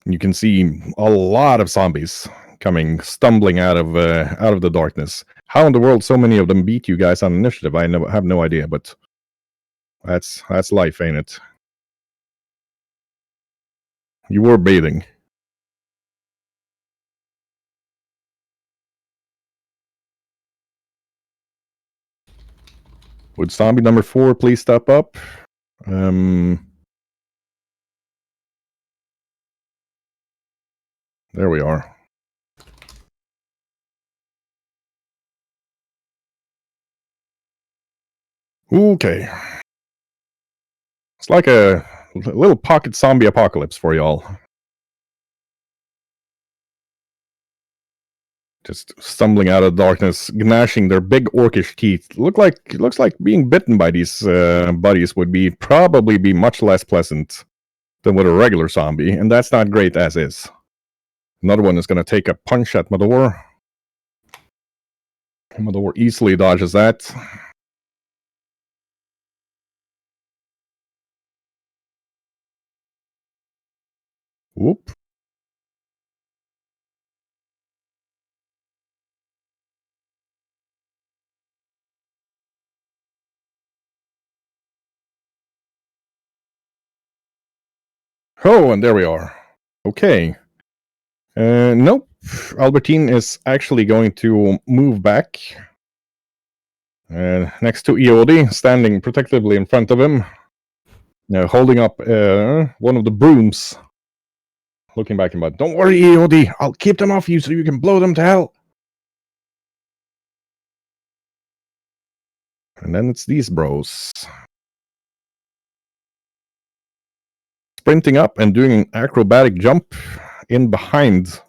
You can see a lot of zombies coming stumbling out of the darkness. How in the world so many of them beat you guys on initiative? I have no idea, but that's life, ain't it? You were bathing. Would zombie number 4 please step up? There we are. Okay. It's like a little pocket zombie apocalypse for y'all. Just stumbling out of darkness, gnashing their big orcish teeth. Looks like being bitten by these buddies would probably be much less pleasant than with a regular zombie, and that's not great as is. Another one is going to take a punch at Mador. Mador easily dodges that. Whoop. Oh, and there we are. Okay. Nope. Albertine is actually going to move back. Next to Eodi, standing protectively in front of him. Holding up one of the brooms. Looking back about, don't worry, Eodi. I'll keep them off you so you can blow them to hell. And then it's these bros. Sprinting up and doing an acrobatic jump in behind.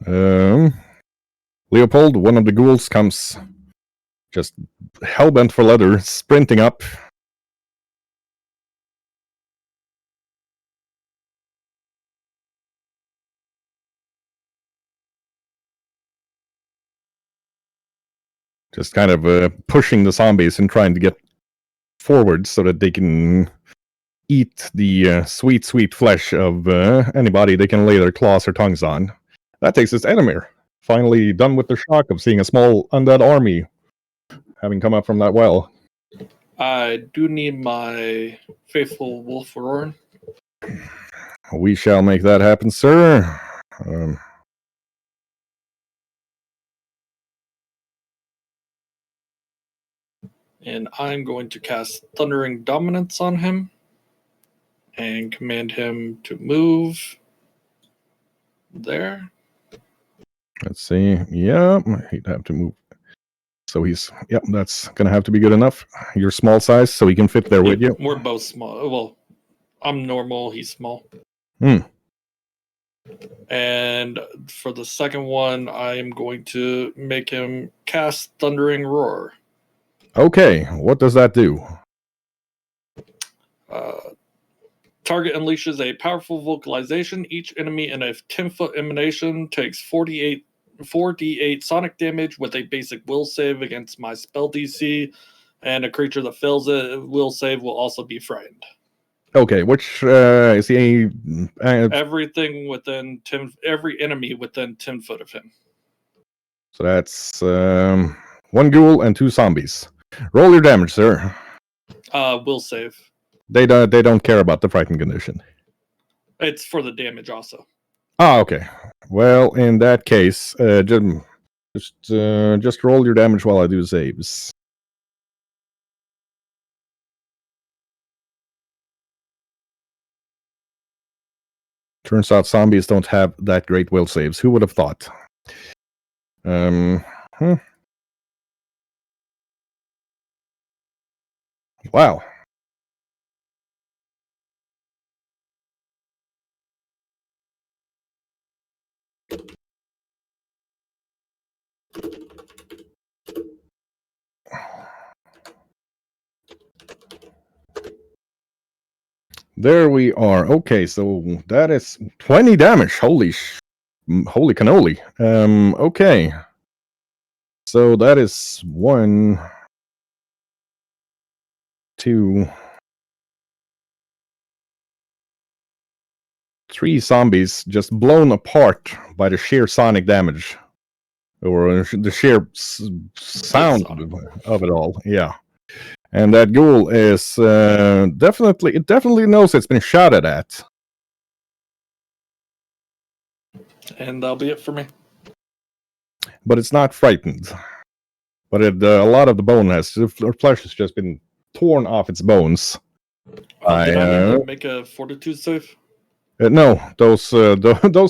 Leopold, one of the ghouls, comes just hellbent for leather, sprinting up. Just kind of pushing the zombies and trying to get forward so that they can eat the sweet, sweet flesh of anybody they can lay their claws or tongues on. That takes us to Edamir. Finally done with the shock of seeing a small undead army having come up from that well. I do need my faithful wolf roar. We shall make that happen, sir. And I'm going to cast Thundering Dominance on him and command him to move there. Let's see. Yeah, he'd have to move. So that's going to have to be good enough. You're small size, so he can fit there with you. We're both small. Well, I'm normal, he's small. And for the second one, I am going to make him cast Thundering Roar. Okay, what does that do? Target unleashes a powerful vocalization. Each enemy in a 10-foot emanation takes 4d8 sonic damage with a basic will save against my spell DC, and a creature that fails it will save will also be frightened. Okay, which is he? Everything within 10, every enemy within 10 foot of him. So that's 1 ghoul and 2 zombies. Roll your damage, sir. Will save. They don't care about the frightened condition. It's for the damage also. Ah, okay. Well, in that case, just roll your damage while I do saves. Turns out zombies don't have that great will saves. Who would have thought? Wow. There we are. Okay, so that is 20 damage. Holy cannoli. Okay. So that is 1, 2, 3 zombies just blown apart by the sheer sonic damage. Or the sheer sound of it all. Yeah. And that ghoul is definitely knows it's been shouted at. And that'll be it for me. But it's not frightened. But a lot of the flesh has just been torn off its bones. Did I need to make a fortitude save? No, those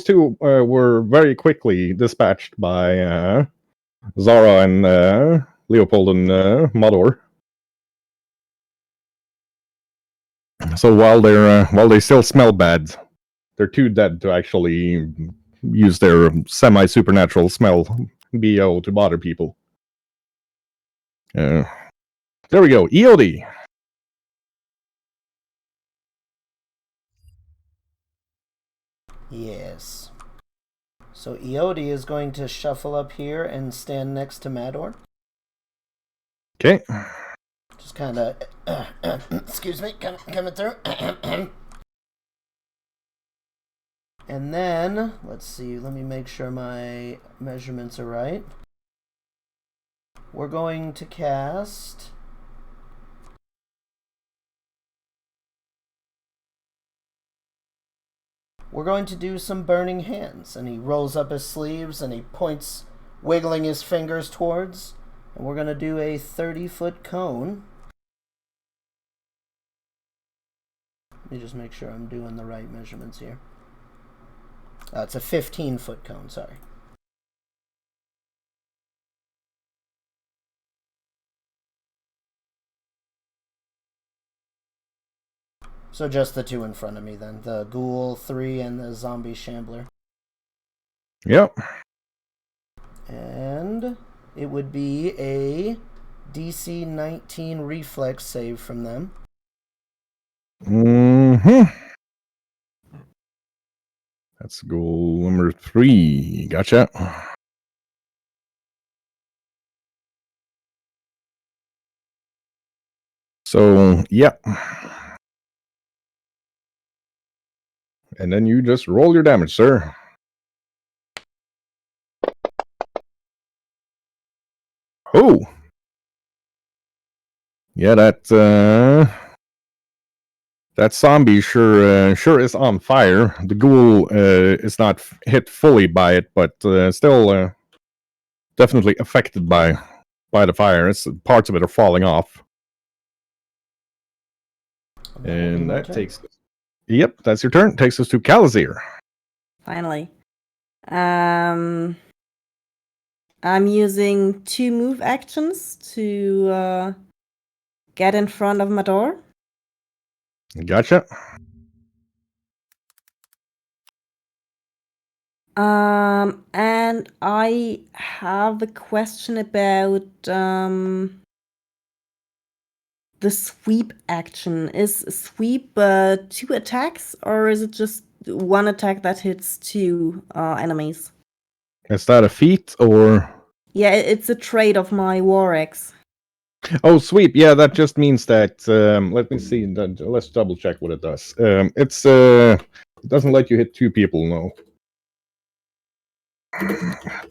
two were very quickly dispatched by Zara and Leopold and Mador. So while they still smell bad, they're too dead to actually use their semi-supernatural smell BO to bother people. There we go. EOD. Yes. So EOD is going to shuffle up here and stand next to Mador. Okay. Just kind of, excuse me, coming through. And then, let's see, let me make sure my measurements are right. We're going to cast... We're going to do some burning hands. And he rolls up his sleeves and he points, wiggling his fingers towards. And we're going to do a 30-foot cone. Let me just make sure I'm doing the right measurements here. It's a 15-foot cone, sorry. So just the two in front of me then. The Ghoul 3 and the Zombie Shambler. Yep. And it would be a DC 19 reflex save from them. That's goal number 3. Gotcha. So, yeah. And then you just roll your damage, sir. Oh! Yeah, that zombie sure is on fire. The ghoul is not hit fully by it, but still definitely affected by by the fire. Parts of it are falling off. And that takes... Yep, that's your turn. Takes us to Kalazir. Finally. I'm using 2 move actions to get in front of my door. Gotcha. And I have a question about the sweep action. Is sweep 2 attacks, or is it just 1 attack that hits 2 enemies? Is that a feat or... Yeah, it's a trait of my War Axe. Oh, sweep. Yeah, that just means that... let me see. Let's double check what it does. It doesn't let you hit 2 people, no.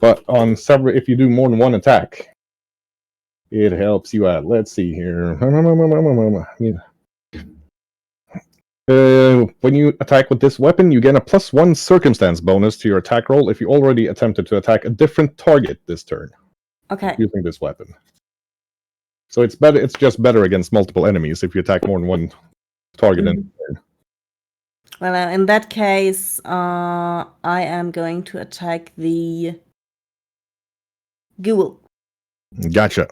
But on several, if you do more than 1 attack, it helps you out. Let's see here. When you attack with this weapon, you get a +1 circumstance bonus to your attack roll if you already attempted to attack a different target this turn. Okay. Using this weapon. So it's better. It's just better against multiple enemies if you attack more than 1 target in turn. Well, in that case, I am going to attack the ghoul. Gotcha.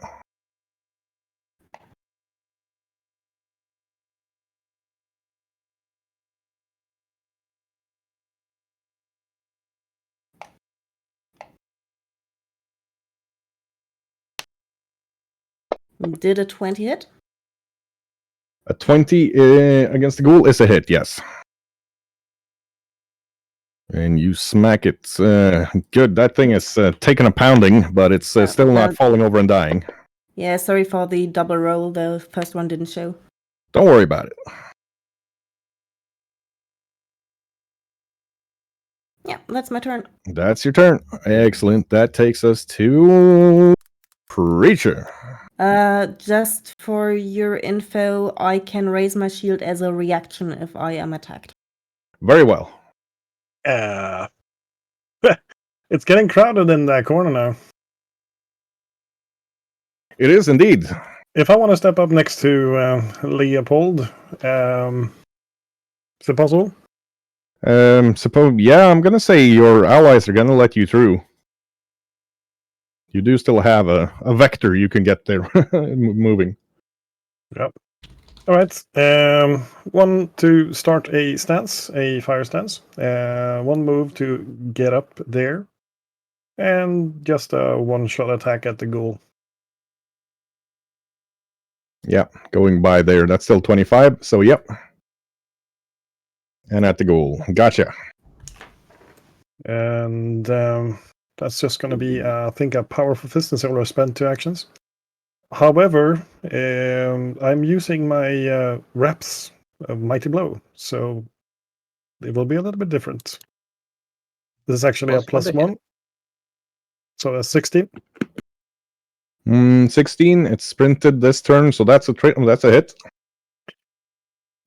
Did a 20 hit? A 20 against the ghoul is a hit, yes. And you smack it. Good. That thing is taking a pounding, but it's still not falling over and dying. Yeah, sorry for the double roll. The first one didn't show. Don't worry about it. Yeah, that's my turn. That's your turn. Excellent. That takes us to Preacher. Just for your info, I can raise my shield as a reaction if I am attacked. Very well. It's getting crowded in that corner now. It is indeed. If I want to step up next to Leopold, is it possible? Yeah, I'm gonna say your allies are gonna let you through. You do still have a vector you can get there moving. Yep. All right. 1 to start a stance, a fire stance. 1 move to get up there, and just a 1-shot attack at the ghoul. Yeah, going by there. That's still 25. So yep. And at the ghoul. Gotcha. And that's just going to be, I think, a powerful fist since I already spent 2 actions. However, I'm using my reps of Mighty Blow, so it will be a little bit different. This is actually a +1. So a 16. 16. It's sprinted this turn, so that's a hit.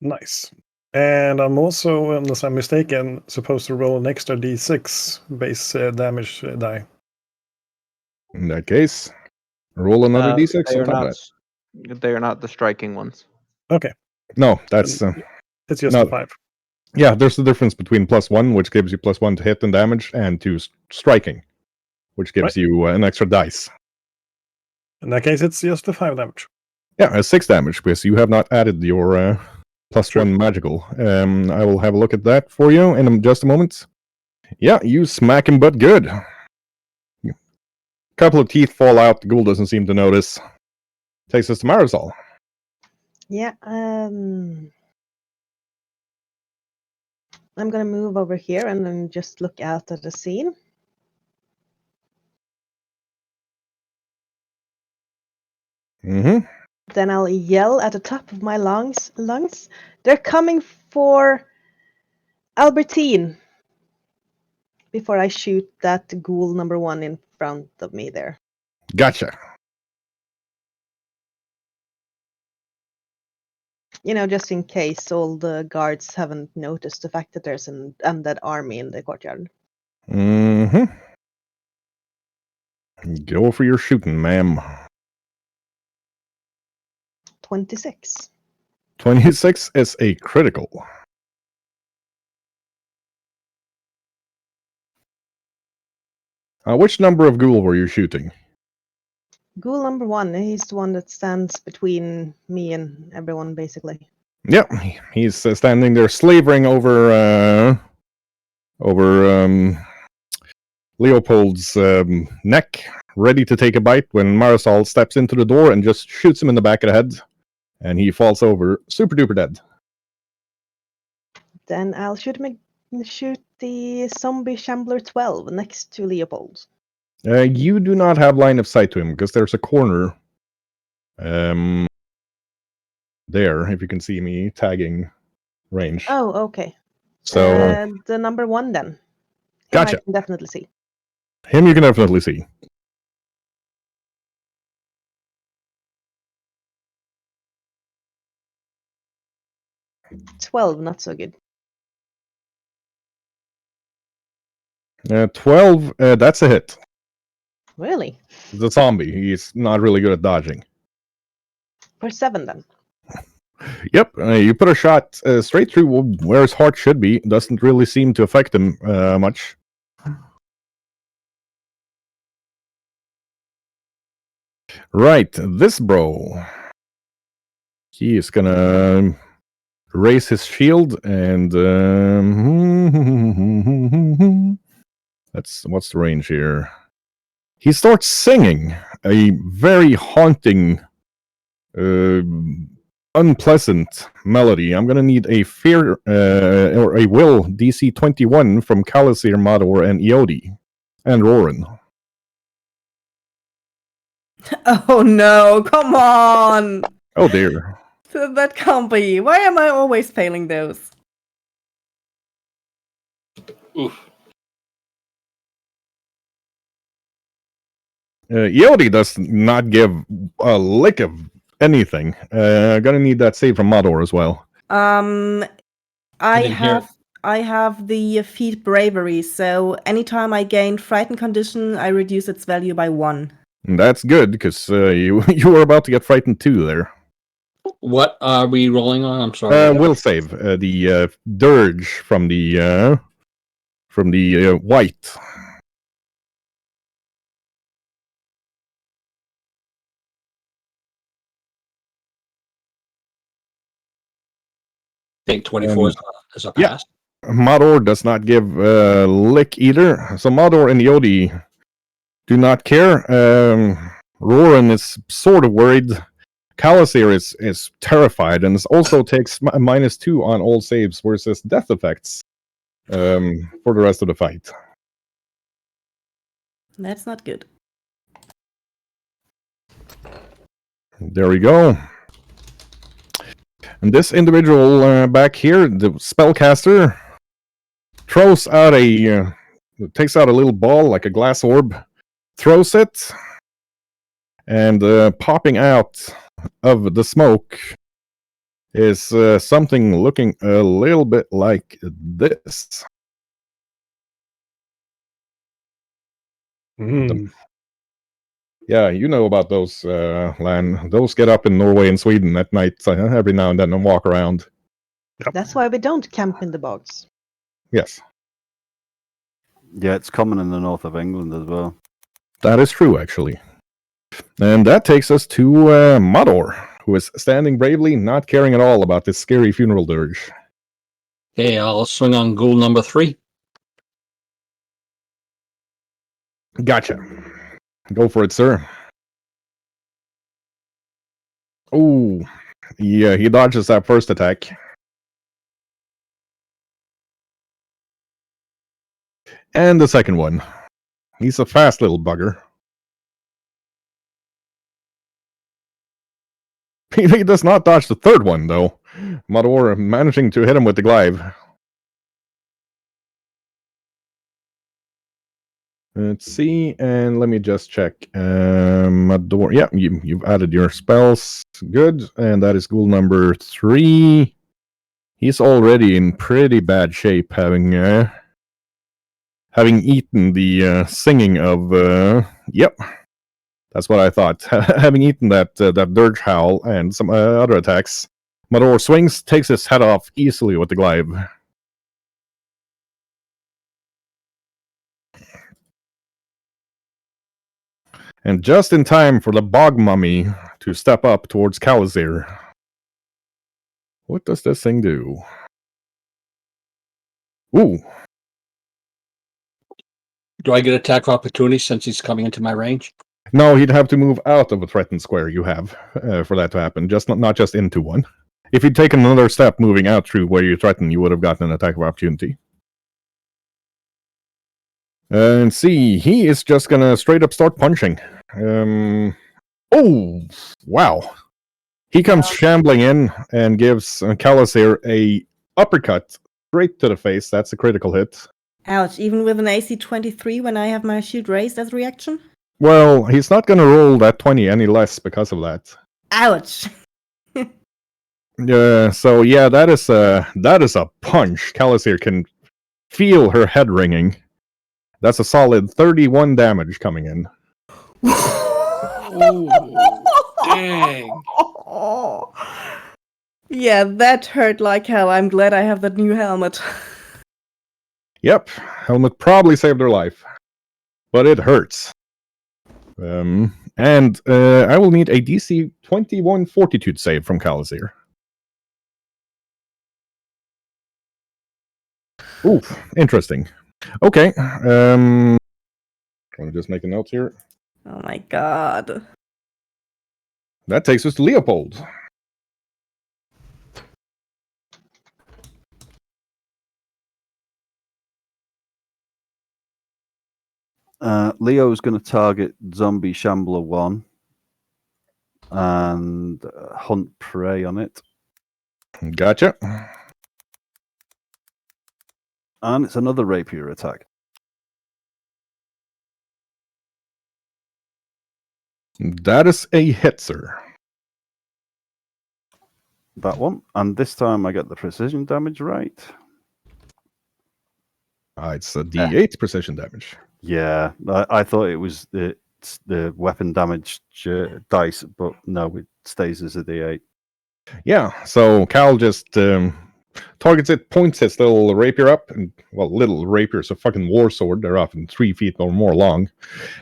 Nice. And I'm also, unless I'm mistaken, supposed to roll an extra d6 base damage die. In that case, roll another d6 They on are top of not. that. They are not the striking ones. Okay. No, that's it's just no. a 5. Yeah, there's the difference between +1, which gives you +1 to hit and damage, and to striking, which gives you an extra dice. In that case, it's just a 5 damage. Yeah, 6 damage, because you have not added your +1 magical. I will have a look at that for you in just a moment. Yeah, you smack him, but good. Couple of teeth fall out. The ghoul doesn't seem to notice. Takes us to Marisol. Yeah, I'm gonna move over here and then just look out at the scene. Mm-hmm. Then I'll yell at the top of my lungs. They're coming for Albertine. Before I shoot that ghoul number 1 in front of me there. Gotcha. You know, just in case all the guards haven't noticed the fact that there's an undead army in the courtyard. Mm-hmm. Go for your shooting, ma'am. 26. 26 is a critical. Which number of ghoul were you shooting? Ghoul number 1, he's the one that stands between me and everyone, basically. Yep, he's standing there slavering over Leopold's neck, ready to take a bite when Marisol steps into the door and just shoots him in the back of the head, and he falls over, super duper dead. Then I'll shoot the zombie shambler 12 next to Leopold. You do not have line of sight to him because there's a corner there, if you can see me tagging range. Oh, okay. So the number 1 then. Him Gotcha. I can definitely see. Him you can definitely see. $12, not so good. 12, that's a hit. Really? The zombie, he's not really good at dodging. For 7 then. Yep, you put a shot straight through where his heart should be. Doesn't really seem to affect him much. Right, this bro. He is gonna raise his shield and what's the range here? He starts singing a very haunting, unpleasant melody. I'm gonna need a fear or a will DC 21 from Kalasir, Mador, and Iodi, and Roran. Oh no, come on! Oh dear. That can't be. Why am I always failing those? Oof. Iodi does not give a lick of anything. Gonna need that save from Mador as well. I didn't hear have the feat bravery, so anytime I gain frightened condition, I reduce its value by 1. And that's good because you were about to get frightened too there. What are we rolling on? I'm sorry. Will save the dirge from the white. I think 24 is a yeah. pass. Mador does not give a lick either. So Mador and Iodi do not care. Roran is sort of worried. Kalasir is terrified and also takes -2 on all saves versus death effects for the rest of the fight. That's not good. There we go. And this individual back here, the spellcaster, throws out takes out a little ball like a glass orb, throws it, and popping out of the smoke is something looking a little bit like this. Yeah, you know about those, Lan. Those get up in Norway and Sweden at night every now and then and walk around. Yep. That's why we don't camp in the bogs. Yes, Yeah, it's common in the north of England as well. that is true, actually. And that takes us to Mador, who is standing bravely, not caring at all about this scary funeral dirge. Okay, I'll swing on ghoul number 3. Gotcha. Go for it, sir. Oh, yeah, he dodges that first attack. And the second one. He's a fast little bugger. He does not dodge the third one, though. Mador managing to hit him with the glaive. Let's see, and let me just check. Mador, yeah, you've added your spells. Good, and that is ghoul number 3. He's already in pretty bad shape, having eaten the singing of. Yep, That's what I thought. Having eaten that dirge howl and some other attacks, Mador swings, takes his head off easily with the glaive. And just in time for the bog mummy to step up towards Kalasir. What does this thing do? Ooh. Do I get attack opportunity since he's coming into my range? No, he'd have to move out of a threatened square you have for that to happen, just not just into one. If you'd taken another step moving out through where you threaten, you would have gotten an attack of opportunity. And see, he is just gonna straight up start punching. Oh, wow. He comes shambling in and gives Kalasir a uppercut straight to the face. That's a critical hit. Ouch, even with an AC 23 when I have my shield raised as a reaction? Well, he's not gonna roll that 20 any less because of that. Ouch. So yeah, that is a punch. Kalasir can feel her head ringing. That's a solid 31 damage coming in. Ooh, dang. Yeah, that hurt like hell. I'm glad I have that new helmet. Yep, helmet probably saved her life, but it hurts. And I will need a DC 21 Fortitude save from Kalasir. Ooh, interesting. Okay, let me just make a note here. Oh my god. That takes us to Leopold. Leo's going to target Zombie Shambler 1 and hunt prey on it. Gotcha. And it's another rapier attack. That is a hit, sir. That one. And this time I get the precision damage right. It's a D8 precision damage. Yeah, I thought it was the weapon damage dice, but no, it stays as a D8. Yeah, so Cal just targets it, points his little rapier up, and little rapiers, a fucking war sword. They're often 3 feet or more long,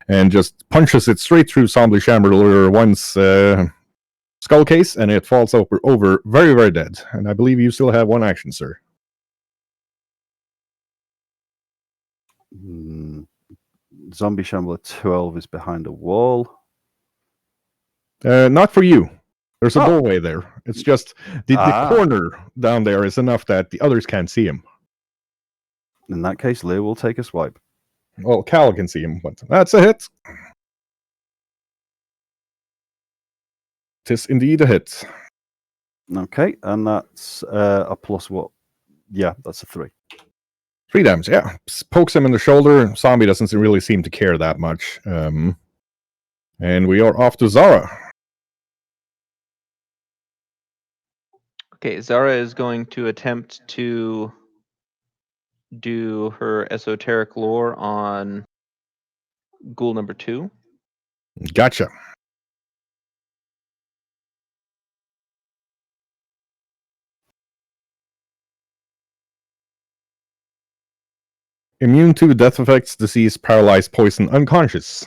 and just punches it straight through Zombie Shambler 1's skull case, and it falls over very, very dead. And I believe you still have one action, sir. Zombie Shambler 12 is behind a wall. Not for you. There's a doorway there. It's just the corner down there is enough that the others can't see him. In that case, Leo will take a swipe. Well, Cal can see him, but that's a hit. Tis indeed a hit. Okay, and that's a plus what? Yeah, that's a 3. 3 damage, yeah. Pokes him in the shoulder. Zombie doesn't really seem to care that much. And we are off to Zara. Okay, Zara is going to attempt to do her esoteric lore on ghoul number 2. Gotcha. Immune to death effects, disease, paralyzed, poison, unconscious.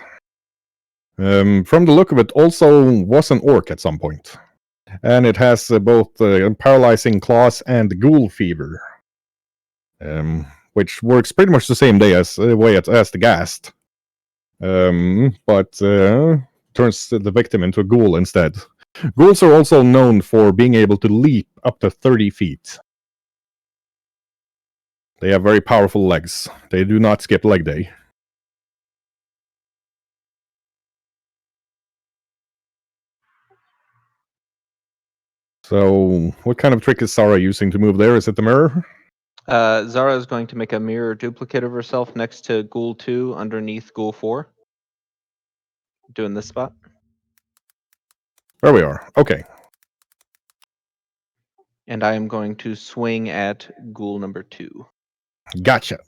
From the look of it, also was an orc at some point. And it has both paralyzing claws and ghoul fever. Which works pretty much the same way as the ghast. But turns the victim into a ghoul instead. Ghouls are also known for being able to leap up to 30 feet. They have very powerful legs. They do not skip leg day. So, what kind of trick is Zara using to move there? Is it the mirror? Zara is going to make a mirror duplicate of herself next to Ghoul 2 underneath Ghoul 4. Doing this spot. There we are. Okay. And I am going to swing at Ghoul number 2. Gotcha.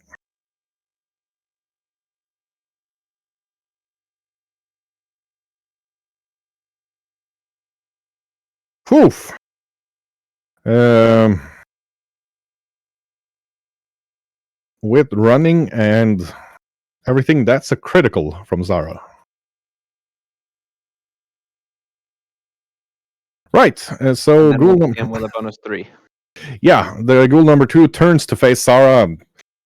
Whew. With running and everything, that's a critical from Zara. Right. So And then we'll begin with a bonus 3. Yeah, the ghoul number 2 turns to face Sarah,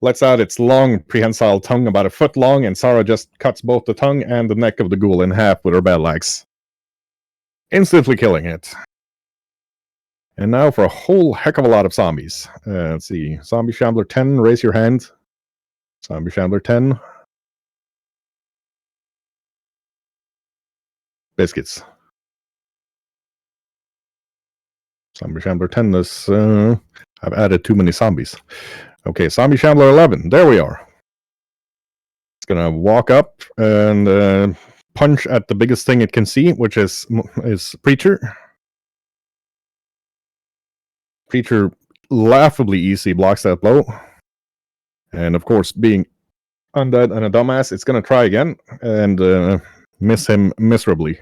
lets out its long, prehensile tongue, about a foot long, and Sarah just cuts both the tongue and the neck of the ghoul in half with her battle axe, instantly killing it. And now for a whole heck of a lot of zombies. Let's see. Zombie Shambler 10, raise your hand. Zombie Shambler 10. Biscuits. Zombie Shambler 10 is... I've added too many zombies. Okay, Zombie Shambler 11. There we are. It's gonna walk up and punch at the biggest thing it can see, which is Preacher. Preacher laughably easy blocks that blow. And of course, being undead and a dumbass, it's gonna try again and miss him miserably.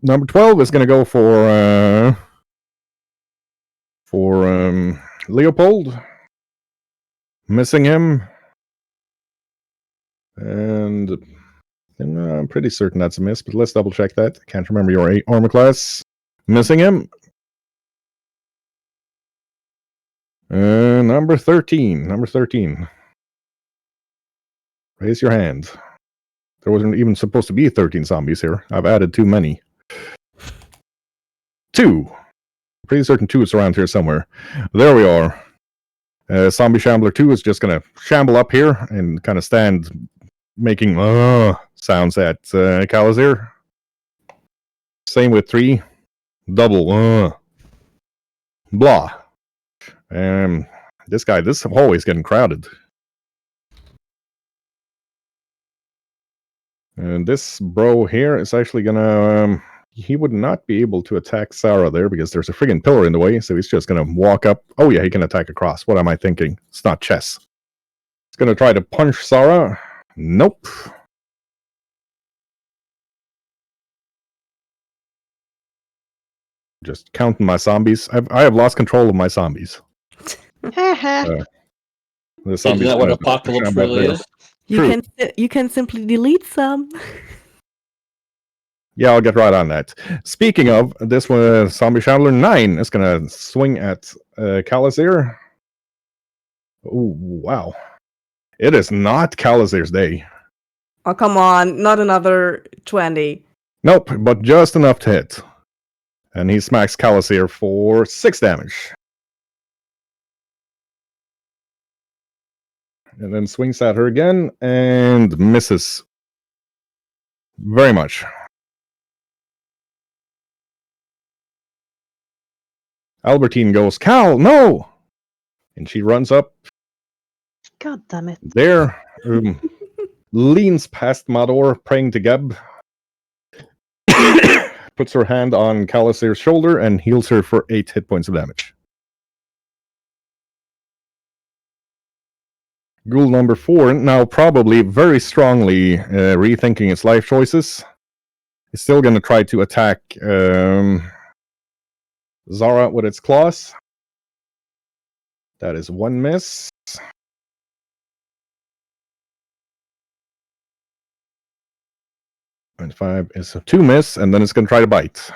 Number 12 is gonna go for Leopold, missing him, and I'm pretty certain that's a miss, but let's double check that. I can't remember your armor class. Missing him. Number 13. Number 13. Raise your hand. There wasn't even supposed to be 13 zombies here. I've added too many. 2. Pretty certain 2 is around here somewhere. There we are. Zombie Shambler 2 is just going to shamble up here and kind of stand making sounds at Kalazir. Same with 3. Double. Blah. This hallway is getting crowded. And this bro here is actually gonna... he would not be able to attack Sarah there because there's a friggin' pillar in the way, so he's just gonna walk up. Oh yeah, he can attack across. What am I thinking? It's not chess. He's gonna try to punch Sarah. Nope. Just counting my zombies. I have lost control of my zombies. The Isn't that what apocalypse really is? You can simply delete some. Yeah, I'll get right on that. Speaking of, this one, Zombie Shambler 9 is going to swing at Kalazir. Oh, wow. It is not Kalazir's day. Oh, come on. Not another 20. Nope, but just enough to hit. And he smacks Kalazir for 6 damage. And then swings at her again and misses. Very much. Albertine goes, Cal, no! And she runs up. God damn it. There. Leans past Mador, praying to Geb. Puts her hand on Kalazir's shoulder and heals her for 8 hit points of damage. Ghoul number 4, now probably very strongly rethinking its life choices. It's still going to try to attack Zara with its claws. That is 1 miss. And 5 is a 2 miss, and then it's going to try to bite.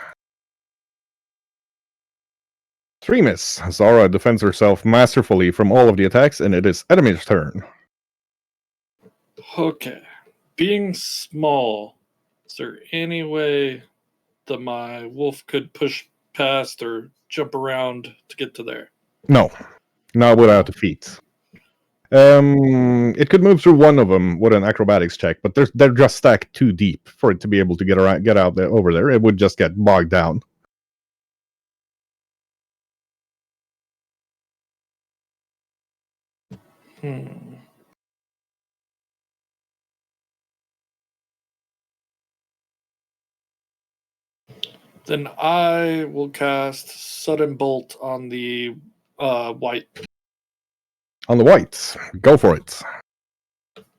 3 miss. Zara defends herself masterfully from all of the attacks, and it is Edemir's turn. Okay. Being small, is there any way that my wolf could push past or jump around to get to there? No. Not without the feet. It could move through one of them with an acrobatics check, but they're just stacked too deep for it to be able to get out there over there. It would just get bogged down. Then I will cast Sudden Bolt on the white. On the white. Go for it.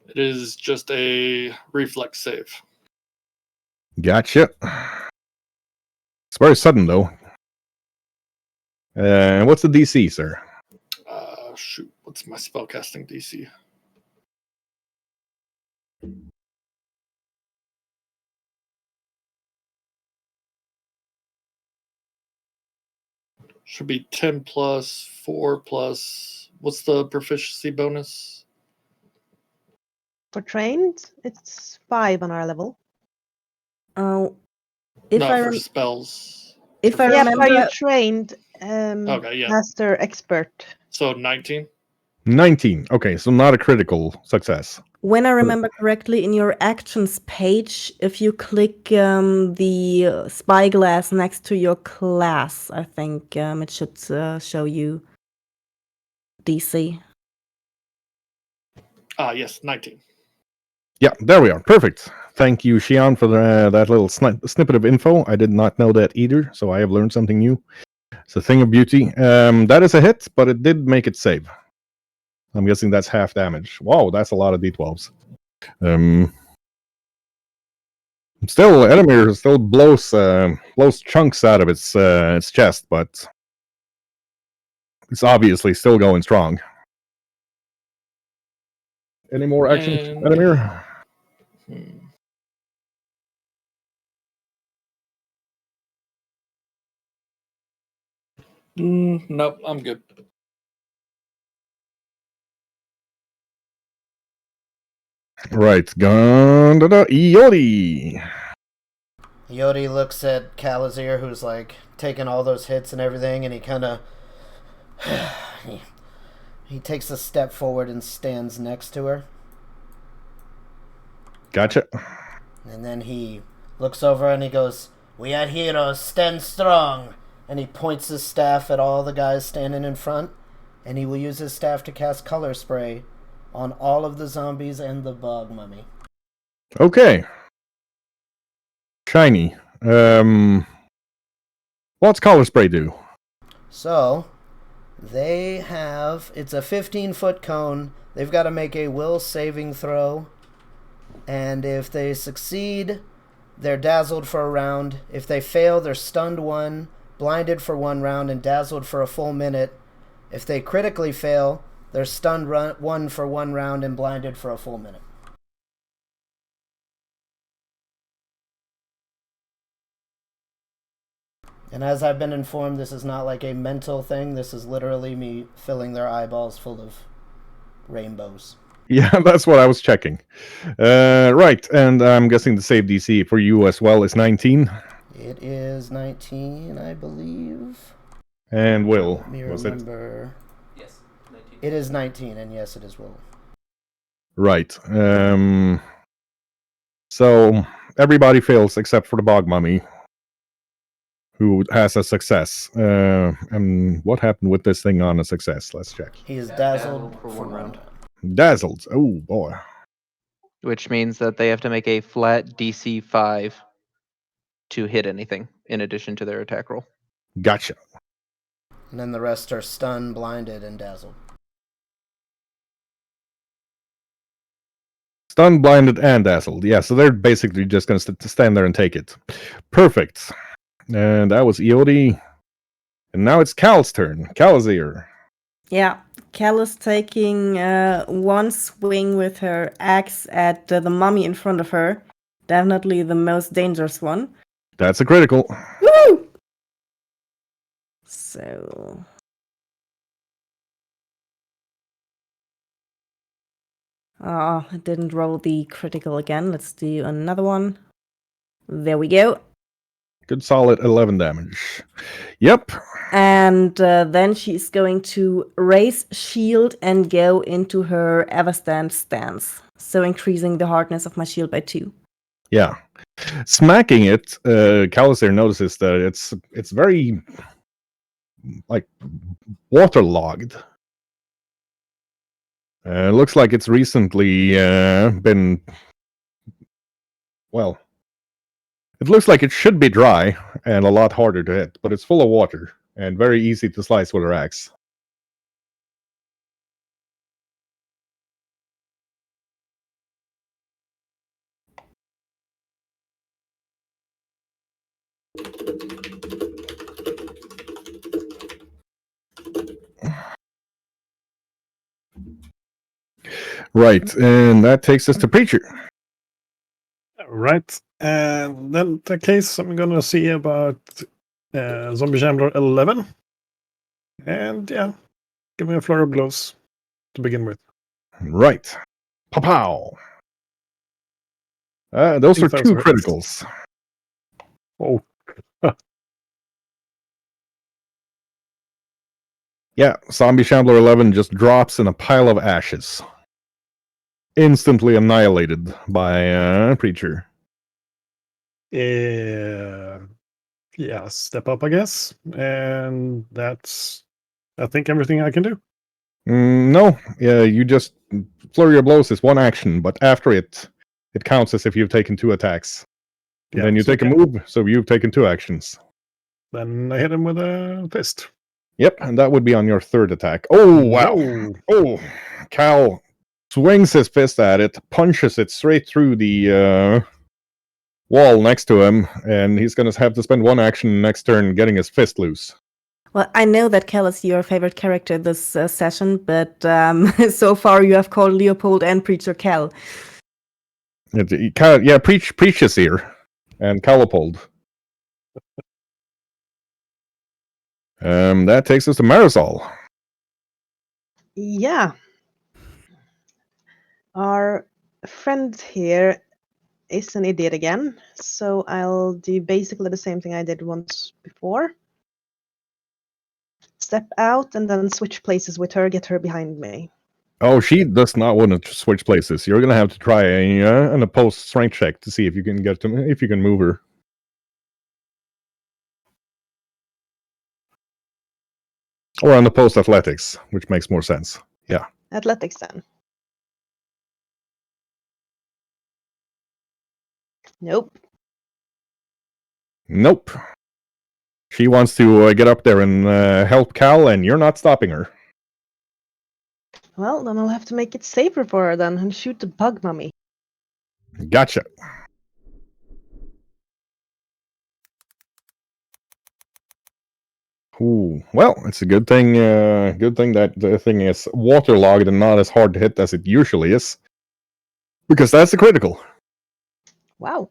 It is just a reflex save. Gotcha. It's very sudden, though. What's the DC, sir? Shoot, what's my spellcasting DC? Should be 10 plus 4 plus. What's the proficiency bonus? For trained, it's 5 on our level. If Not I for rem- spells. if I Yeah, remember, are you trained Okay, yeah. master expert? So 19. 19. Okay, so not a critical success. when I remember correctly, in your actions page, if you click the spyglass next to your class, I think it should show you DC. Yes, 19. Yeah, there we are. Perfect. Thank you, Shion, for that little snippet of info. I did not know that either, so I have learned something new. It's a thing of beauty. That is a hit, but it did make it save. I'm guessing that's half damage. Wow, that's a lot of d12s. Still, Edamir still blows chunks out of its chest, but it's obviously still going strong. Any more actions, And- Edamir? Nope, I'm good. Right, Yodi. Yodi looks at Kalazir, who's like taking all those hits and everything, and he kind of he takes a step forward and stands next to her. Gotcha. And then he looks over and he goes, "We are heroes, stand strong." And he points his staff at all the guys standing in front, and he will use his staff to cast color spray on all of the zombies and the bog mummy. Okay. Shiny. What's color spray do? So, they have, it's a 15-foot cone. They've got to make a will saving throw. And if they succeed, they're dazzled for a round. If they fail, they're stunned 1, blinded for 1 round, and dazzled for a full minute. If they critically fail, they're stunned 1 for 1 round and blinded for a full minute. And as I've been informed, this is not like a mental thing. This is literally me filling their eyeballs full of rainbows. Yeah, that's what I was checking. Right, and I'm guessing the save DC for you as well is 19. It is 19, I believe. And Will, Let me was it? remember. Yes, 19. It is 19, and yes, it is Will. Right. So everybody fails except for the bog mummy, who has a success. And what happened with this thing on a success? Let's check. He is Dazzled dazzled for for 1 1 round. round. Dazzled. Oh boy. Which means that they have to make a flat DC 5 to hit anything in addition to their attack roll. Gotcha. And then the rest are stunned, blinded, and dazzled. Stunned, blinded, and dazzled. Yeah, so they're basically just going to stand there and take it. Perfect. And that was Eodi. And now it's Cal's turn. Kalazir. Yeah, Cal is taking one swing with her axe at the mummy in front of her. Definitely the most dangerous one. That's a critical. Woo! So. Oh, I didn't roll the critical again. Let's do another one. There we go. Good solid 11 damage. Yep. And then she's going to raise shield and go into her Everstand stance. So increasing the hardness of my shield by 2. Yeah. Smacking it, Kalazir notices that it's very like waterlogged. Looks like it's recently been, well, it looks like it should be dry and a lot harder to hit, but it's full of water and very easy to slice with her axe. Right, and that takes us to Preacher. Right. And then in that case, I'm gonna see about Zombie Shambler 11. And yeah, give me a flurry of blows to begin with. Right. Pow. Those are Think those two are hits. criticals. Oh, Yeah, Zombie Shambler 11 just drops in a pile of ashes. Instantly annihilated by Preacher. yeah, step up, I guess. And that's, I think, everything I can do. No, you just flurry of blows is one action, but after it counts as if you've taken 2 attacks. And then you take a move, so you've taken 2 actions. Then I hit him with a fist. Yep, and that would be on your 3rd attack. Oh, wow. No. Oh, Cal swings his fist at it, punches it straight through the wall next to him, and he's going to have to spend 1 action next turn getting his fist loose. Well, I know that Cal is your favorite character this session, but so far you have called Leopold and Preacher Cal. Preach is here, and Calipold. That takes us to Marisol. Yeah. Our friend here is an idiot again, so I'll do basically the same thing I did once before. Step out and then switch places with her, get her behind me. Oh, she does not want to switch places. You're going to have to try an opposed strength check to see if you can if you can move her. Or an opposed athletics, which makes more sense. Yeah. Athletics then. Nope. Nope. She wants to get up there and help Cal, and you're not stopping her. Well, then I'll have to make it safer for her then and shoot the bug mummy. Gotcha. Ooh, well, it's a good thing. Good thing that the thing is waterlogged and not as hard to hit as it usually is, because that's a critical. Wow.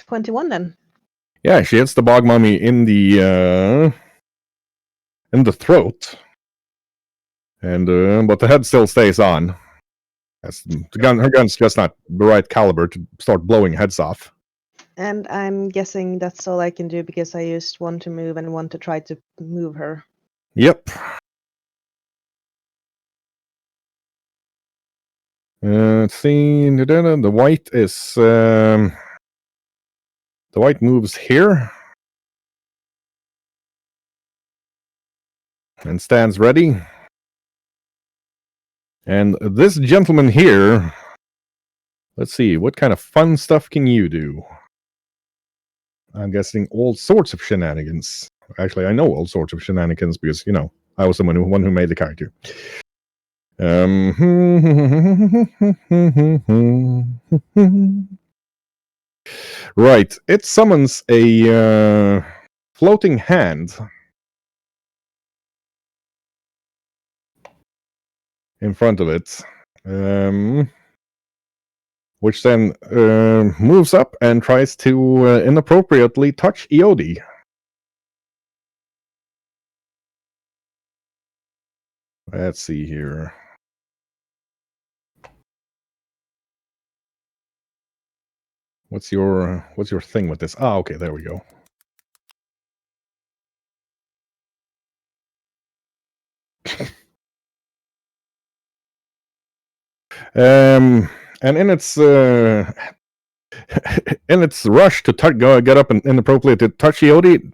$21 then. Yeah, she hits the bog mummy in the throat, and but the head still stays on. Her gun's just not the right caliber to start blowing heads off. And I'm guessing that's all I can do because I used 1 to move and 1 to try to move her. Yep. Let's see. The white is the white moves here and stands ready. And this gentleman here, let's see, what kind of fun stuff can you do? I'm guessing all sorts of shenanigans. Actually, I know all sorts of shenanigans because, I was the one who made the character. Right. It summons a floating hand in front of it, which then moves up and tries to inappropriately touch Iodi. Let's see here. What's your thing with this? Ah, okay, there we go. And in its rush to get up and inappropriately to touch Iodi,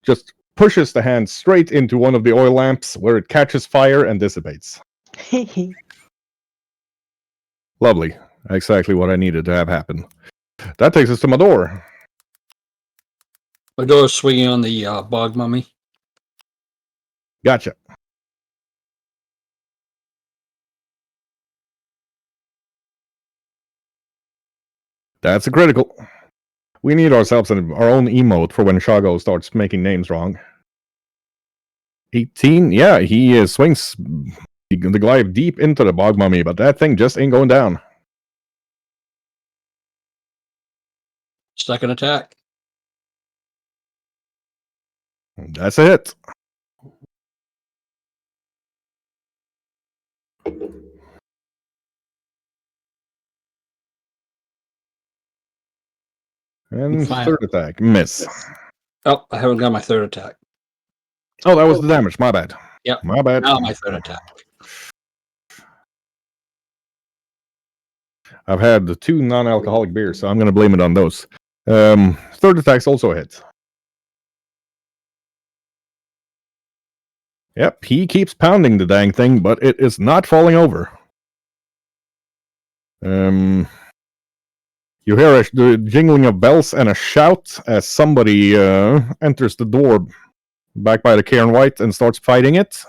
just pushes the hand straight into one of the oil lamps where it catches fire and dissipates. Lovely. Exactly what I needed to have happen. That takes us to Mador. Mador's swinging on the bog mummy. Gotcha. That's a critical. We need ourselves our own emote for when Shago starts making names wrong. 18? Yeah, he swings the Goliath deep into the bog mummy, but that thing just ain't going down. Second attack. That's a hit. And Fine. third attack, miss. Oh, I haven't got my third attack. Oh, that was the damage. My bad. Yep. My bad. Now my third attack. I've had the 2 non-alcoholic beers, so I'm going to blame it on those. Third attack's also a hit. Yep, he keeps pounding the dang thing, but it is not falling over. You hear the jingling of bells and a shout as somebody enters the door back by the Cairn White and starts fighting it.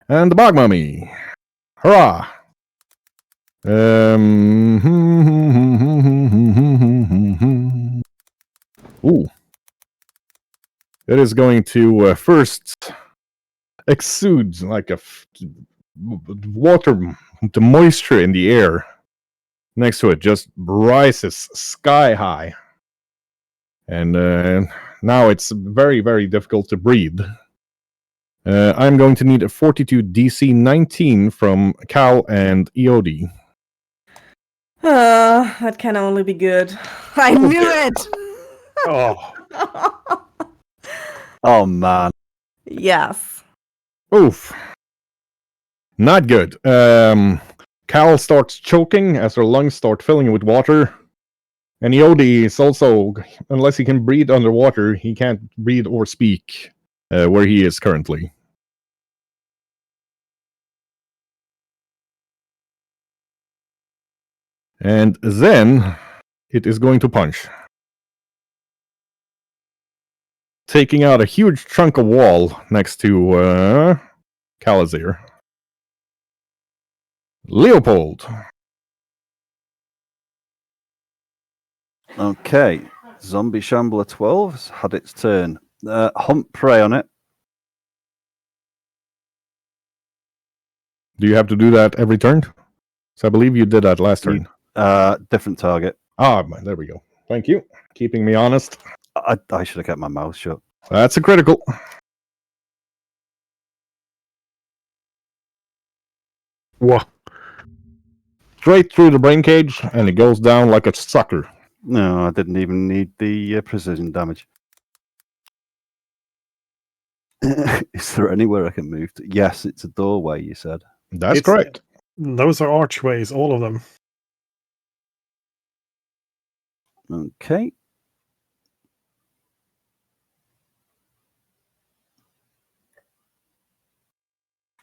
And the bog mummy. Hurrah! Ooh. It is going to first exude like water, the moisture in the air next to it just rises sky high. And now it's very, very difficult to breathe. I'm going to need a Fortitude DC 19 from Cal and Eodi. That can only be good. I knew it! Oh, Oh man. Yes. Oof. Not good. Cal starts choking as her lungs start filling with water. And Eodi is also, unless he can breathe underwater, he can't breathe or speak where he is currently. And then it is going to punch. Taking out a huge chunk of wall next to Calazir. Leopold. Okay. Zombie Shambler 12 has had its turn. Hunt prey on it. Do you have to do that every turn? So I believe you did that last turn. Different target. Ah, there we go. Thank you. Keeping me honest. I should have kept my mouth shut. That's a critical. what? Straight through the brain cage, and it goes down like a sucker. No, I didn't even need the precision damage. Is there anywhere I can move to? Yes, it's a doorway, you said. That's It's- correct. Those are archways, all of them. Okay.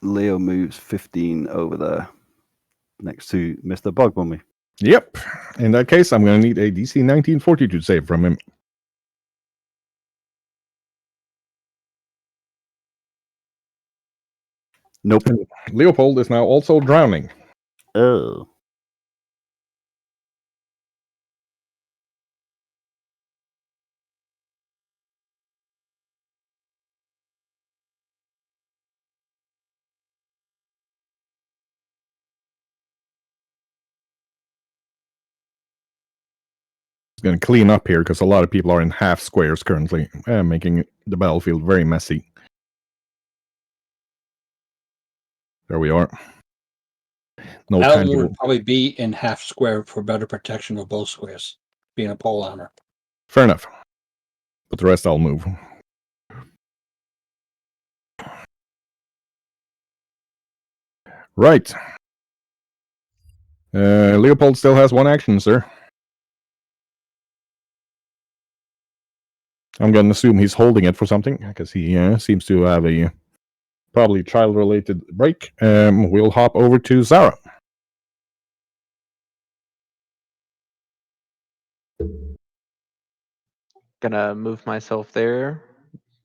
Leo moves 15 over there next to Mr. Bog Mummy. Yep. In that case, I'm going to need a DC 19 Fortitude save from him. Nope. Leopold is now also drowning. Oh. He's going to clean up here because a lot of people are in half squares currently, making the battlefield very messy. There we are. No Alan tangible. would probably be in half square for better protection of both squares, being a pole armor. Fair enough. But the rest I'll move. Right. Leopold still has one action, sir. I'm going to assume he's holding it for something, because he seems to have a probably child-related break. We'll hop over to Zara. Gonna move myself there,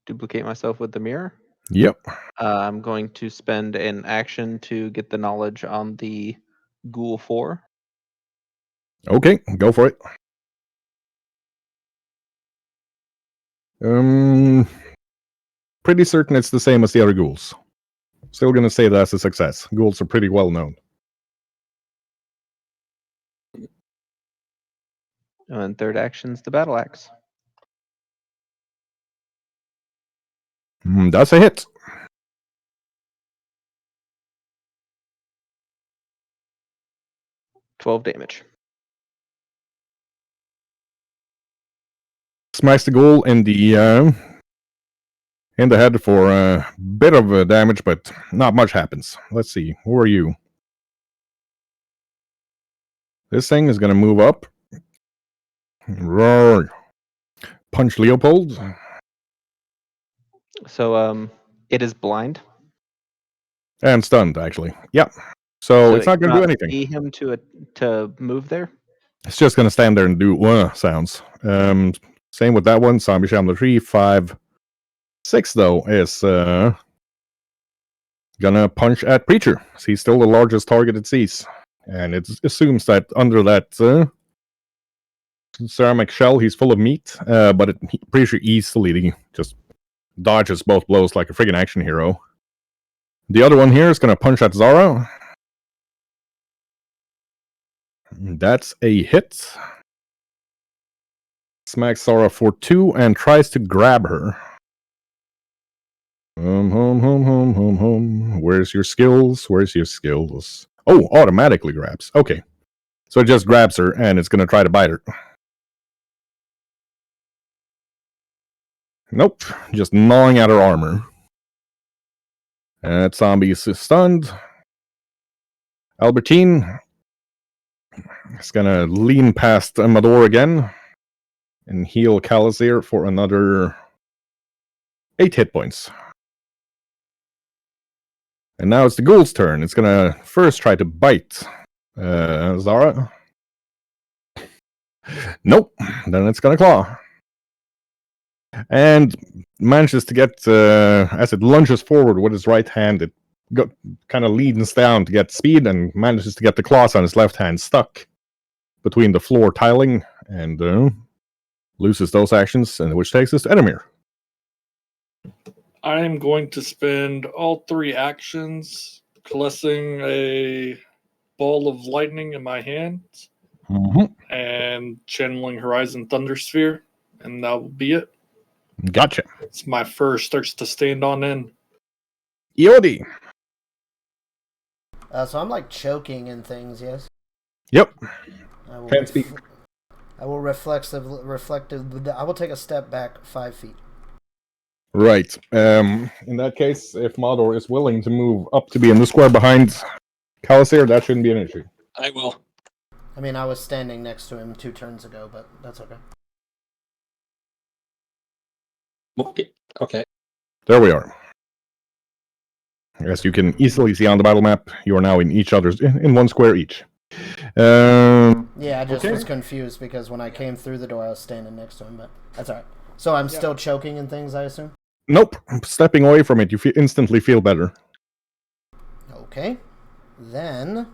duplicate myself with the mirror. Yep. I'm going to spend an action to get the knowledge on the Ghoul 4. Okay, go for it. Pretty certain it's the same as the other ghouls. Still gonna say that's a success. Ghouls are pretty well known. And third action's the battle axe. That's a hit. $12 damage. Smacks the ghoul in the head for a bit of damage, but not much happens. Let's see. Who are you? This thing is gonna move up. Roar. Punch Leopold. So it is blind. And stunned, actually. Yep. So it's it not gonna do cannot anything. see him to move there. It's just gonna stand there and do sounds. Same with that one. Zombie Shambler 3, 5, 6 though is gonna punch at Preacher. He's still the largest target it sees, and it assumes that under that ceramic shell he's full of meat. But Preacher easily just dodges both blows like a friggin' action hero. The other one here is gonna punch at Zara. That's a hit. Smacks Zara for 2 and tries to grab her. Home. Where's your skills? Where's your skills? Oh, automatically grabs. Okay. So it just grabs her and it's going to try to bite her. Nope. Just gnawing at her armor. That zombie is stunned. Albertine is going to lean past Amador again and heal Calisir for another 8 hit points. And now it's the ghoul's turn. It's gonna first try to bite Zara. Nope. Then it's gonna claw. And manages to get, as it lunges forward with its right hand, it kind of leans down to get speed and manages to get the claws on its left hand stuck between the floor tiling and loses those actions, and which takes us to Edamir. I am going to spend all 3 actions collecting a ball of lightning in my hands and channeling Horizon Thunder Sphere, and that will be it. Gotcha. It's my first starts to stand on end. Yodi. So I'm like choking and things, yes? Yep. I will Can't speak. I will I will take a step back 5 feet. Right. In that case, if Mador is willing to move up to be in the square behind Calisir, that shouldn't be an issue. I will. I mean, I was standing next to him 2 turns ago, but that's okay. Okay. There we are. As you can easily see on the battle map, you are now in each other's in 1 square each. Yeah, I just was confused because when I came through the door, I was standing next to him, but that's alright. So I'm still choking and things, I assume? Nope. Stepping away from it, you instantly feel better. Okay. Then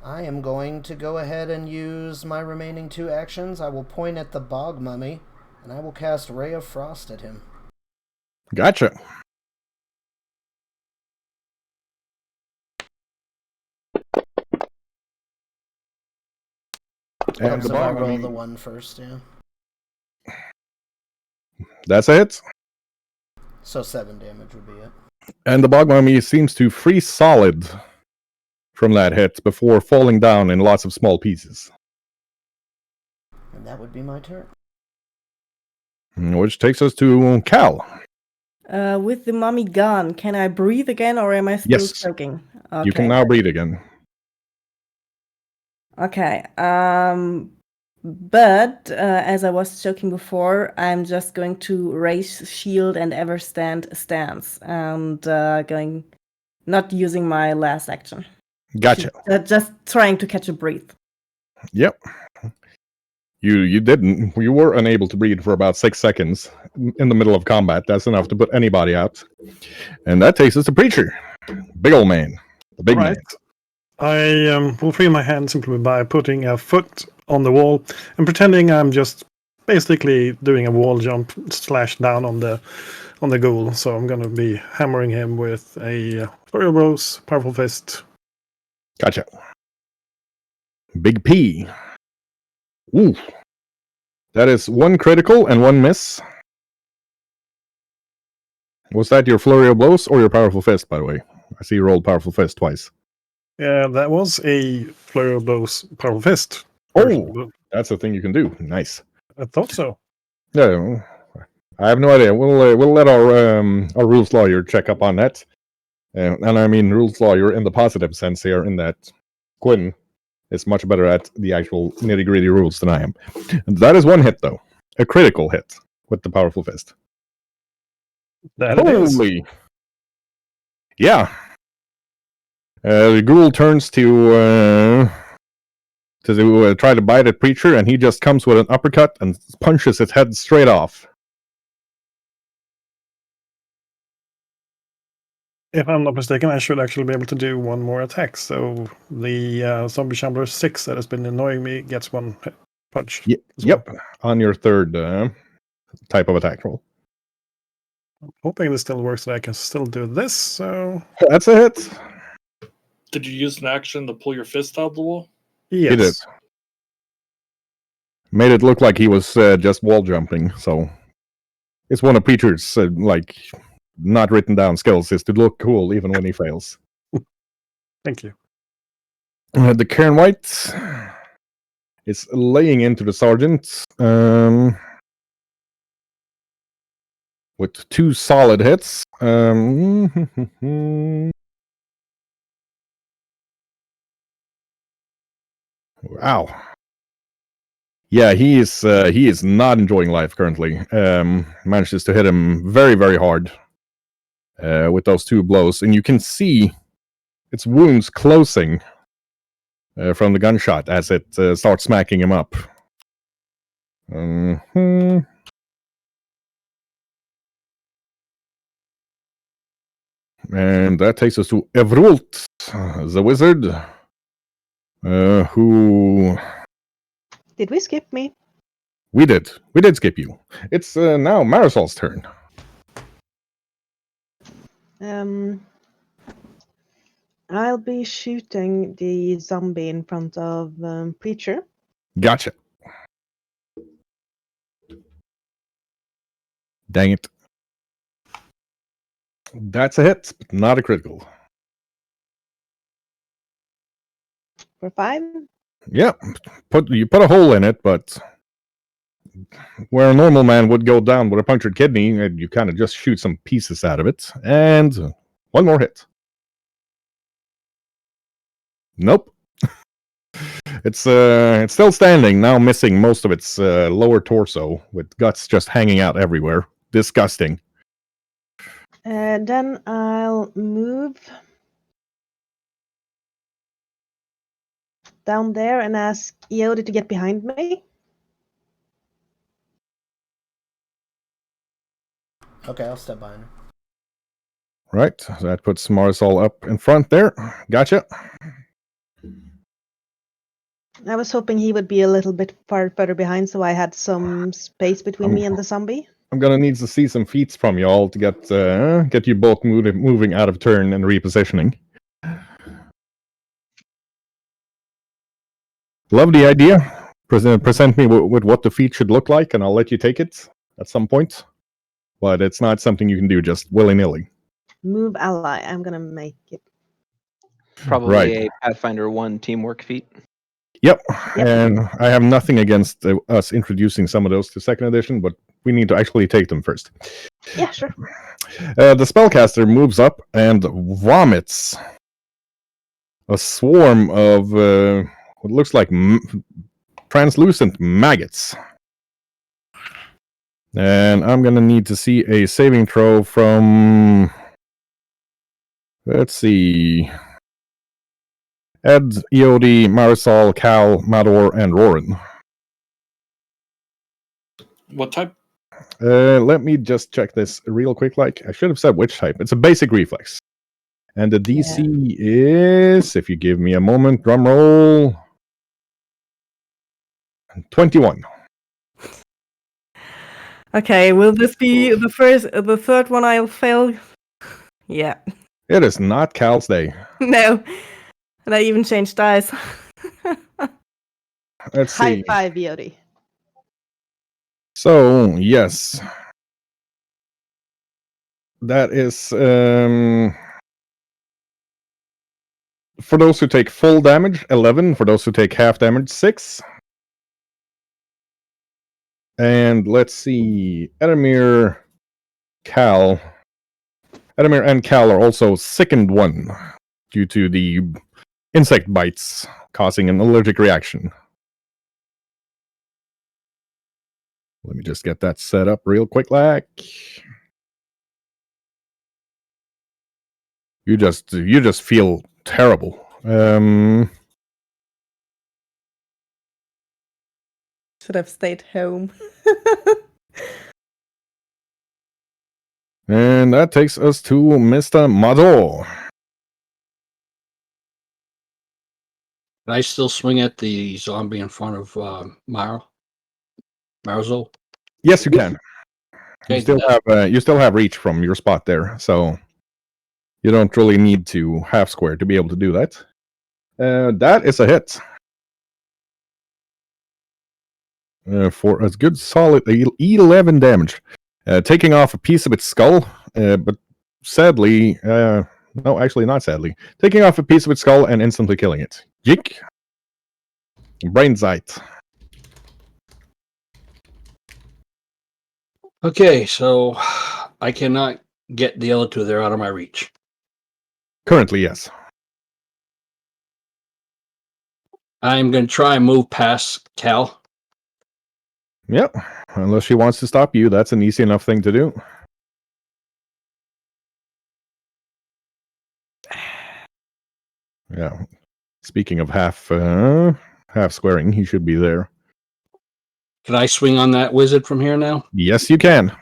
I am going to go ahead and use my remaining 2 actions. I will point at the bog mummy, and I will cast Ray of Frost at him. Gotcha. And the So I bog roll mummy, the 1 first, yeah. that's a hit. So 7 damage would be it. And the bog mummy seems to freeze solid from that hit before falling down in lots of small pieces. And that would be my turn. Which takes us to Cal. With the mummy gone, can I breathe again or am I still Yes. choking? Okay. You can now breathe again. Okay. But as I was choking before, I'm just going to raise shield and ever stand stance and not using my last action. Gotcha. Just trying to catch a breath. Yep. You didn't. You were unable to breathe for about 6 seconds in the middle of combat. That's enough to put anybody out. And that takes us to Preacher. Big old man. The big Right. man. I will free my hand simply by putting a foot on the wall and pretending I'm just basically doing a wall jump / down on the ghoul. So I'm going to be hammering him with a Flurry of Blows, Powerful Fist. Gotcha. Big P. Ooh. That is 1 critical and 1 miss. Was that your Flurry of Blows or your Powerful Fist, by the way? I see you rolled Powerful Fist twice. Yeah, that was a Flurry of Blows, Powerful Fist. Oh, that's a thing you can do. Nice. I thought so. Yeah, I have no idea. We'll let our rules lawyer check up on that. And I mean rules lawyer in the positive sense here, in that Quinn is much better at the actual nitty-gritty rules than I am. And that is 1 hit, though. A critical hit with the Powerful Fist. That it is. Holy! Yeah. The ghoul turns to try to bite at Preacher, and he just comes with an uppercut and punches its head straight off. If I'm not mistaken, I should actually be able to do 1 more attack. So the Zombie Shambler 6 that has been annoying me gets 1 punch. Yep, on your 3rd type of attack roll. I'm hoping this still works, that I can still do this. So that's a hit. Did you use an action to pull your fist out of the wall? Yes. He did. Made it look like he was just wall jumping. So it's one of Preacher's not written down skills, is to look cool even when he fails. Thank you. The Karen White is laying into the sergeant with 2 solid hits. Wow. Yeah, he is not enjoying life currently. Manages to hit him very, very hard with those 2 blows, and you can see its wounds closing from the gunshot as it starts smacking him up. And that takes us to Evrult, the wizard, who... Did we skip me? We did skip you. It's now Marisol's turn. I'll be shooting the zombie in front of Preacher. Gotcha. Dang it. That's a hit, but not a critical. For 5? Yeah, you put a hole in it, but where a normal man would go down with a punctured kidney, you kind of just shoot some pieces out of it. And 1 more hit. Nope. It's still standing, now missing most of its lower torso, with guts just hanging out everywhere. Disgusting. Then I'll move down there and ask Iodi to get behind me. Okay, I'll step behind her. Right, so that puts Marisol up in front there. Gotcha. I was hoping he would be a little bit further behind, so I had some space between me and the zombie. I'm gonna need to see some feats from you all to get you both moving out of turn and repositioning. Love the idea. Present me with what the feat should look like, and I'll let you take it at some point. But it's not something you can do just willy-nilly. Move ally. I'm gonna make it. Probably a Pathfinder 1 teamwork feat. Yep, and I have nothing against us introducing some of those to 2nd edition, but we need to actually take them first. Yeah, sure. The spellcaster moves up and vomits a swarm of what looks like translucent maggots. And I'm going to need to see a saving throw from... Let's see... Ed, Iodi, Marisol, Cal, Mador, and Roran. What type? Let me just check this real quick. Like, I should have said which type. It's a basic reflex. And the DC is, if you give me a moment, drum roll, 21. Okay, will this be the third one I'll fail? Yeah. It is not Cal's day. No. And I even changed dice. Let's High see. five, Yodi. So, yes. That is, for those who take full damage, 11. For those who take half damage, 6. And let's see, Edamir and Cal are also sickened 1 due to the insect bites causing an allergic reaction. Let me just get that set up real quick, like. You just feel terrible. Should have stayed home. And that takes us to Mr. Mado. Can I still swing at the zombie in front of Marzol? Yes, you can. Okay, You still have reach from your spot there, so you don't really need to half square to be able to do that. That is a hit. For a good solid 11 damage. Taking off a piece of its skull, but sadly, no, actually not sadly. Taking off a piece of its skull and instantly killing it. Yik. Brain sight. Okay, so I cannot get the other two. They're out of my reach. Currently, yes. I'm going to try and move past Cal. Yep. Unless she wants to stop you, that's an easy enough thing to do. Yeah. Speaking of half squaring, he should be there. Can I swing on that wizard from here now? Yes, you can.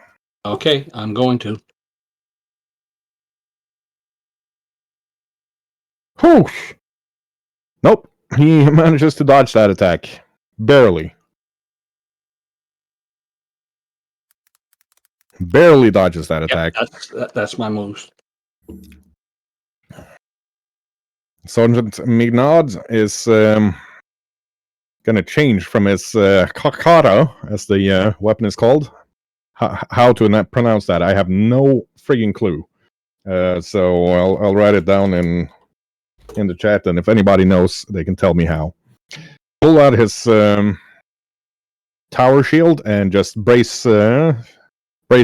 Okay, I'm going to. Whoosh! Nope. He manages to dodge that attack. Barely. Barely dodges that attack. That's my moves. Sergeant Mignard is going to change from his kakara, as the weapon is called. How to pronounce that, I have no frigging clue. So I'll write it down in the chat, and if anybody knows, they can tell me how. Pull out his tower shield and just brace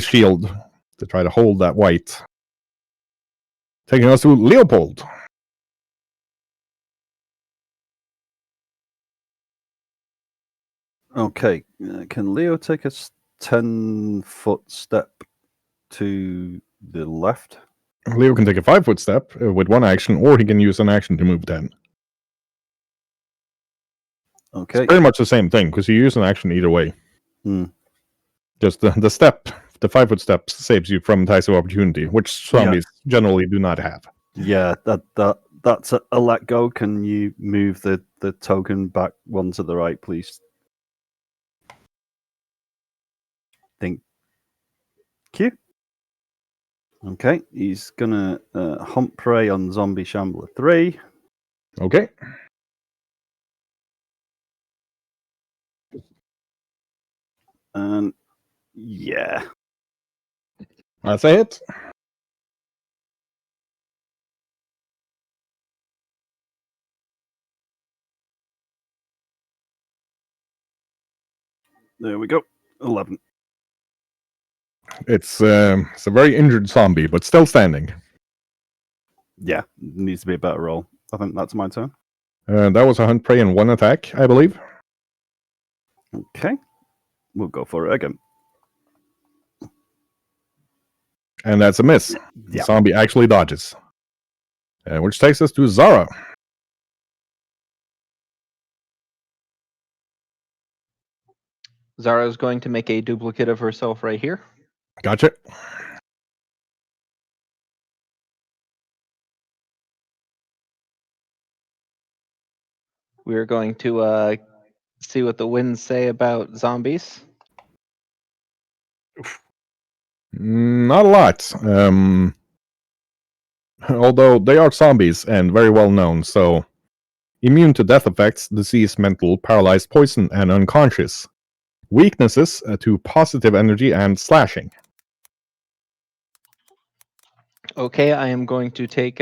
shield to try to hold that white. Taking us to Leopold. Okay, can Leo take a 10-foot step to the left? Leo can take a 5-foot step with one action, or he can use an action to move 10. Okay. It's very much the same thing, because you use an action either way. Just the step, the 5-foot step, saves you from ties of opportunity, which zombies generally do not have. Yeah, that's a let go. Can you move the token back one to the right, please? Thank you. Okay, he's gonna hunt prey on Zombie Shambler 3. Okay. And yeah. That's a hit. There we go. 11. It's a very injured zombie, but still standing. Yeah, needs to be a better roll. I think that's my turn. That was a hunt prey in one attack, I believe. Okay. We'll go for it again. And that's a miss. Yeah. The zombie actually dodges. Which takes us to Zara. Zara's going to make a duplicate of herself right here. Gotcha. We're going to see what the winds say about zombies. Not a lot. Although they are zombies and very well known, so immune to death effects, disease, mental, paralyzed, poison, and unconscious. Weaknesses to positive energy and slashing. Okay, I am going to take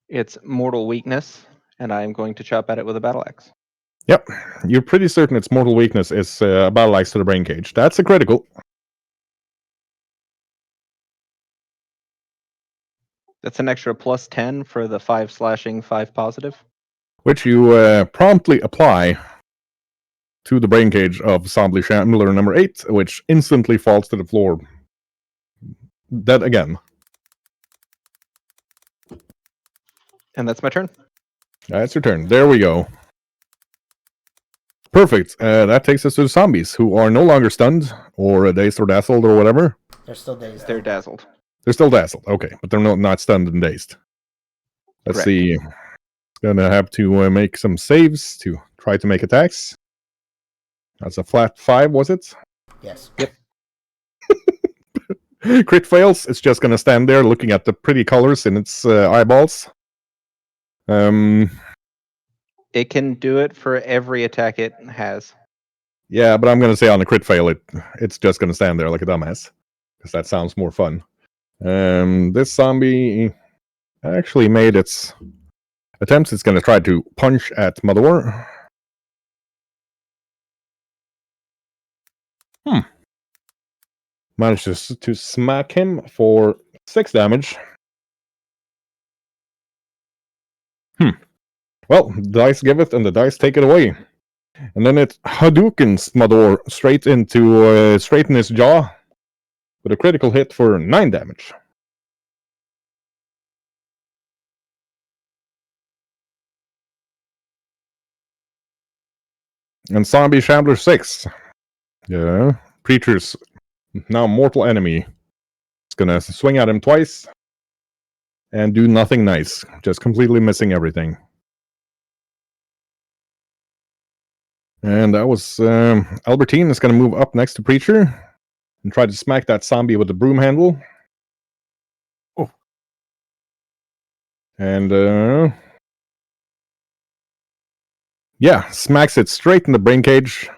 its mortal weakness, and I am going to chop at it with a battle axe. Yep, you're pretty certain its mortal weakness is a battle axe to the brain cage. That's a critical. That's an extra plus 10 for the 5 slashing, 5 positive. Which you promptly apply to the brain cage of Zombie Shambler number 8, which instantly falls to the floor. Dead again. And that's my turn. That's your turn. There we go. Perfect. That takes us to the zombies, who are no longer stunned, or dazed or dazzled, or whatever. They're still dazed. They're dazzled. They're still dazzled. Okay, but they're not stunned and dazed. Let's Correct. see. Gonna have to make some saves to try to make attacks. That's a flat 5, was it? Yes. Yep. Crit fails. It's just gonna stand there looking at the pretty colors in its eyeballs. It can do it for every attack it has. Yeah, but I'm gonna say on a crit fail, it's just gonna stand there like a dumbass, because that sounds more fun. This zombie actually made its attempts. It's gonna try to punch at Mador. Manages to smack him for 6 damage. Well, the dice giveth and the dice take it away. And then it Hadoukens Mador straight in his jaw with a critical hit for 9 damage. And Zombie Shambler 6. Yeah, Preacher's now mortal enemy. It's gonna swing at him twice and do nothing nice, just completely missing everything. And that was Albertine is gonna move up next to Preacher and try to smack that zombie with the broom handle. Oh. And yeah, smacks it straight in the brain cage,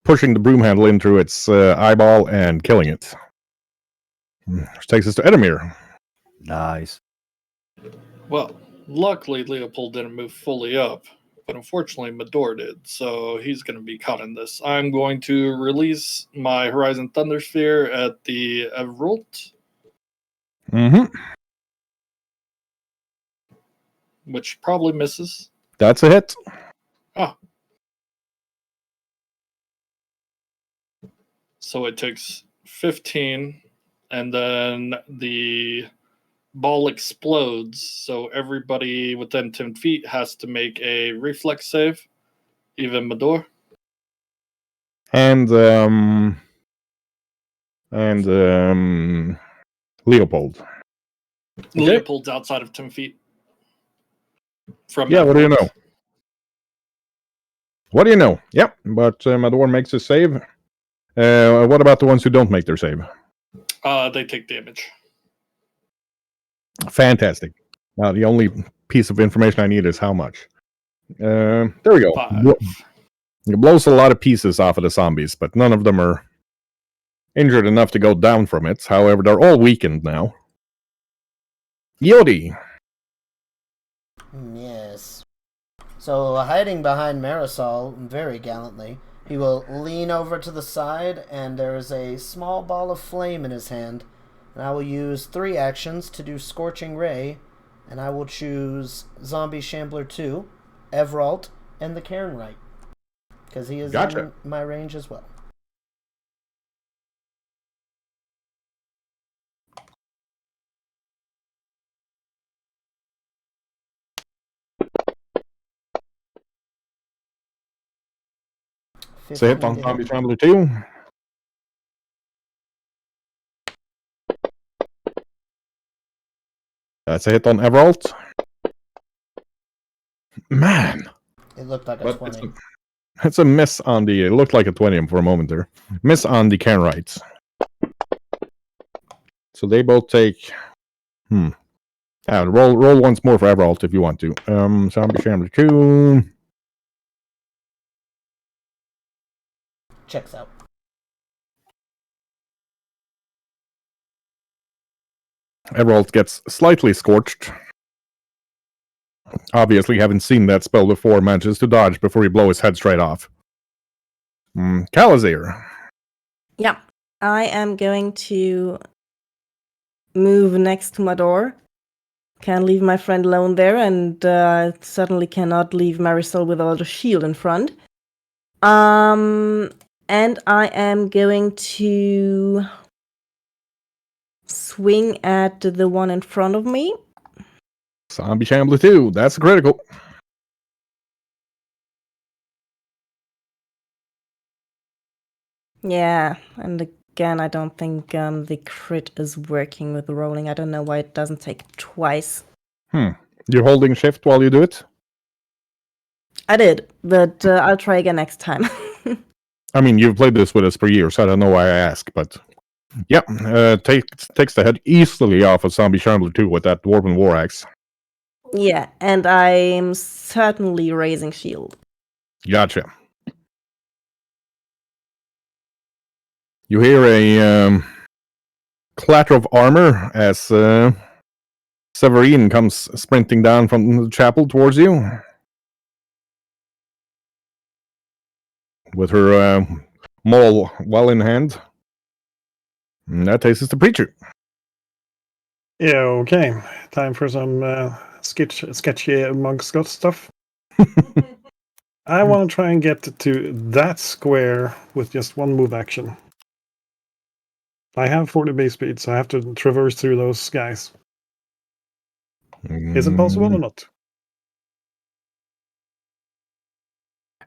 pushing the broom handle into its eyeball and killing it. Which takes us to Edamir. Nice. Well, luckily Leopold didn't move fully up, but unfortunately Mador did, so he's going to be caught in this. I'm going to release my Horizon Thunder Sphere at the Evrolt, which probably misses. That's a hit. Oh. So it takes 15, and then the ball explodes, so everybody within 10 feet has to make a reflex save, even Mador. And Leopold. Leopold's outside of 10 feet. From Yeah, that what do you point. know? What do you know? Yep, but Mador makes a save. What about the ones who don't make their save? They take damage. Fantastic. Now, the only piece of information I need is how much. There we go. 5. It blows a lot of pieces off of the zombies, but none of them are injured enough to go down from it. However, they're all weakened now. Yodi. Yes. So, hiding behind Marisol very gallantly, he will lean over to the side, and there is a small ball of flame in his hand. And I will use 3 actions to do Scorching Ray, and I will choose Zombie Shambler 2, Evralt, and the Cairnwright, because he is in my range as well. It's a hit 15 on to Zombie hit. Shambler 2. That's a hit on Everalt. Man. It looked like a But 20. it's a miss on the... It looked like a 20 for a moment there. Miss on the Kenrites. So they both take... roll once more for Everalt if you want to. Zombie Shambler 2. Checks out. Everalt gets slightly scorched. Obviously, haven't seen that spell before, manages to dodge before he blows his head straight off. Kalazir. Yeah, I am going to move next to my door. Can't leave my friend alone there, and certainly cannot leave Marisol without a shield in front. And I am going to swing at the one in front of me. Zombie Shambler 2. That's critical. Yeah, and again, I don't think the crit is working with the rolling. I don't know why it doesn't take twice. You're holding shift while you do it? I did, but I'll try again next time. I mean, you've played this with us for years, so I don't know why I ask, but... Yep, takes the head easily off of Zombie Shambler 2 with that Dwarven War Axe. Yeah, and I'm certainly raising shield. Gotcha. You hear a clatter of armor as Severine comes sprinting down from the chapel towards you. With her maul well in hand. And that takes us to Preacher. Yeah, okay. Time for some sketchy monk Scott stuff. I want to try and get to that square with just one move action. I have 40 base speed, so I have to traverse through those guys. Is it possible or not?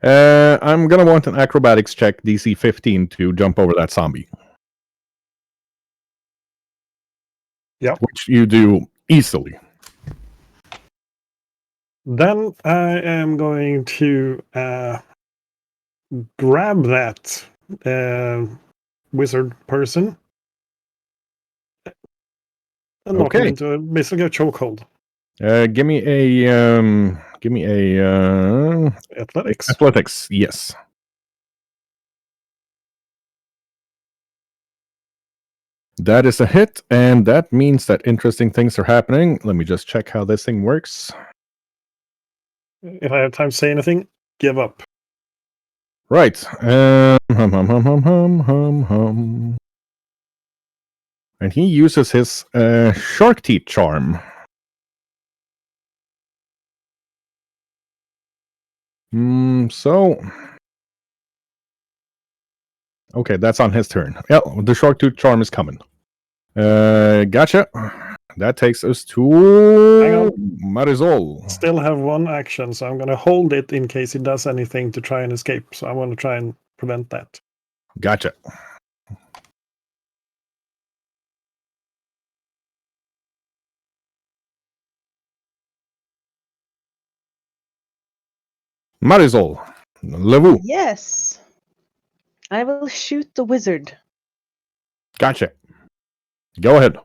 I'm gonna want an acrobatics check, DC 15, to jump over that zombie. Yep. Which you do easily. Then I am going to grab that wizard person and knock him Okay. into basically a chokehold. Give me a Athletics. athletics. Yes. That is a hit, and that means that interesting things are happening. Let me just check how this thing works. If I have time to say anything, give up. Right. And he uses his shark teeth charm. So... Okay, that's on his turn. Yeah, the shark tooth charm is coming. Gotcha. That takes us to Hang on. Marisol. Still have one action, so I'm going to hold it in case he does anything to try and escape. So I want to try and prevent that. Gotcha. Marisol. Levu. Yes. I will shoot the wizard. Gotcha. Go ahead.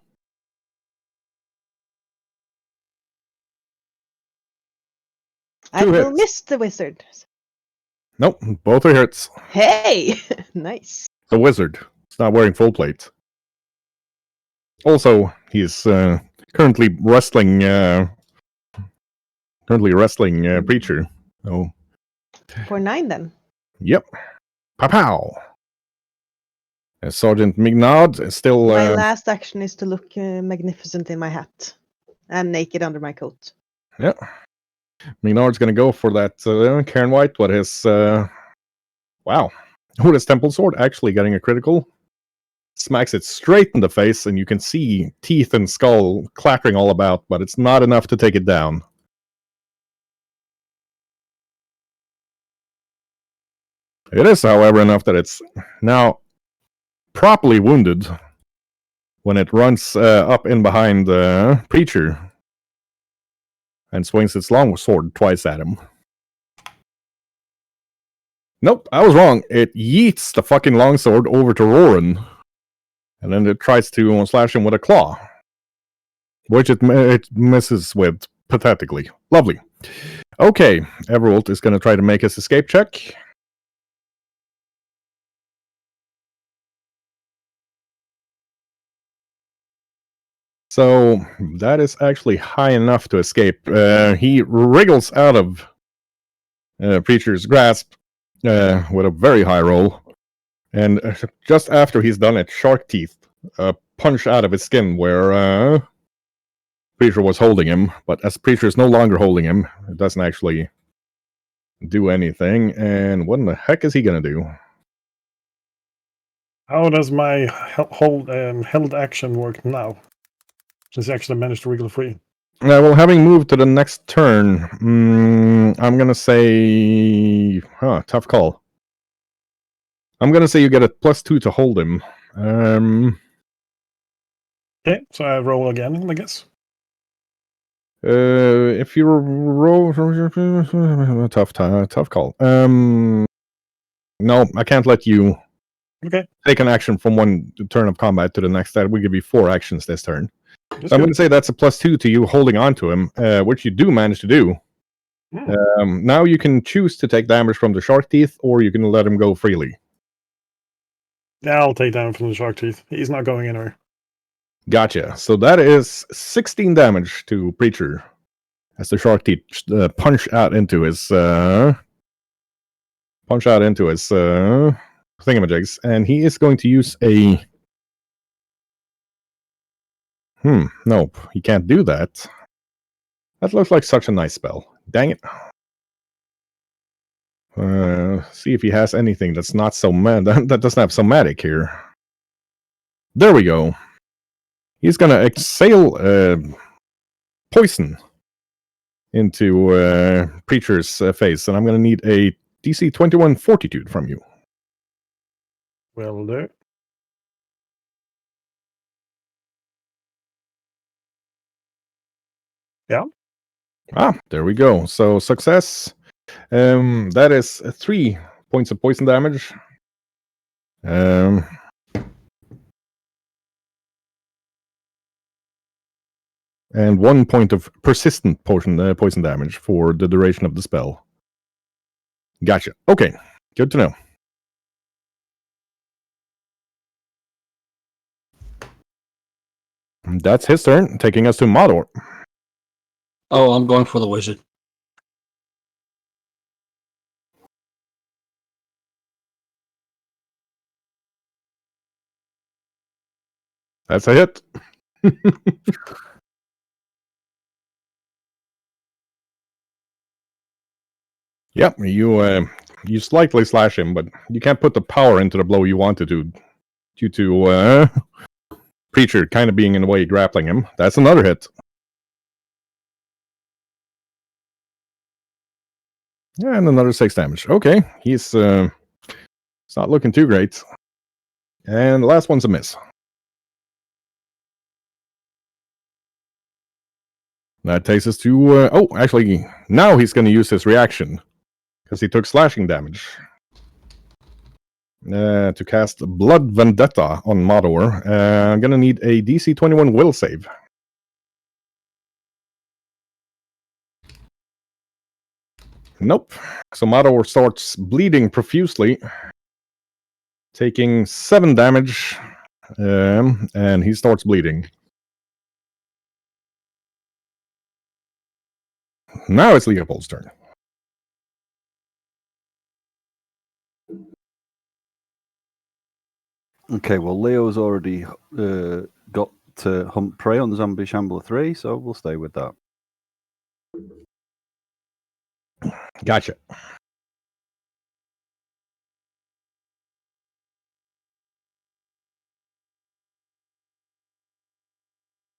I Two will hits. miss the wizard. Nope, both are hits. Hey! Nice. The wizard is not wearing full plate. Also, he's currently wrestling Preacher. Oh, For 9 then. yep. Pow. Sergeant Mignard is still... My last action is to look magnificent in my hat. And naked under my coat. Yeah. Mignard's going to go for that Cairn White with his... wow. With his Temple Sword actually getting a critical. Smacks it straight in the face, and you can see teeth and skull clattering all about, but it's not enough to take it down. It is, however, enough that it's now properly wounded when it runs up in behind the preacher and swings its long sword twice at him. Nope, I was wrong. It yeets the fucking longsword over to Roran, and then it tries to slash him with a claw, which it misses with pathetically. Lovely. Okay, Everalt is going to try to make his escape check. So that is actually high enough to escape. He wriggles out of Preacher's grasp with a very high roll. And just after he's done it, Shark Teeth punch out of his skin where Preacher was holding him. But as Preacher is no longer holding him, it doesn't actually do anything. And what in the heck is he going to do? How does my held action work now? Since I actually managed to wiggle free. Well, having moved to the next turn, I'm going to say... tough call. I'm going to say you get a +2 to hold him. Okay, so I roll again, I guess. If you roll... tough call. No, I can't let you take an action from one turn of combat to the next. That would give you 4 actions this turn. So I'm going to say that's a +2 to you holding on to him, which you do manage to do. Now you can choose to take damage from the shark teeth, or you can let him go freely. Yeah, I'll take damage from the shark teeth. He's not going anywhere. Gotcha. So that is 16 damage to Preacher as the shark teeth punch out into his thingamajigs, and he is going to use a... nope, he can't do that. That looks like such a nice spell. Dang it. See if he has anything that's not so that doesn't have somatic here. There we go. He's gonna exhale poison into Preacher's face, and I'm gonna need a DC 21 Fortitude from you. Will do. Yeah. There we go. So success. That is 3 points of poison damage. And 1 point of persistent poison damage for the duration of the spell. Gotcha. Okay, good to know. That's his turn, taking us to Modor. Oh, I'm going for the wizard. That's a hit. Yep, you slightly slash him, but you can't put the power into the blow you wanted to, due to Preacher kind of being in the way grappling him. That's another hit. Yeah, and another 6 damage. Okay, he's not looking too great. And the last one's a miss. That takes us to... actually, now he's going to use his reaction, because he took slashing damage. To cast Blood Vendetta on Modor. I'm going to need a DC 21 will save. Nope. So Modor starts bleeding profusely, taking 7 damage, and he starts bleeding. Now it's Leopold's turn. Okay, well, Leo's already got to hunt prey on Zombie Shambler 3, so we'll stay with that. Gotcha.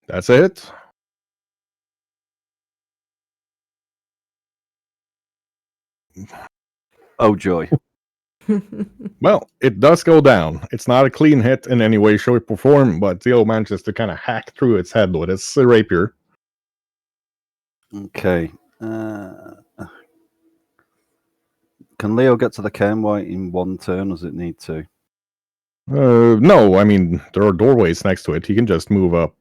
That's a hit. Oh, joy. Well, it does go down. It's not a clean hit in any way, shape, or form, but Theo manages to kind of hack through its head with his rapier. Okay. Can Leo get to the cairnwhite in one turn? Does it need to? No, I mean, there are doorways next to it. He can just move up.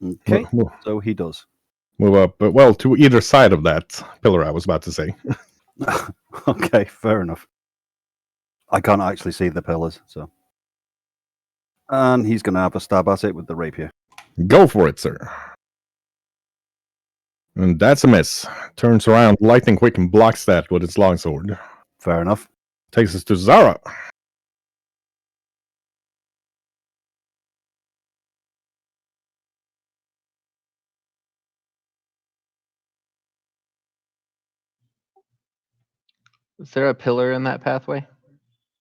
Okay. So he does. Move up, well, to either side of that pillar, I was about to say. Okay, fair enough. I can't actually see the pillars, so. And he's going to have a stab at it with the rapier. Go for it, sir. And that's a miss. Turns around lightning quick and blocks that with its longsword. Fair enough. Takes us to Zara. Is there a pillar in that pathway?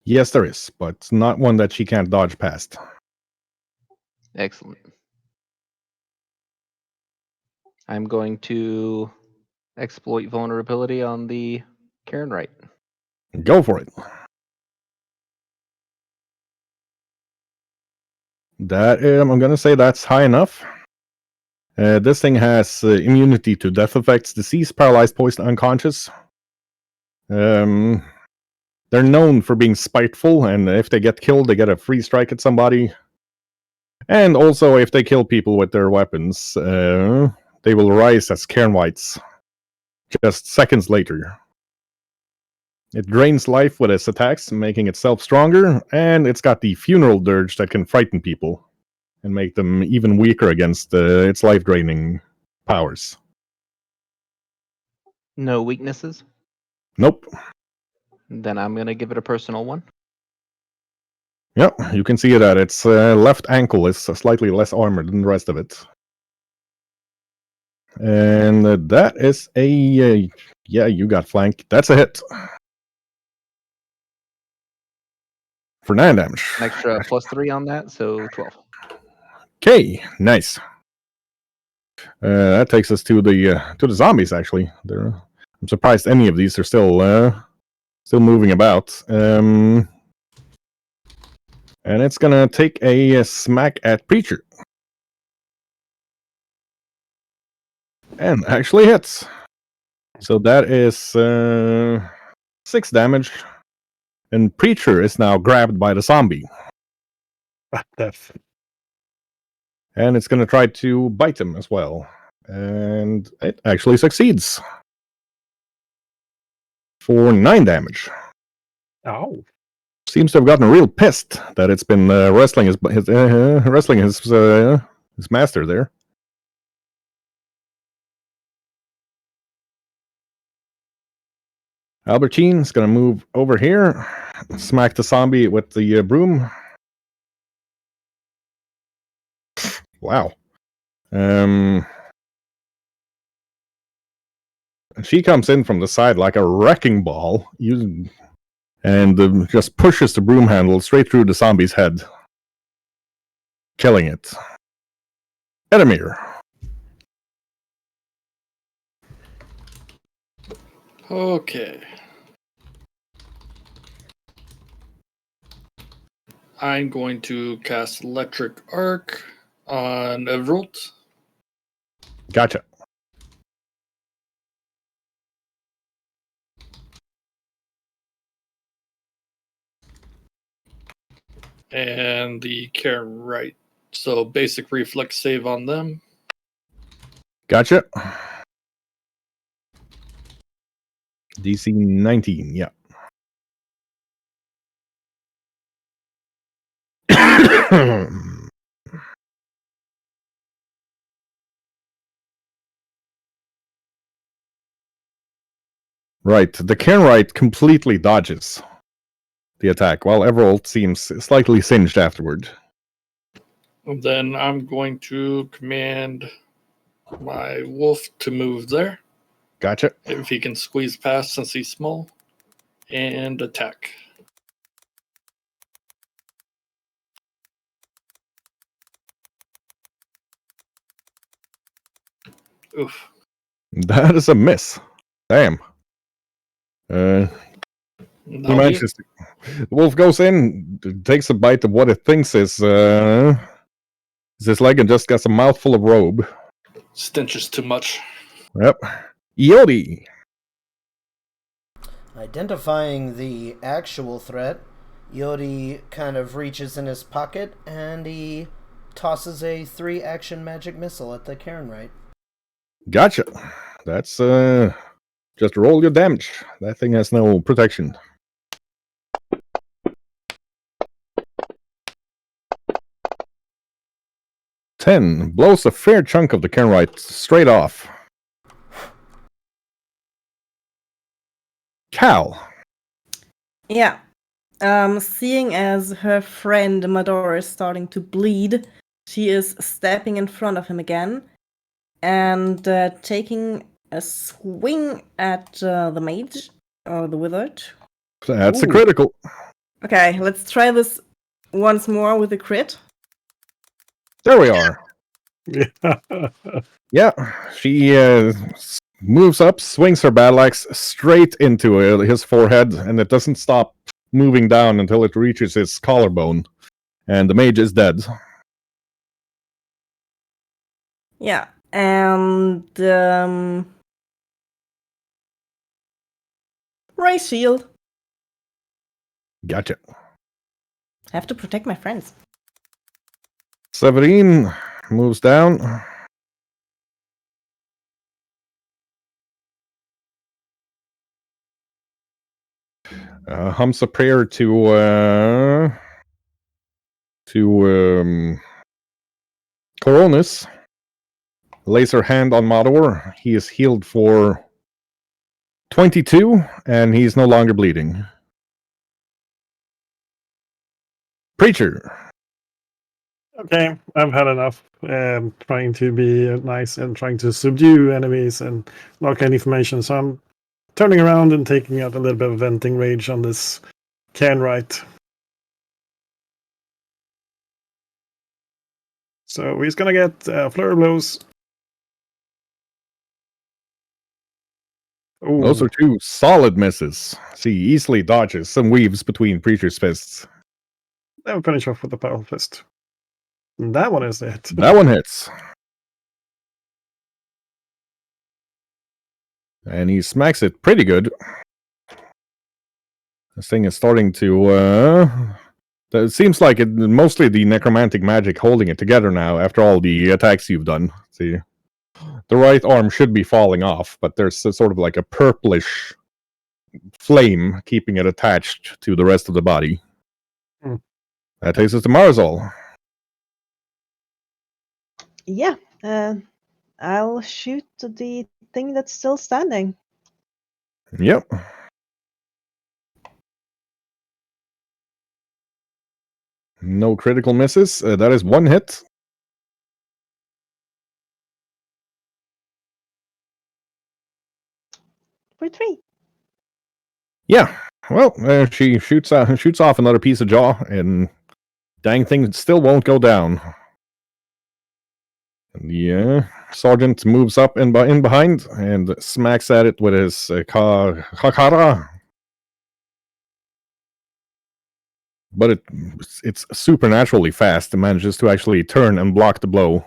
Yes, there is, but not one that she can't dodge past. Excellent. I'm going to exploit vulnerability on the cairnwright. Go for it. That I'm going to say that's high enough. This thing has immunity to death effects, disease, paralyzed, poisoned, unconscious. They're known for being spiteful, and if they get killed, they get a free strike at somebody. And also, if they kill people with their weapons, they will rise as cairnwights just seconds later. It drains life with its attacks, making itself stronger, and it's got the funeral dirge that can frighten people and make them even weaker against its life-draining powers. No weaknesses? Nope. Then I'm going to give it a personal one. Yep, you can see that its left ankle is slightly less armored than the rest of it. And that is a... yeah, you got flank. That's a hit. For 9 damage. An extra +3 on that, so 12. Okay, nice. That takes us to the zombies. Actually, I'm surprised any of these are still moving about. And it's gonna take a smack at Preacher, and actually hits. So that is 6 damage, and Preacher is now grabbed by the zombie. And it's going to try to bite him as well. And it actually succeeds. For 9 damage. Oh. Seems to have gotten real pissed that it's been wrestling his master there. Albertine is going to move over here. Smack the zombie with the broom. Wow. She comes in from the side like a wrecking ball, and just pushes the broom handle straight through the zombie's head, killing it. Edamir. Okay. I'm going to cast Electric Arc on Everalt. Gotcha. And the cairnwright. So basic reflex save on them. Gotcha. DC 19, yeah. Right, the cairnwright completely dodges the attack, while Everalt seems slightly singed afterward. And then I'm going to command my wolf to move there. Gotcha. If he can squeeze past since he's small. And attack. Oof. That is a miss. Damn. He manages to. The wolf goes in, takes a bite of what it thinks is his leg, and just gets a mouthful of robe. Stench is too much. Yep. Yodi. Identifying the actual threat, Yodi kind of reaches in his pocket and he tosses a 3-action magic missile at the Karen right. Gotcha. That's just roll your damage. That thing has no protection. 10 blows a fair chunk of the Karen right straight off. Cal. Yeah. Seeing as her friend Madora is starting to bleed, she is stepping in front of him again and taking a swing at the mage or the wizard. That's a Ooh. critical. Okay, let's try this once more with a crit. There we are. Yeah, she moves up, swings her battle axe straight into his forehead, and it doesn't stop moving down until it reaches his collarbone. And the mage is dead. Yeah, and ray shield. Gotcha. Have to protect my friends. Severine moves down. Hums a prayer to Coronis. Lays her hand on Mador. He is healed for 22, and he's no longer bleeding. Preacher. Okay, I've had enough. Trying to be nice and trying to subdue enemies and lock in information. So I'm turning around and taking out a little bit of venting rage on this Karen right. So he's gonna get flurry blows. Ooh. Those are 2 solid misses. She easily dodges and weaves between Preacher's fists. Then finish off with the powerful fist. And that one is it. That one hits. And he smacks it pretty good. This thing is starting to it seems like it mostly the necromantic magic holding it together now after all the attacks you've done. See, the right arm should be falling off, but there's sort of like a purplish flame keeping it attached to the rest of the body. That takes us to Marzal. Yeah, I'll shoot the thing that's still standing. Yep. No critical misses. That is 1 hit. For 3. Yeah. Well, she shoots off another piece of jaw, and dang thing still won't go down. The sergeant moves up in behind and smacks at it with his kakara. But it's supernaturally fast and manages to actually turn and block the blow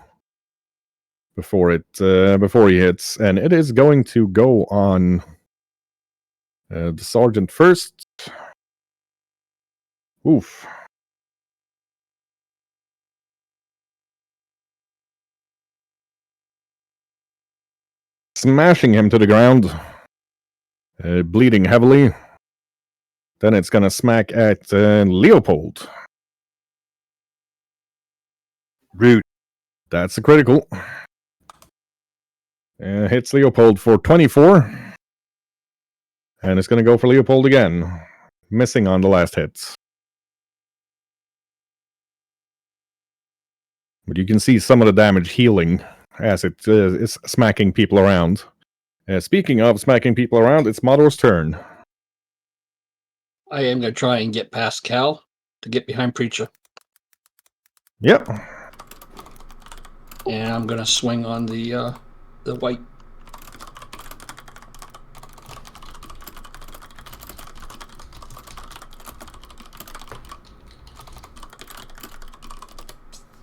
before he hits, and it is going to go on the sergeant first. Oof. Smashing him to the ground, bleeding heavily. Then it's gonna smack at Leopold. Rude. That's a critical. Hits Leopold for 24. And it's gonna go for Leopold again. Missing on the last hit. But you can see some of the damage healing as it is smacking people around. Speaking of smacking people around, it's Mador's turn. I am going to try and get past Cal to get behind Preacher. Yep. And I'm going to swing on the white.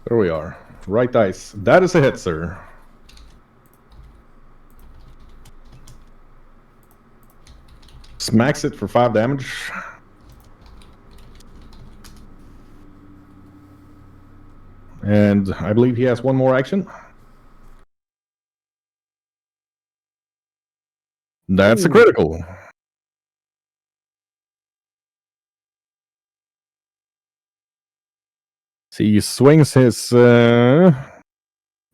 There we are. Right dice. That is a hit, sir. Smacks it for 5 damage. And I believe he has one more action. That's a critical. So he swings his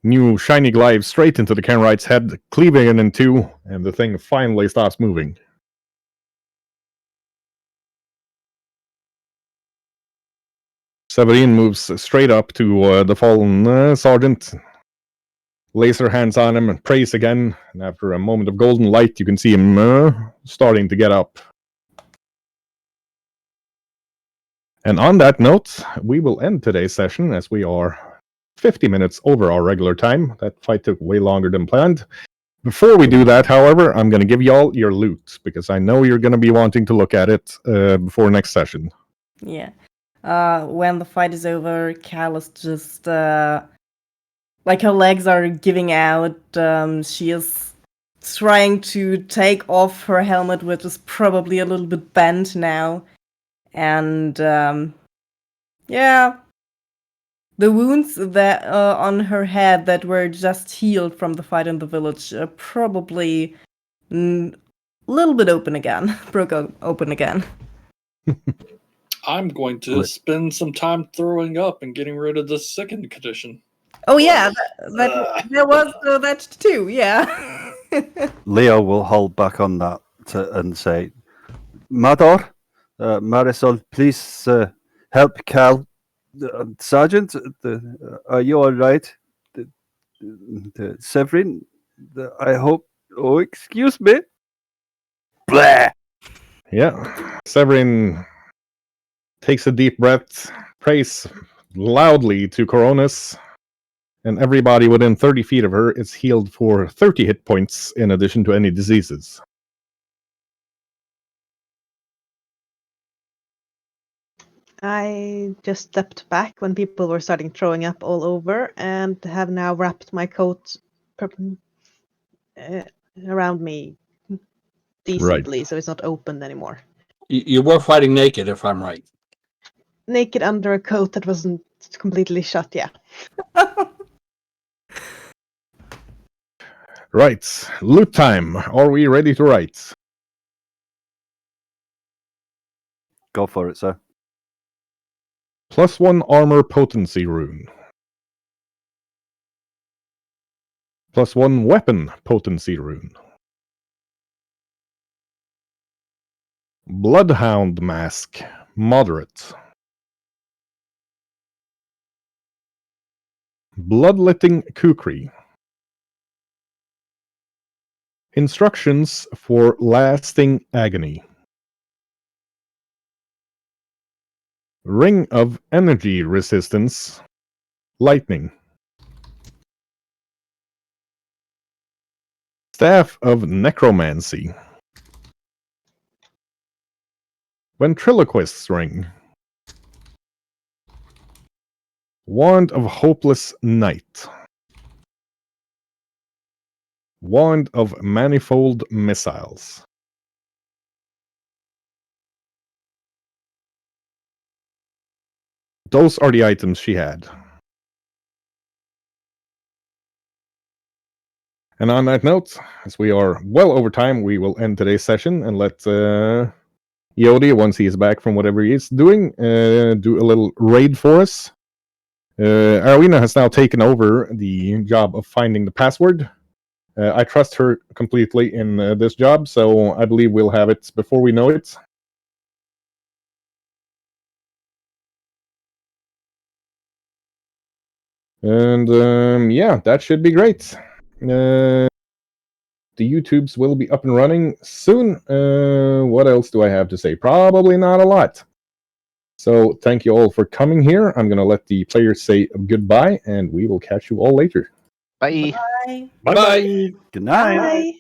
new shiny glaive straight into the Kenrite's head, cleaving it in two, and the thing finally stops moving. Severin moves straight up to the fallen sergeant, lays her hands on him, and prays again. And after a moment of golden light, you can see him starting to get up. And on that note, we will end today's session as we are 50 minutes over our regular time. That fight took way longer than planned. Before we do that, however, I'm going to give y'all your loot, because I know you're going to be wanting to look at it before next session. Yeah. When the fight is over, Cal is just like her legs are giving out. She is trying to take off her helmet, which is probably a little bit bent now. And yeah, the wounds that on her head that were just healed from the fight in the village are probably a little bit open again, broke open again. I'm going to spend some time throwing up and getting rid of the second condition. Oh yeah, there was that too. Yeah. Leo will hold back on that and say, Mador, Marisol, please help Cal. Sergeant, are you all right? Severin, I hope. Oh, excuse me. Blah. Yeah. Severin takes a deep breath, prays loudly to Coronis, and everybody within 30 feet of her is healed for 30 hit points in addition to any diseases. I just stepped back when people were starting throwing up all over and have now wrapped my coat around me decently, so it's not opened anymore. You were fighting naked, if I'm right. Naked under a coat that wasn't completely shut, yeah. Right. Loot time. Are we ready to write? Go for it, sir. +1 armor potency rune. +1 weapon potency rune. Bloodhound mask. Moderate. Bloodletting kukri. Instructions for lasting agony. Ring of energy resistance. Lightning. Staff of necromancy. Ventriloquist's ring. Wand of hopeless night. Wand of manifold missiles. Those are the items she had. And on that note, as we are well over time, we will end today's session and let Yodi, once he is back from whatever he is doing, do a little raid for us. Arwina has now taken over the job of finding the password. I trust her completely in this job, so I believe we'll have it before we know it. And yeah, that should be great. The YouTubes will be up and running soon. What else do I have to say? Probably not a lot. So thank you all for coming here. I'm going to let the players say goodbye, and we will catch you all later. Bye. Bye. Bye. Good night. Bye.